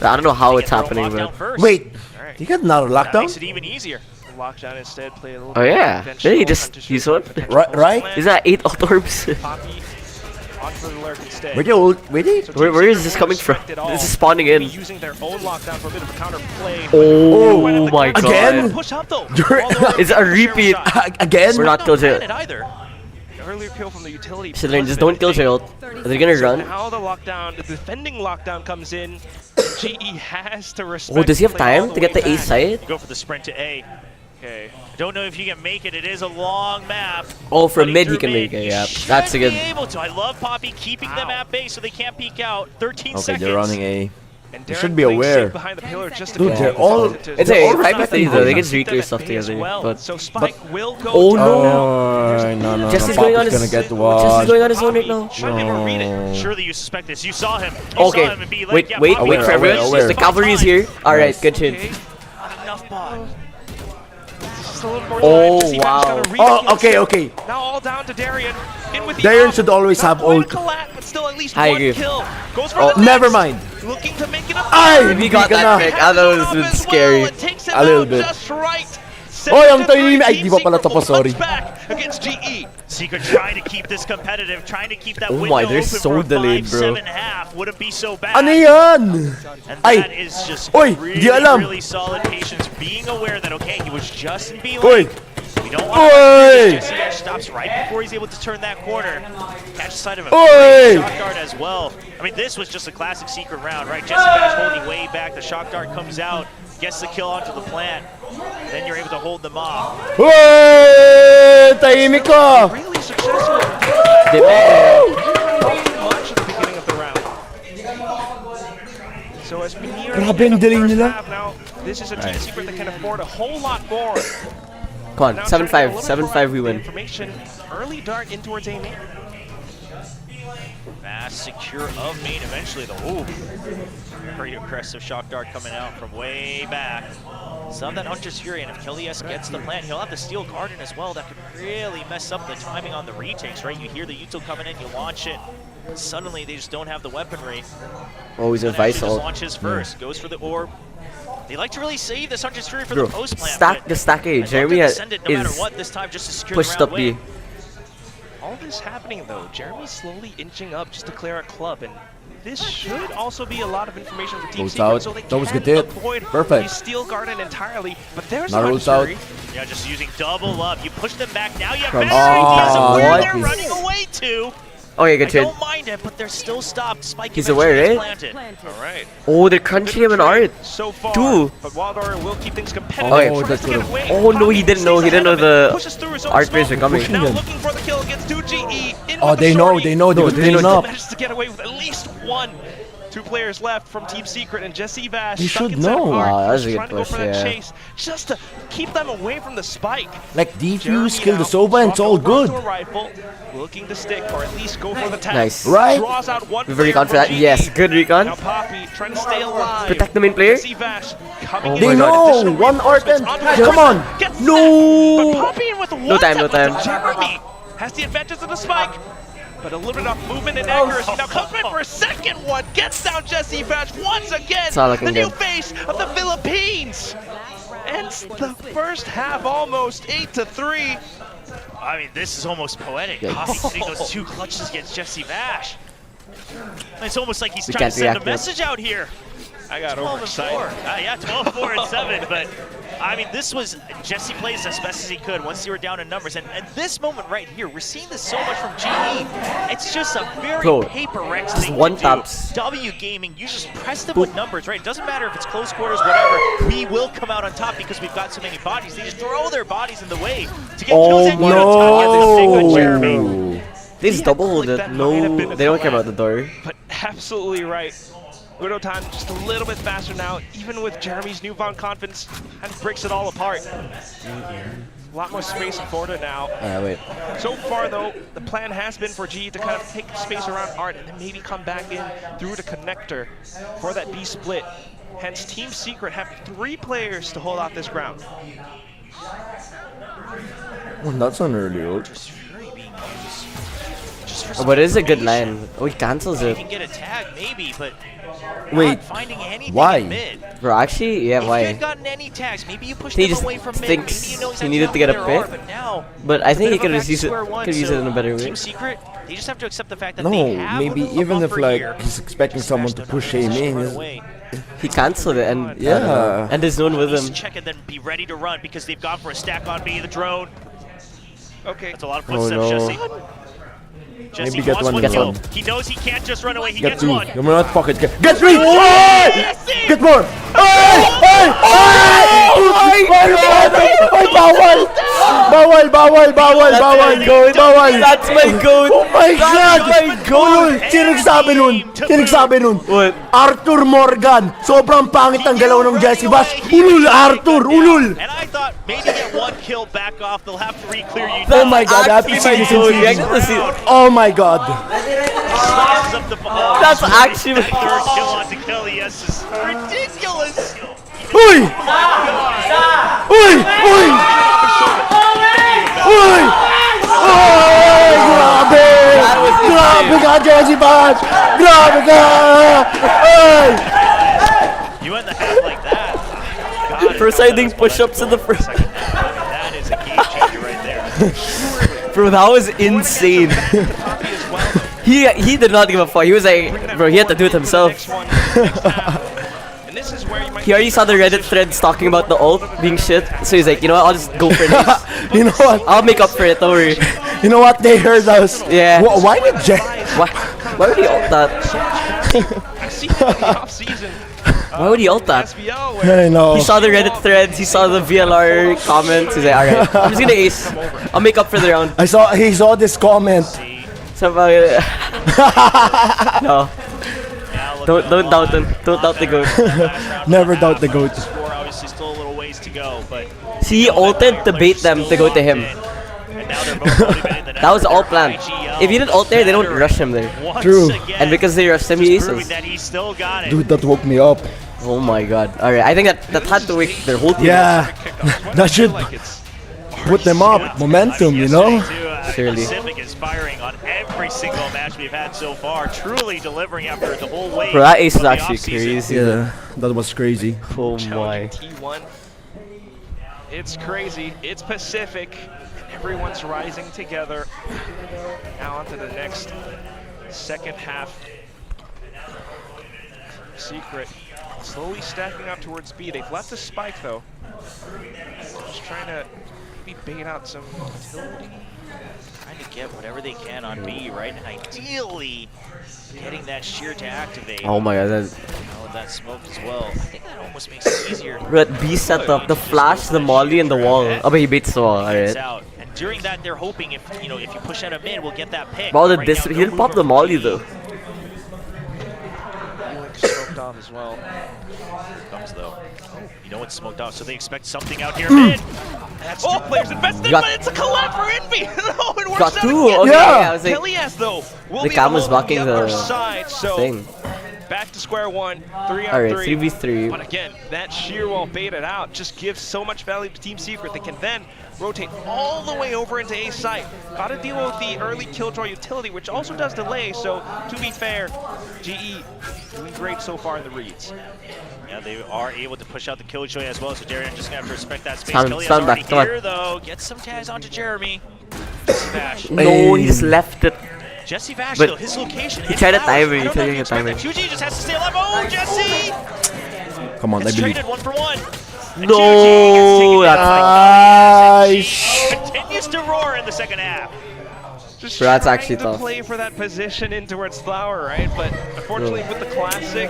I don't know how They it's get their own happening, lockdown but first. Wait, All right. you got another That makes lockdown? it even easier. Lockdown instead, play a little Oh bit yeah, conventional, did he just hunt use issue, one? potential Right, post right? plan. Isn't that 8 auto orbs? Poppy on for the lurk instead. Where they? So Where Team is Secret this will coming from? respect it all. This is spawning in. Maybe using their own lockdown for a bit of a counter play. Oh my god. Again? Push up though. It's a repeat. Again? We're not Killjoy. Either. Earlier kill from the utility. Children, just plus don't kill the Gerald. Are they gonna So run? now the lockdown, the defending lockdown comes in. GE has to respect. Oh, does he have play all time to get way the A back. side? Go for the sprint to A. Okay. Don't know if you can make it. It is a long map. Oh, from But mid through he can mid, make it, you yeah. should That's a good. be able to. I love Poppy keeping them at bay so they can't peek out. 13 Okay, seconds. they're running A. And They Darren should be playing safe aware. behind the pillar just to Dude, keep they're the all- positive. It's They're a all 5 respecting though. They them. can retweet stuff Keep them at bay as together. well. But So Spike will go Oh, to no. No, Jesse's Pop going on is his. gonna get Jesse's one. going on his own right now. Should be able to read it. Surely you suspect this. You saw him. You Okay, saw him and be like, wait, yeah, wait Poppy for aware, everyone. aware. The cavalry's here. Alright, good shit. Okay. Not enough bot. Just a little more Oh, time. Jesse wow. Vash gotta read Oh, against okay, him. okay. Now all down to Darian. In with the Darian up. should always Not have quite a ult. collat, but still at least I one agree. kill. Goes for Oh, the never next. mind. Looking to make it a Ay, third. He got Hindi ka that na. pick. I thought it was a bit scary. It takes him A little out bit. just right. Oy, ang 7-3, tahimik. Ay, Team di pa pala Secret tapos, will sorry. punch back against GE. Secret trying to keep this competitive, trying to keep that Oh window my, they're open so for a delayed, bro. 5-7 half. Wouldn't be so bad. Ano yan? And Ay. that is just Oy, really, di alam. really solid patience, being aware that, okay, he was just in B Oy. lane. We don't want Oy. to Jesse stops right before he's able to turn that corner. Catch sight of a Oy. great shot guard as well. I mean, this was just a classic Secret round, right? Jesse Bash holding way back. The shock dart comes out, gets the kill onto the plant. Then you're able to hold them off. Uy! Tahimik ko! Really successful. They made Much at the beginning of the round. So as we near Grabe, the end ang of the galing first nila. half now, this is a Team Secret that can afford a whole lot more. Come on, Now turning a 7-5. little 7-5 we proactive win. Information, early dart in towards A main. Fast, secure of main eventually, though. Ooh. Pretty aggressive shock dart coming out from way back. Some of that Hunter's Fury, and if Kilias gets the plant, he'll have the Steel Garden as well. That could really mess up the timing on the retakes, right? You hear the util coming in, you launch it. Suddenly, they just don't have the weaponry. Oh, he's a And actually Vice just ult. launches first, goes for the orb. They like to really save this Hunter's Fury for Bro, the post plant. stack the stack A. Jeremy no matter is what this time just to secure pushed the up round B. win. All this happening though, Jeremy's slowly inching up just to clear a club, and this should also be a lot of information for Team Goes Secret, out. so they That was can good hit. avoid Perfect. the Steel Garden entirely. But there's Not the rules out. Fury. Yeah, just using double up. You push them back. Now you have From- better ideas of where what? they're running away to. Oh, yeah, I good trade. don't mind it, but they're still stopped. Spike He's eventually aware, gets right? planted. All right. Oh, they're crunching him in art. So far, Two. but Wildor will keep things competitive. Okay. Oh, Tries that's to get good. away. Oh, no, he Poppy didn't know. stays He didn't know ahead of it, the pushes through his own art smoke. players are coming. Pushing Now them. looking for the kill against 2GE. In Oh, with the they know, shorty. they know, they were they cleaning know. up. Managed to get away with at least one. Two players left from Team Secret, and Jesse Vash They stuck should inside know. of Art. Wow, that was a He's good trying to go push, for that yeah. chase just to keep them away from the spike. Like, defuse, Jeremy kill the now Soba, and it's all swapped over good. to a rifle, looking to stick or at least go for the tag. Nice. Right? Draws out one We've player recon for from that. GE. Yes, good recon. Now Poppy trying to stay alive. Protect the main player. Jesse Vash coming Oh in They with know. additional One art and... reinforcements onto the Come on. person. Gets No. set, but Poppy in with one No time, no tap time. with Jeremy has the advantage of the spike. But a little bit of movement and accuracy. Now comes in for a second one. Gets down Jesse Vash once again. It's all The looking new good. face of the Philippines. Ends the first half almost 8-3. I mean, this is almost poetic. Yikes. Poppy getting those two clutches against Jesse Vash. It's almost like he's We trying can't to send a react to it. message out here. I got 12 and 4. overexcited. Yeah, 12, 4, and 7. But I mean, this was Jesse plays as best as he could once they were down in numbers. And at this moment right here, we're seeing this so much from GE. It's just a very Bro, paper Rex just thing one to taps. do. W Gaming, you just press them with numbers, right? It doesn't matter if it's close quarters, whatever. We will come out on top because we've got so many bodies. They just throw their bodies in the way to get kills Oh and Unitime. Jeremy. No. They just double hold it. That might have been No, a they don't care threat. about the door. But absolutely right. Udo time just a little bit faster now, even with Jeremy's newfound confidence, and breaks it all apart. A lot more space in Florida now. Wait. So far, though, the plan has been for GE to kind of take space around Art and then maybe come back in through the connector for that B split. Hence, Team Secret have 3 players to hold out this ground. Oh, that's an early ult. Fury being used. Just for Oh, some but it is a good information. line. Oh, he cancels You it. can get a tag, maybe, but Wait, not finding anything why? in mid. Bro, actually, yeah, If you why? had gotten any tags, maybe you pushed He them just away from mid. thinks Maybe you know he exactly needed to get a where they are, pick. but now, But I think he it's a could bit have of used it. back to square one, Could use it in a better way. Team Secret, they just have to accept the fact that No, they have maybe a little even if buffer like here. he's expecting Just someone smashed to another push him position in. right is- away. He cancelled it, and I don't know. Yeah. And there's no one with At least him. check and then be ready to run because they've gone for a stack on me, the drone. Okay. That's a lot of Oh, footsteps, no. Jesse. Jesse Maybe get wants one, one get kill. one. He knows he can't just run away. He Get gets 2. one. You're not pocket. Get 3! Jesse! Get more! Ay! Ay! Ay! Ay! Bawal! Bawal! Bawal! Bawal! Bawal! Bawal! That's my goat. Oh my God! my Ulul! Sino nagsabi nun? Sino nagsabi nun? What? Arthur Morgan! Sobrang pangit ang galaw ng Jesse Bash! Ulul! Arthur! Ulul! And I thought maybe get one kill back off. They'll have to re-clear you. Oh my God! I have to see this in I TV. got to see. Oh my God! Slices up the ball. That's actually. Third kill on Kelly. Yes, is ridiculous. Uy! Uy! Uy! Jesse Bash! Grabe ka! Ay! You went the half like that. God, Proceeding push-ups in the first. that is a game changer right there. Bro, that was insane. He did not give a fuck. He was like, bro, he had to do it himself. He already saw the Reddit threads talking about the ult being shit, so he's like, you know what, I'll just go for this. You know what? I'll make up for it, don't worry. You know what? They heard us. Yeah. Why did Why would he ult that? Why would he ult that? I know. He saw the Reddit threads, he saw the VLR comments, he's like, alright, I'm just gonna ace. I'll make up for the round. He saw this comment. Somehow, no. Don't doubt him. Don't doubt the GOAT. Never doubt the GOAT. Score obviously still a little ways to go, but See, he ulted to bait them to go to him. and now they're both motivated. That was all planned. If you didn't ult there, they don't rush him there. True. And because they rushed him, he aces. That he still got it. Dude, that woke me up. Oh my god. Alright, I think that had to wake their whole team. Yeah. That should put them up. Momentum, you know? Surely. Pacific is firing on every single match we've had so far, truly delivering after the whole wave. Bro, that ace is of the actually offseason. crazy. Yeah, that was crazy. Oh my. T1. It's crazy. It's Pacific. Everyone's rising together. Now onto the next second half. Secret slowly stacking up towards B. They've left a spike though. Just trying to maybe bait out some utility. Trying to get whatever they can on B, right? And ideally, getting that shear to activate. Oh my god. With that smoke as well. I think that almost makes it easier. But B setup, the flash, the molly, and the wall. Oh, but he baits the wall, alright. And during that, they're hoping if you push out a mid, we'll get that pick. Wow, Right now, he didn't pop the molly though. Smoked off as well. Comes though. You know it's smoked out, so they expect something out here mid. That's Oh, players invested, but it's a collab for Envy. No, it works Got out two. again. Okay, Yeah. I was like, Elias though will the be cam was alone on blocking the other the side, so thing. back to square one, 3 on Alright, 3. 3v3. But again, that sheer wall baited out just gives so much value to Team Secret. They can then rotate all the way over into A site. Gotta deal with the early killdraw utility, which also does delay, so to be fair, GE doing great so far in the reads. Yeah, they are able to push out the killjoy as well, so Darian just gonna have to respect that space. Stand Kelly is already back, come on. here though. Gets some ties onto Jeremy. Jesse Vash. No, he just left it. Jesse Vash But though, his location. he tried to time it, I he don't tried know to if you time expect it. that. QG just has to stay alive. Oh, Jesse! Come on, I It's believe. traded 1-for-1. And No, QG gets Nice. taken down. Continues to roar in the second half. Just Bro, that's trying actually to tough. play for that position in towards Flower, right? But unfortunately with the classic,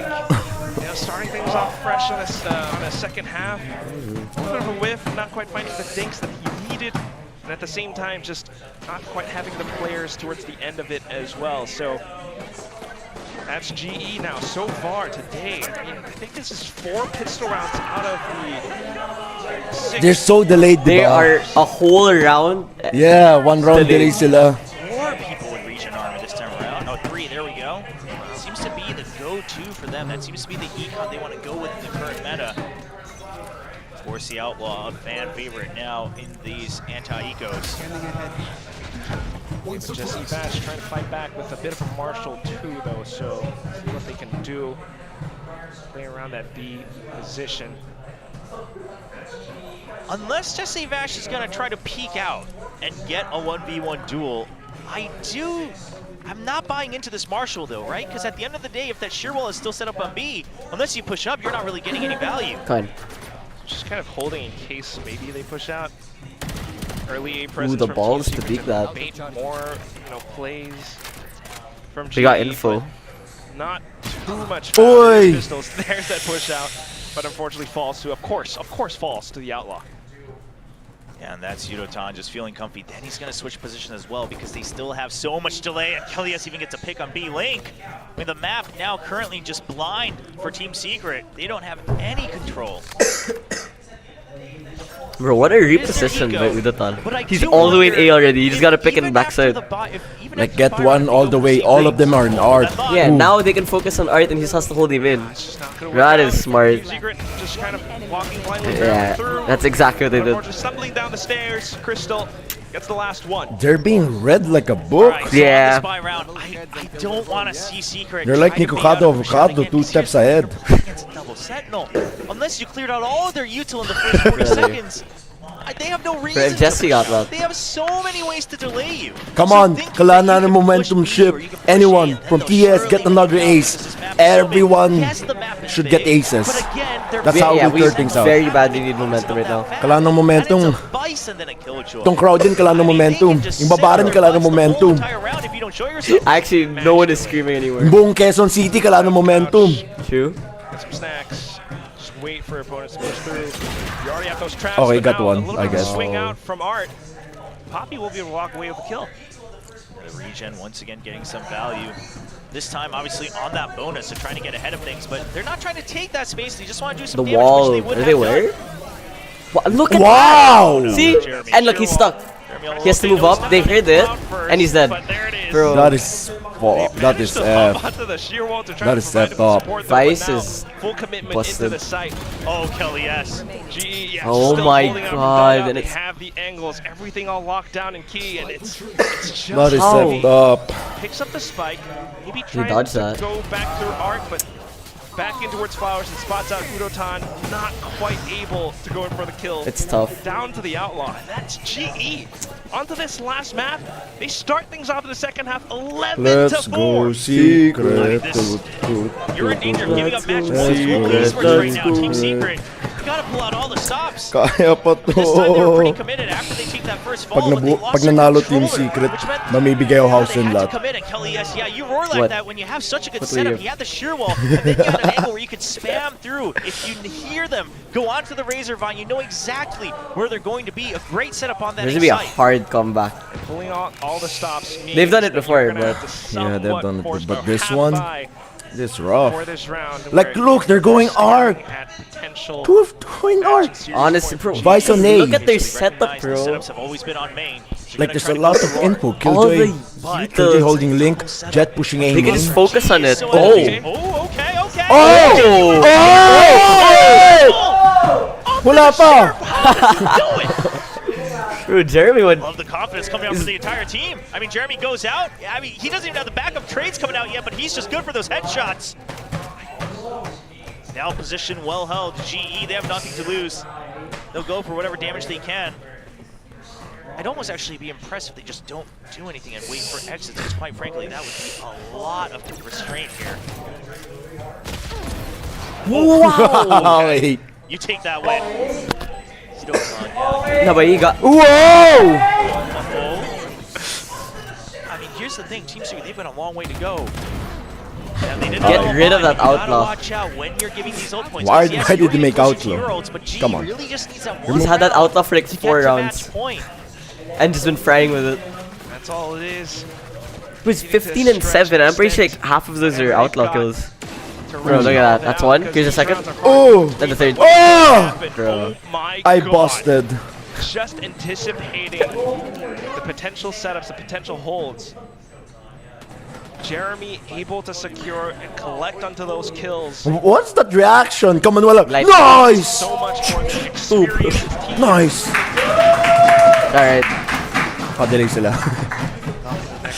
starting things off fresh on a second half. A little bit of a whiff, not quite finding the dinks that he needed. And at the same time, just not quite having the players towards the end of it as well. So that's GE now so far today. I mean, I think this is 4 pistol rounds out of the 6. They're so delayed, They diba? are a whole round. Yeah, one round delay sila. 4 people with Region Armor this time around. Oh, 3, there we go. Seems to be the go-to for them. That seems to be the econ they want to go with in the current meta. Of course, the Outlaw, a fan favorite now in these anti-ecos. Jesse Bash trying to fight back with a bit of a Marshall too, though, so see what they can do. Play around that B position. Unless Jesse Vash is going to try to peek out and get a 1v1 duel, I'm not buying into this Marshall though, right? Because at the end of the day, if that shear wall is still set up on B, unless you push up, you're not really getting any value. Fine. Just kind of holding in case maybe they push out. Early A presence the from balls Team to Secret beat that. Bait more, plays from GE. They got info. but Not too much Oi! pistols. There's that push out, but unfortunately falls to, of course falls to the Outlaw. Yeah, and that's Yudotan just feeling comfy. Then he's going to switch position as well because they still have so much delay. And Kelias even gets a pick on B Link. I mean, the map now currently just blind for Team Secret. They don't have any control. Bro, what a reposition by Udotan. He's all the way in A already. You just gotta pick in backside. Like get one all the way. All of them are in art. Yeah, Ooh. now they can focus on art and he just has to hold him in. That is smart. Secret just kind of walking blindly Yeah, through. that's exactly what they did. Just stumbling down the stairs, Crystal Gets the last one. They're being read like a book. Right, so Yeah. on the spy round, I don't want to see Secret. They're like try to bait Nikocado out of Avocado, again, 2 because steps here's the ahead. thing, against a double sentinel. Unless you cleared out all of their util in the first 40 seconds, they have no reason If Jesse got that. They have so many ways to delay you. Come So on, thinking kailangan that ng you can momentum push B ship. or you can push Anyone A, and from they'll TS surely get another leak out ace. because this map is so big. Everyone Yes, the map is should big, get aces. but again, they're That's big. how Yeah, we we turn things out. very badly need momentum right now. Kailangan ng momentum. And it's a vice and then a kill. Tong crowd din kailangan ng momentum. Yung baba rin kailangan ng momentum. Actually, no one is screaming anymore. Yung buong Quezon City kailangan ng momentum. True. Get some snacks. Just wait for opponents to push through. You already have those traps. Okay, but got now one, a little I bit of a guess. swing out from Art. Poppy will be able to walk away with the kill. The regen once again getting some value. This time, obviously, on that bonus, they're trying to get ahead of things, but they're not trying to take that space. They just want to do some The damage, wall. which they would Are have they done. where? Look at Wow! that! See? And look, he's stuck. He has to move up. They heard it, and he's dead. Bro. That is that is F. That is F top. Vice is full commitment busted. into the site. Oh, Kelly, yes. GE, yeah, Oh still my holding out from God, dugout. and They it's- have the angles, everything all locked down in key, and it's just That is How? F top. picks up the spike. Maybe trying dodged to that. go back through Arc, but back in towards Flowers and spots out Udotan, not quite able to go in for the kill. It's tough. Down to the Outlaw, and that's GE. Onto this last map, they start things off in the second half, 11 Let's to go 4. secret. You're in danger of giving up match Let's points. go, Global let's Esports right now, go. Team Secret. You gotta pull out all the stops. Kaya pa This time they were pretty to. committed after they take that first fall. Pag, but they lost pag their nanalo controller, Team Secret, which meant mamibigay ako house they and had to lot. commit, and Kelly, yes, yeah, you roar like What? that when you have such a good What do setup. you- You had the shear wall, and then you had an angle where you could spam through. If you hear them go onto the Razor Vine, you know exactly where they're going to be. A great setup on that There's gonna be a site. hard comeback. Pulling out all the stops. They've done it means that before, you're gonna but- have to Yeah, they've somewhat done it, force but a this half one, buy This rough. for this round. Like, where look, they're going staring arc. at potential Two in match arc. and series Honestly, point. bro. Vice on A. Look at their Recognize setup, the bro. setups have always been on main. So you're Like, gonna there's try a to lot go of for info. All Killjoy, the Killjoy utils. holding Link, Jet pushing A They can main. just focus on it. So Oh! okay. Oh, okay. Oh! Oh! Wala pa! Do it! Bro, Jeremy would. Love the confidence coming out from the entire team. I mean, Jeremy goes out. I mean, he doesn't even have the backup trades coming out yet, but he's just good for those headshots. Now position well held. GE, they have nothing to lose. They'll go for whatever damage they can. I'd almost actually be impressed if they just don't do anything and wait for exits, because quite frankly, that would be a lot of restraint here. Wow! Wait. You take that win. Still on, yeah. No, but he got. Whoa! I mean, here's the thing, Team Secret, they've got a long way to go. And they didn't Get go rid of online. that You gotta outlaw. watch out when you're giving these ult points. Why- Yes, why you're did they gonna make push your outlaw? ults, but G Come on. really just needs that one He's had that round outlaw for like to get 4 to rounds. match point. And just been frying with it. That's all it is. It was 15 and 7. I'm pretty sure like half of those are outlaw kills. Bro, look at that. That's one. Here's a second. Oh! Then the third. Oh! Bro. Oh my I God. busted. Just anticipating the potential setups, the potential holds. Jeremy able to secure and collect onto those kills. What's that reaction? Come on, wala. Light. Nice! So much more experienced team. Nice! Alright, Padilig sila.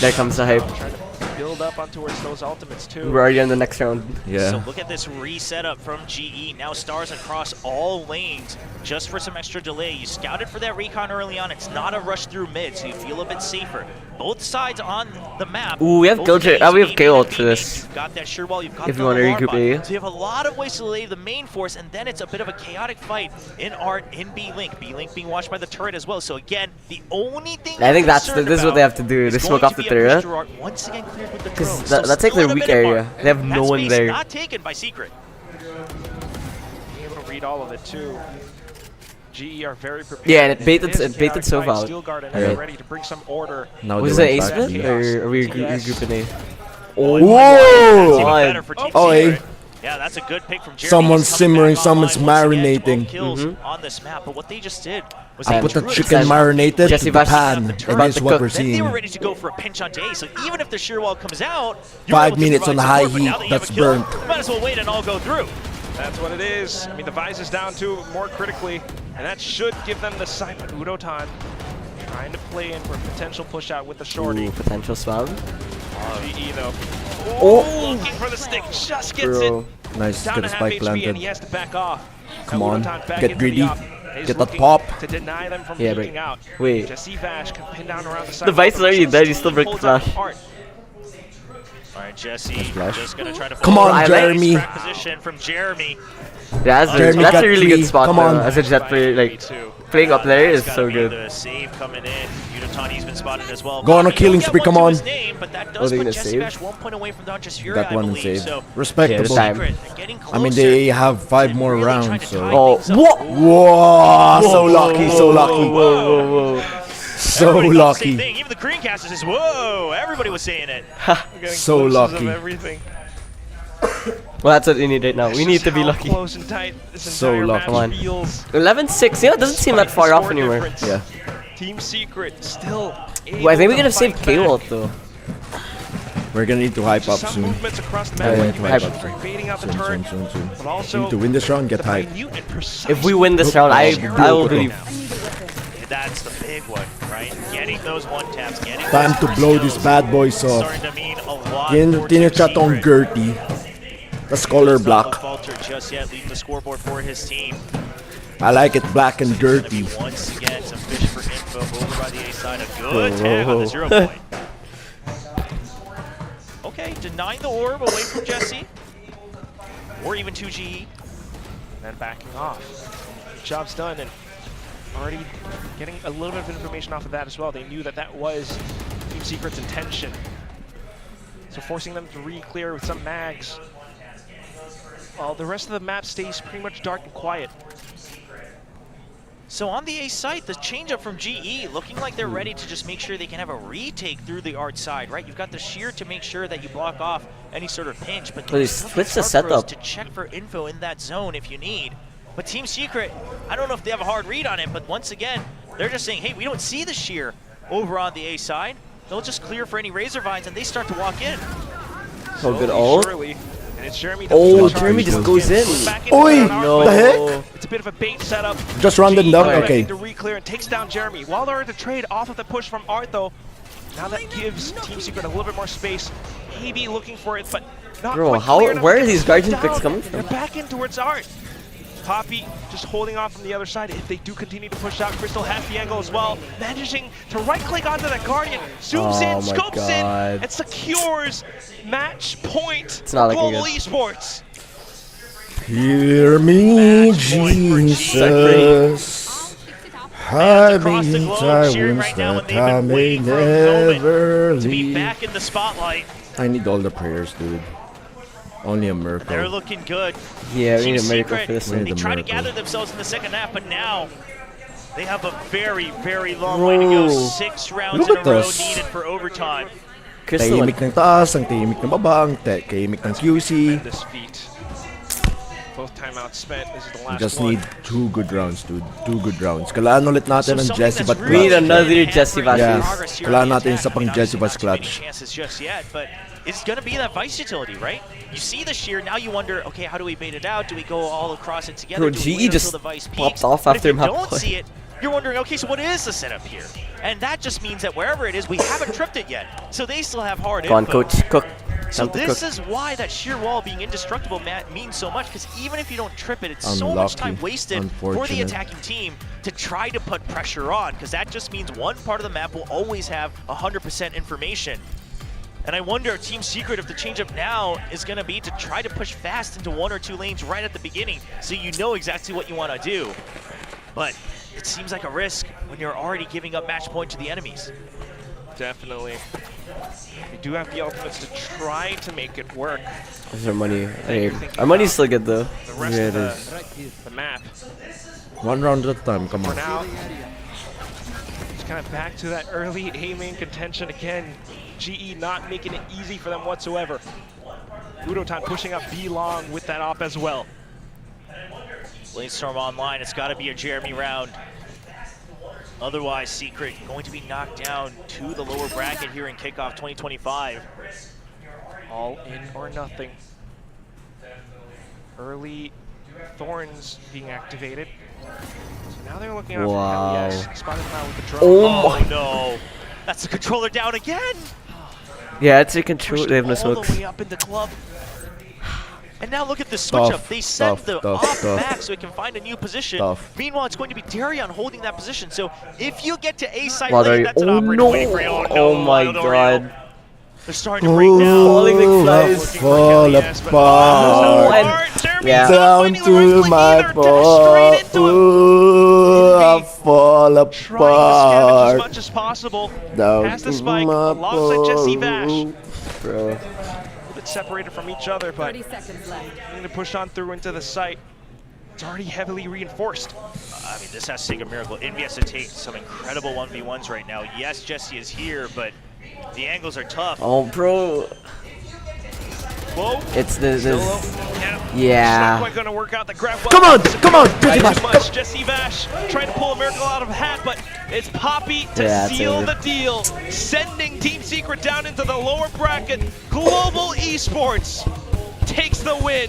there comes the hype. Trying to build up on towards those ultimates too. We're already in the next round. So Yeah. look at this reset up from GE. Now stars across all lanes just for some extra delay. You scouted for that recon early on. It's not a rush through mid, so you feel a bit safer. Both sides on the map. Ooh, we have both Killjoy- A's, we have A main KO and B for this. main. You've got that sheer wall. You've got If the you wanna alarm regroup bot. A. So you have a lot of ways to delay the main force, and then it's a bit of a chaotic fight in Art in B-Link. B-Link being watched by the turret as well. So again, the only thing I think you're that's concerned this is what they have to about do. is They going smoke off to the be a turret. Mr. Art once again cleared with the Because drones. that's like still their at a weak minute area. mark. They have no That one space there. not taken by Secret. Able to read all of it too. GE are very prepared. Yeah, and it baited- is it baited chaotic Sova fight. out. Steel Guard and Alright. ready to bring some order. Now Was they it went A back split? to- Or are we Yes. regrouping A? Whoa! That's even God. better for Team Oh, eh? Secret. Yeah, that's a good pick from Jeremy. Someone's He's coming simmering, back someone's online once again, 12 marinating. kills on this map, but what they just did was I they put the drew it chicken aside. marinated Jesse to the Vash- pan, and About this is to what cook. we're Then they were seeing. ready to go for a pinch on A, so even if the sheer wall comes out, you're 5 able to minutes on the provide high support, but now heat, that you have that's a kill, burnt. you might as well wait and all go through. That's what it is. I mean, the Vice is down too more critically, and that should give them the sight. But Udotan Trying to play in for a potential push out with the shorty. Ooh, potential spam. GE though. Oh! Looking for the stick, just gets it. Nice, Down get to a half spike HP planted. and he has to back off. Come Now on, Udotan back get into greedy. the op. He's Get that looking pop. to deny them from Yeah, peeking but out. wait. Jesse Vash can pin down around the side. The Vice is already dead, he still breaks the Holds out flash. Art. All right, Jesse, flash. just gonna try to Come on, nice Jeremy. track position from Jeremy. Yeah, Jeremy that's got a really three. good spot Come though. on. As a jet player, like playing up there is so good. The save coming in. Udotan's been spotted as well. Go on a killing spree, come on. Name, but that Oh, does they're put gonna Jesse save? Bash 1 point away from Dodger's Fury, Got I one and believe. save. So Respectable. Yeah, Secret, they're getting I mean, closer. they have 5 more Really trying rounds, to so. tie Oh, things up. what? Whoa! So lucky, so lucky. Whoa. So Everybody thought the same lucky. thing. Even the Greencasters says, "Whoa!" Everybody was saying it. Getting So glimpses lucky. Of everything. Well, that's what we need right now. We need to be How lucky. Close and tight this So entire lucky. match Come on. feels. 11-6. You know, it doesn't seem that Despite far the off score anymore. difference, Yeah. Team Secret still. Well, I think we could have able to saved fight K-Walt back. though. We're gonna need to hype up Some soon. movements across the Yeah, map, yeah, like you hype mentioned, up baiting out the Soon, turret, soon. but We also need to win this round, get the hype. minute and precise If we win this round, I will believe. That's the big one, right? Getting those one taps, getting Time those to first blow kills these bad boys off. starting to mean a lot for Team Tinachat on Secret. Gertie. That's color Does not black. falter just yet, leave the scoreboard for his team. I like it black and dirty. Once again, some fish for info over by the A side. A good tag on the 0 point. Okay, denying the orb away from Jesse. Or even 2GE. and then backing off. Job's done, and already getting a little bit of information off of that as well. They knew that that was Team Secret's intention. So forcing them to re-clear with some mags. While the rest of the map stays pretty much dark and quiet. So on the A site, the changeup from GE looking like they're ready to just make sure they can have a retake through the art side, right? You've got the shear to make sure that you block off any sort of pinch, but Well, they still switched have the Sharp Throws setup. to check for info in that zone if you need. But Team Secret, I don't know if they have a hard read on it, but once again, they're just saying, hey, we don't see the shear over on the A side. They'll just clear for any Razor Vines, and they start to walk in. Oh, good Slowly, ult. surely, and it's Jeremy Oh, that Jeremy just goes in. Back into Oi, that arc, no. the heck? It's a bit of a bait setup. Just random GE down, ready okay. to re-clear and takes down Jeremy. While they're at the trade off of the push from Art though, now that gives Team Secret a little bit more space. Maybe looking for it, but not Bro, quite how- clear enough where to are get these it guardian down. picks coming They're from? back in towards Art. Poppy just holding off from the other side. If they do continue to push out, Crystal has the angle as well. Managing to right-click onto that Guardian. Zooms in, Oh my scopes God. in, and secures match point It's not for looking Global good. Esports. Hear me, Match point for Jesus. I Across the mean, globe, I cheering wish right now, and that they've I been may waiting for a moment never to be leave. back in the spotlight. I need all the prayers, dude. Only a They're miracle. looking good. Yeah, we Team need a miracle Secret, for this We one. need They a try to miracle. gather themselves in the second half, but now they have a very, very long way to go. Bro. 6 rounds Look in a at row this. needed for overtime. Crystal, Tahimik ng taas, ang tahimik ng baba, ang tahimik ng QC. This feat. Both timeouts spent. This is the last Just one. need 2 good rounds, dude. 2 good rounds. Kailangan ulit natin ng something Jesse that's but really We need clutch. another Jesse hampering Yeah. Vasquez. progress here Kailangan on the natin attack. isa pang I mean, Jesse obviously Vas not too many clutch. chances just yet, but it's going to be that Vice utility, right? You see the shear, now you wonder, okay, how do we bait it out? Do we go all across it together? Bro, Do we GE wait just until the Vice pops peaks? off But after if you map don't point. see it, you're wondering, okay, so what is the setup here? And that just means that wherever it is, we haven't tripped it yet. So they still have hard Go on, info. coach. Cook. So Time to this cook. is why that sheer wall being indestructible means so much, because even if you don't trip it, it's so much time Unlucky. wasted for the Unfortunate. attacking team to try to put pressure on, because that just means one part of the map will always have 100% information. And I wonder, Team Secret, if the changeup now is going to be to try to push fast into 1 or 2 lanes right at the beginning, so you know exactly what you want to do. But it seems like a risk when you're already giving up match point to the enemies. Definitely. They do have the ultimates to try to make it work. This is our money. Hey, our money's still good though. The rest Yeah, of it is. the map. 1 round at a time, come For on. now, just kind of back to that early A-main contention again. GE not making it easy for them whatsoever. Udotan pushing up B-Long with that op as well. Bladestorm online, it's got to be a Jeremy round. Otherwise, Secret going to be knocked down to the lower bracket here in kickoff 2025. All in or nothing. Early Thorns being activated. Now they're looking out Wow. for Elias. Spotted him out with the drone. Oh my. no. That's the controller down again. Yeah, it's a control. They have no Pushed all smokes. the way up in the club. And now look at the switch up. They send the off back so it can find a new position. Meanwhile, it's going to be Darion holding that position. So if you get to A side lane, that's an operator waiting for you. Oh my god. They're starting to break down. Falling like flies. Fall apart. Yeah. Down to my ball. Ooh, I fall Trying to scavenge as apart. much as possible. Down Has the to spike my alongside Jesse Vash. ball. Bro. A bit separated from each other, but 30 seconds left. going to push on through into the site. It's already heavily reinforced. I mean, this has to take a miracle. Envy has to take some incredible 1v1s right now. Yes, Jesse is here, but the angles are tough. Oh, bro. Whoa. It's this. It's Yeah. not quite going to work out. The grab Come on, come on, Jesse Too Vash, much. Jesse Vash trying to pull a miracle out of a hat, but it's Poppy to Yeah, it's seal over. the deal, sending Team Secret down into the lower bracket. Global Esports takes the win.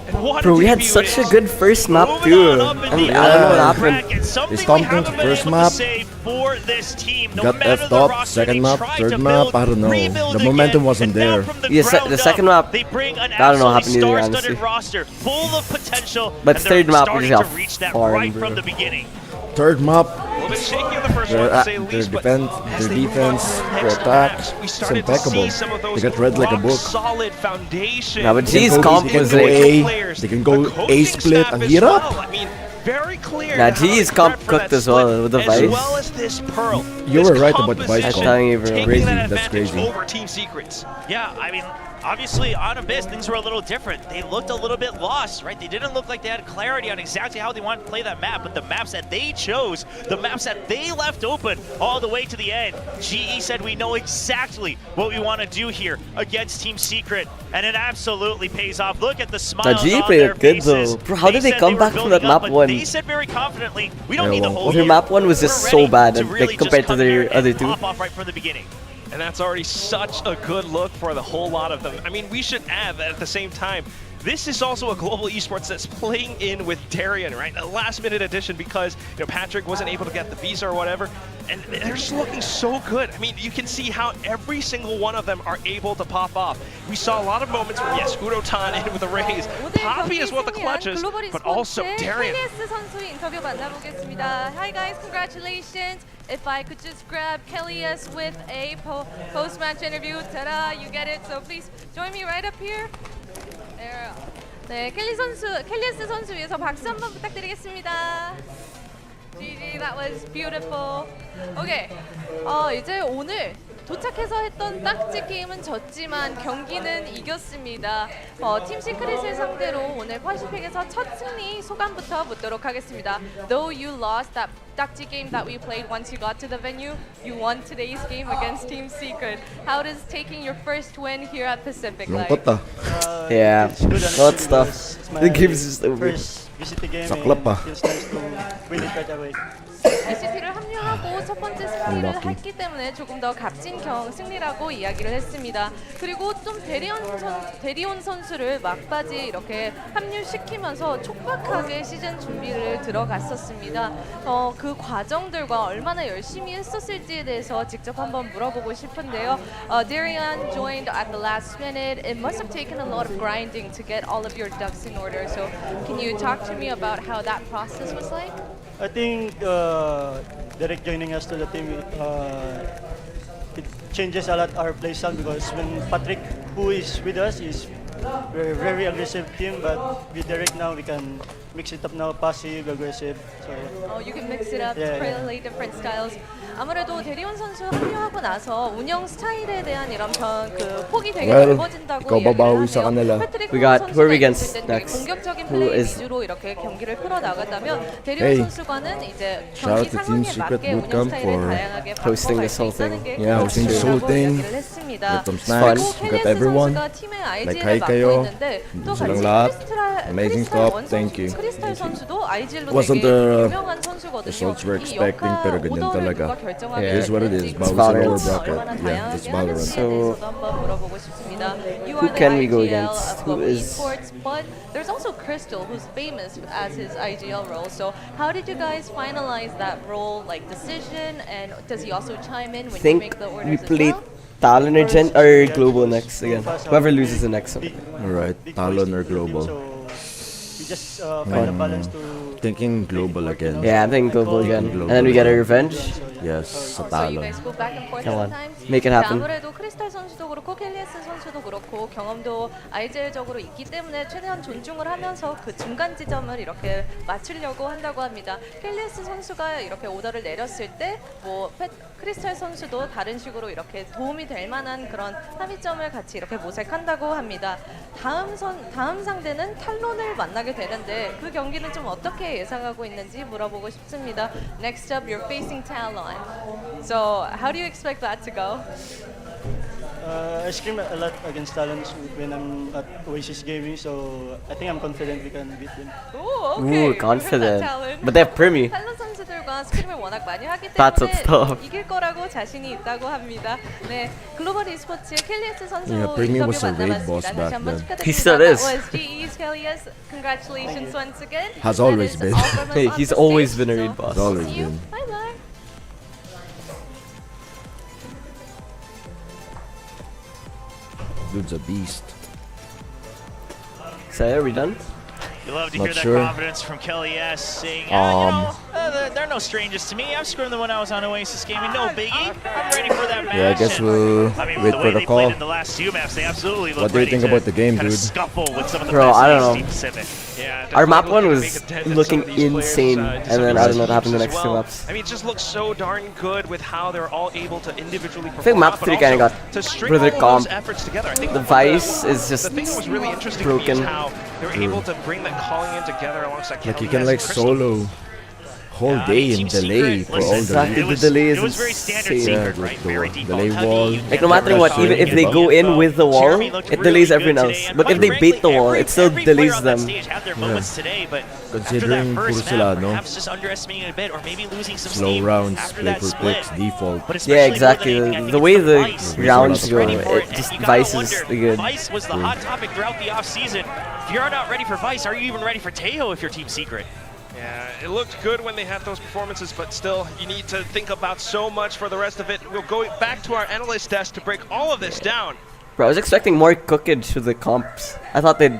And what Bro, a we had debut such it a is. good first map Moving too. on up in I mean, the I don't know what upper happened. bracket, something They we stomped haven't into been first able map. to say for this team. No Got matter effed the up, roster second they map, tried third to map, build, I don't know. rebuild The momentum again, wasn't and now there. from the Yeah, ground the second up, map, they bring an I don't know what absolutely happened either, star-studded honestly. roster full of potential, But and third they're map starting was to just reach that foreign, right bro. from the beginning. Third map. A little bit shaky on the first one, Their, to say the their least, but defense, as their they move on defense, to the their next attack, maps, we it's started to impeccable. see some of those They got read like a book. solid foundation. Yeah, but They G's can go- comp they can was go like. A, they can go The A coaching split staff and as hirap. well. I mean, very clear. Nah, how to G's prep comp for that cooked as well split, with the as Vice. well as this Pearl. You This were right about the Vice composition, I'm telling you, bro. taking Crazy, that that's advantage crazy. over Team Secrets. Yeah, I mean, obviously on Abyss, things were a little different. They looked a little bit lost, right? They didn't look like they had clarity on exactly how they wanted to play that map, but the maps that they chose, the maps that they left open all the way to the end, GE said, we know exactly what we want to do here against Team Secret, and it absolutely pays off. Look at the smiles GE on played their it good, faces. though. Bro, how did they said come were back from that building up, map but one? They said very confidently, we don't Yeah, need the well, whole their year. map one was just We're so ready bad, to and, really like, compared just to come here the and other two. pop off right from the beginning. And that's already such a good look for the whole lot of them. I mean, we should add that at the same time, this is also a global esports that's playing in with Darion, right? A last-minute addition because Patrick wasn't able to get the visa or whatever, and they're just looking so good. I mean, you can see how every single one of them are able to pop off. We saw a lot of moments where, yes, Udotan in with a raise, Poppy is what the clutches, but also Darion. 켈리아스 선수 인터뷰 만나보겠습니다. Hi guys, congratulations. If I could just grab Kelly's with a post-match interview, ta-da, you get it. So please join me right up here. There. 네, 켈리아스 선수 위해서 박수 한번 부탁드리겠습니다. GG, that was beautiful. Okay, 이제 오늘 도착해서 했던 딱지 게임은 졌지만 경기는 이겼습니다. 팀 시크릿을 상대로 오늘 쿼시픽에서 첫 승리 소감부터 묻도록 하겠습니다. Though you lost that 딱지 game that we played once you got to the venue, you won today's game against Team Secret. How does taking your first win here at Pacific like? Lungkot Yeah, lot stuff. The game's just over. VCT game Saklap pa. feels nice to win it right away. VCT를 합류하고 첫 번째 승리를 했기 때문에 조금 더 값진 승리라고 이야기를 했습니다. 그리고 좀 대리온 선수를 막바지에 이렇게 합류시키면서 촉박하게 시즌 준비를 들어갔었습니다. 그 과정들과 얼마나 열심히 했었을지에 대해서 직접 한번 물어보고 싶은데요. Darion joined at the last minute. It must have taken a lot of grinding to get all of your ducks in order. So can you talk to me about how that process was like? I think Derek joining us to the team, it changes a lot our play style because when Patrick, who is with us, is we're a very aggressive team, but with Derek now we can mix it up now, passive, aggressive. So you can mix it up, Yeah, play different styles. 아무래도 대리온 선수 합류하고 나서 운영 스타일에 대한 이런 폭이 되게 넓어진다고 ikaw babawi sa kanila. We got who are we against next? 공격적인 Who 플레이 is 위주로 이렇게 경기를 풀어 나간다면 대리온 Hey, 선수과는 이제 shout out 경기 to Team 상황에 Secret 맞게 운영 Bootcamp 스타일을 for 다양하게 hosting 바꿔갈 this 수 whole 있다는 thing. 게 Yeah, hosting this whole 좋다고 thing. 이야기를 했습니다. 했습니다. Got some snacks, 그리고 got 켈리스 everyone. 선수가 팀의 Like, IGL을 hi 맡고 kayo. 있는데 또 silang 같이 lahat. 크리스탈 Amazing 크리스탈 stuff. 원 Thank 선수, you. 크리스탈 선수도 IGL로 Wasn't 되게 the 유명한 선수거든요. results we're 이 expecting, 역할 pero ganyan 오더를 talaga. 누가 결정하게 It is what it is. 됐는지 But It's we said lower Valorant. bracket. 얼마나 Yeah, it's 다양하게 Valorant. 하는지에 대해서도 한번 물어보고 싶습니다. You who are the can we go IGL against? of Who global is- esports, but there's also Crystal, who's famous as his IGL role. So how did you guys finalize that role, like decision, and does he also chime in when you Think make the we orders as play well? Talon or Gen or Global next again. Whoever loses the next one. Alright, Talon or Global. So we just find a balance to. Thinking Global again. Yeah, I'm thinking Global again. Global. And then we get a revenge. Yes, sa So you Talon. guys go back and forth Come on, sometimes. make it happen. 아무래도 크리스탈 선수도 그렇고 켈리스 선수도 그렇고 경험도 IGL적으로 있기 때문에 최대한 존중을 하면서 그 중간 지점을 이렇게 맞추려고 한다고 합니다. 켈리스 선수가 이렇게 오더를 내렸을 때 뭐 크리스탈 선수도 다른 식으로 이렇게 도움이 될 만한 그런 합의점을 같이 이렇게 모색한다고 합니다. 다음 상대는 탈론을 만나게 되는데 그 경기는 좀 어떻게 예상하고 있는지 물어보고 싶습니다. Next up, you're facing Talon. So how do you expect that to go? I scream a lot against Talons when I'm at Oasis Gaming, so I think I'm confident we can beat them. Ooh, okay. Ooh, confident. Talon. But they have Primi. 탈론 선수들과 스크림을 워낙 많이 하기 That's 때문에 tough. 이길 거라고 자신이 있다고 합니다. 네, 글로벌 e스포츠의 켈리스 선수 Yeah, Primi 인터뷰 was a raid boss 만나봤습니다. 다시 back 한번 then. 축하드립니다. He still is. That was GE's Kelly's. Congratulations once again. Has always That is been. all from us Hey, on he's the always stage, been a so raid boss. Has always see you. been. Bye bye. Dude's a beast. So are we done? You love to Not hear that sure. confidence from Kelly S. saying, they're no strangers to me. I've scrimmed them when I was on Oasis Gaming. No biggie. I'm ready for that match. Yeah, I guess And, we'll I mean, wait the for way the they call. played in the last few maps, they absolutely look What do you ready think to about the game, kind of dude? scuffle with some of the Bro, best I in don't East know. Pacific. Yeah, Our map definitely one looking to was make a dent in looking some of these players, insane, to and some then I don't know what teams happened the as next two well. maps. I mean, it just looks so darn good with how they're all able to individually perform. I think map up, but 3 kinda also got to string brother all of comp. those efforts together. I think The one of Vice is just the thing that was really interesting broken. to me is how they were able to bring that calling in together alongside Like you Kelly can S. like Crystal. solo whole day in Team delay Secret, for all listen, the Exactly, it the was, delay is it was very standard insane. Secret, Yeah, right? with Very the default delay heavy. wall. You Like get no the matter what, rush even in, if they you go get in the- with the wall, Jeremy looked it really delays good everyone today, else. and But if quite they bait the frankly, wall, it still every player delays on that them. stage had their moments today, but after that Considering first puro sila, map, no? perhaps just underestimating a bit, or maybe losing some Slow steam rounds, after play that for split. clicks, default. But Yeah, especially more than exactly. anything, I think The it's way the the Vice rounds that's go, ready for it and just you gotta Vice is wonder, good. Vice was the hot topic throughout the offseason. If you're not ready for Vice, are you even ready for Tejo if you're Team Secret? Yeah, it looked good when they had those performances, but still, you need to think about so much for the rest of it. We'll go back to our analyst desk to break all of this down. Bro, I was expecting more cookage with the comps. I thought they'd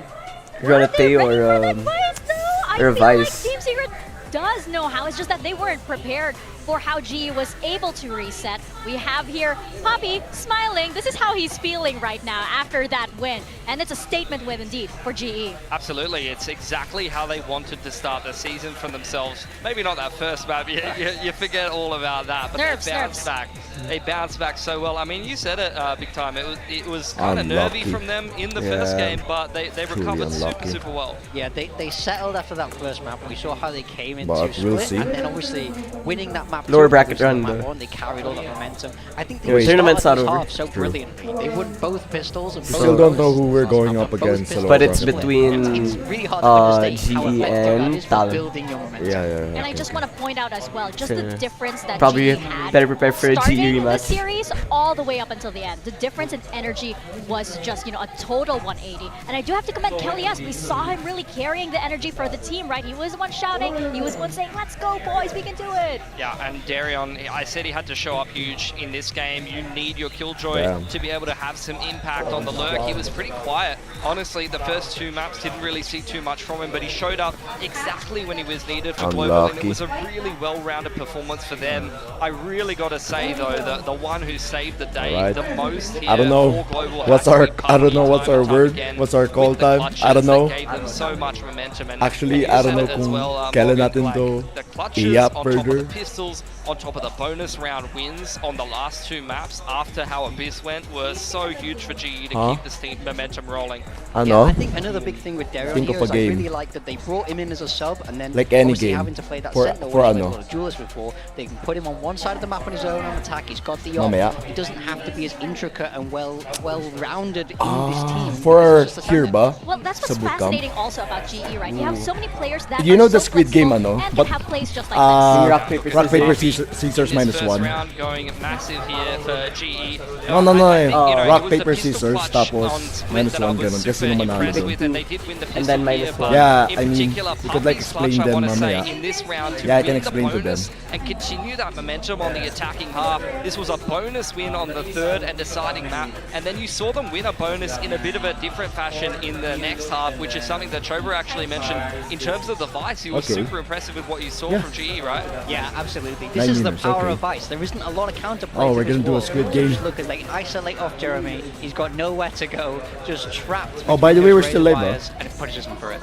run a Teo or I or a feel like Vice. Team Secret does know how. It's just that they weren't prepared for how GE was able to reset. We have here Poppy smiling. This is how he's feeling right now after that win. And it's a statement win indeed for GE. Absolutely, it's exactly how they wanted to start the season for themselves. Maybe not that first map, you forget all about that, but Nerves, they bounced back. They bounced back so well. I mean, you said it, Big Time, it was kind of nervy Unlucky. from them in the first Yeah. game, but they recovered unlucky. super well. Yeah, they settled after that first map. We saw how they came into But split, we'll see. and then obviously winning that map. Lower two, bracket losing run, map though. one, they carried all that momentum. I think Wait, they tournament's started not this over. half so brilliantly. They won both pistols and both Still don't know bows. who we're going Both up against, pistols But it's split. between It's really hard to understate how GE effective that and is for Talon. building your momentum. Yeah. And I just want to point out as well, just the Sure. difference that Probably GE had better prepare for a GE starting the rematch. series all the way up until the end. The difference in energy was just, a total 180. And I do have to commend Kelly S. We saw him really carrying the energy for the team, right? He was the one shouting, he was the one saying, let's go boys, we can do it. Yeah, and Darion, I said he had to show up huge in this game. You need your Killjoy Damn. to be able to have some impact on the lurk. He was pretty quiet. Honestly, the first two maps didn't really see too much from him, but he showed up exactly when he was needed for Global, and it Unlucky. was a really well-rounded performance for them. I really got to say, though, the one who saved the day Alright. the most here I don't know for Global what's had to our be I don't know Puppy what's our time and word, time what's our again call with the time. clutches I don't know. that gave them so much momentum. And Actually, you I don't said know it as kung well, kailan Morgan, natin like, to the clutches i-up on top of the further. pistols, on top of the bonus round wins on the last two maps after how Abyss went were so huge for GE to keep this team momentum rolling. Yeah, Ano? I think another big thing with Darion Think here of a is I game. really like that they brought him in as a sub, and then Like any obviously game. having to play that For- sentinel for when he ano? played a lot of duelist before, they can put him on one side of the map on his own and attack attack, he's got the off. He doesn't have to be as intricate and well-rounded in this team. For here ba? Well, that's what's fascinating also about GE, right? You have so many players that you are know so the Squid Game, flexible ano? and But can have plays just like this. Rock, paper, scissors minus First 1. round going massive here for GE. No. I think, you know, Rock, it was the paper, pistol scissors, clutch tapos on Split minus that I 1 was ganun. Kasi super naman impressed nanalo. with, and they did win the pistol then here, minus but 1. Yeah, in I mean, particular, you could like Puppy's clutch, explain I them want to say, mamaya. in this round to Yeah, I can win the explain to bonus them. and continue that momentum on the attacking half. This was a bonus win on the third and deciding map, and then you saw them win a bonus in a bit of a different fashion in the next half, which is something that Chober actually mentioned in terms of the Vice. He was super impressive with what you saw from GE, right? Yeah, absolutely. This is the power of Vice. There isn't a lot of counterplay. Oh, we're gonna do a Squid Game. Just look at they isolate off Jeremy. He's got nowhere to go. Just trapped. Oh, by the way, we're still live, huh? And it punishes him for it.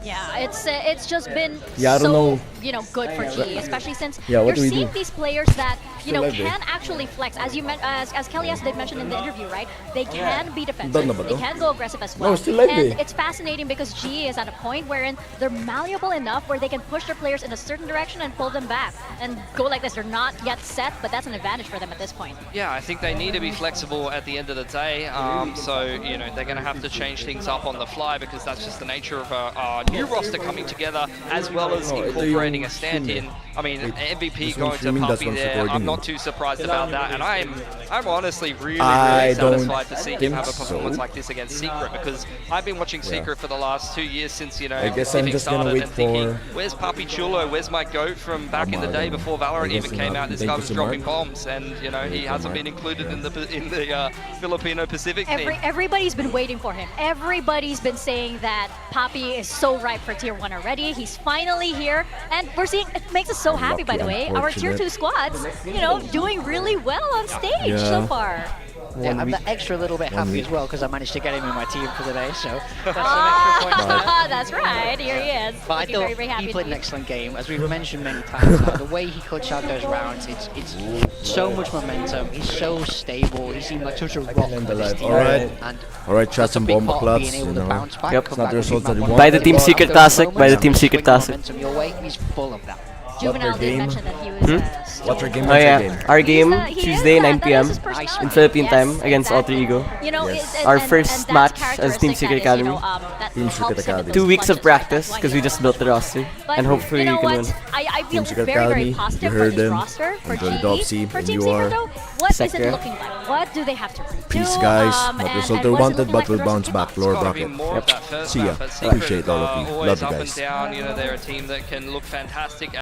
Yeah, it's just been I don't know. Good for GE, especially since what you're do we seeing do? these players that can actually flex. As you as Kelly did mention in the interview, right? They can be defensive. They can go aggressive as well. No, still live and it's fascinating because GE is at a point wherein they're malleable enough where they can push their players in a certain direction and pull them back and go like this. They're not yet set, but that's an advantage for them at this point. Yeah, I think they need to be flexible at the end of the day. So, you know, they're going to have to change things up on the fly because that's just the nature of a new roster coming together, as well as incorporating a stand-in. I mean, MVP going to Puppy there, I'm not too surprised about that, and I'm honestly really satisfied to see him have a performance like this against Secret, because I've been watching Secret for the last 2 years since, you know, I guess I'm just gonna wait thinking, for... where's Papi Chulo? Where's my GOAT from back in the day before Valorant even came out? This guy was dropping bombs, and, you know, he hasn't been included in the Filipino Pacific team. Everybody's been waiting for him. Everybody's been saying that Papi is so ripe for Tier 1 already. He's finally here, and we're seeing, it makes us so happy, by the way. Our Tier 2 squads, doing really well on stage so far. Yeah, I'm the extra little bit happy as well because I managed to get him in my team for the day, so that's an extra point there. That's right, here he is. But I thought very happy he played an excellent game. As we've mentioned many times now, the way he clutched out those rounds, it's so much momentum. He's so stable. He seemed like such a rock for this team. Alright, shots and bomb clubs, being able to bounce back, Yep. come It's not back the with results that feedback we on By want. the Team Secret Classic, by the Team Secret Classic. momentum your way, he's full of that. Juvenile did game? mention that he was What's our game? Oh yeah, our game He is Tuesday that 9 is p.m. his personality. in Philippine Yes, time against exactly. Alter Ego. Our and first that's match as Team characteristic Secret that is, Academy. that Team Secret helps him with Academy. those 2 weeks of clutches. practice That's why because we he's just built the roster, But and hopefully you know we can what? win. I feel Team Secret very, very Academy, positive you for heard this them. roster for Enjoy the GE. Dopsy, For and Team you Secret are though, what is it Second. looking like? What do they have to redo? Peace, guys. Not the And result we what is it wanted, looking but like we'll for the bounce rest of back. the Lower It's gotta be bracket. more of that first See ya. map, but Secret Appreciate all of you. always Love you up guys. and down. You know, they're a team that can look fantastic.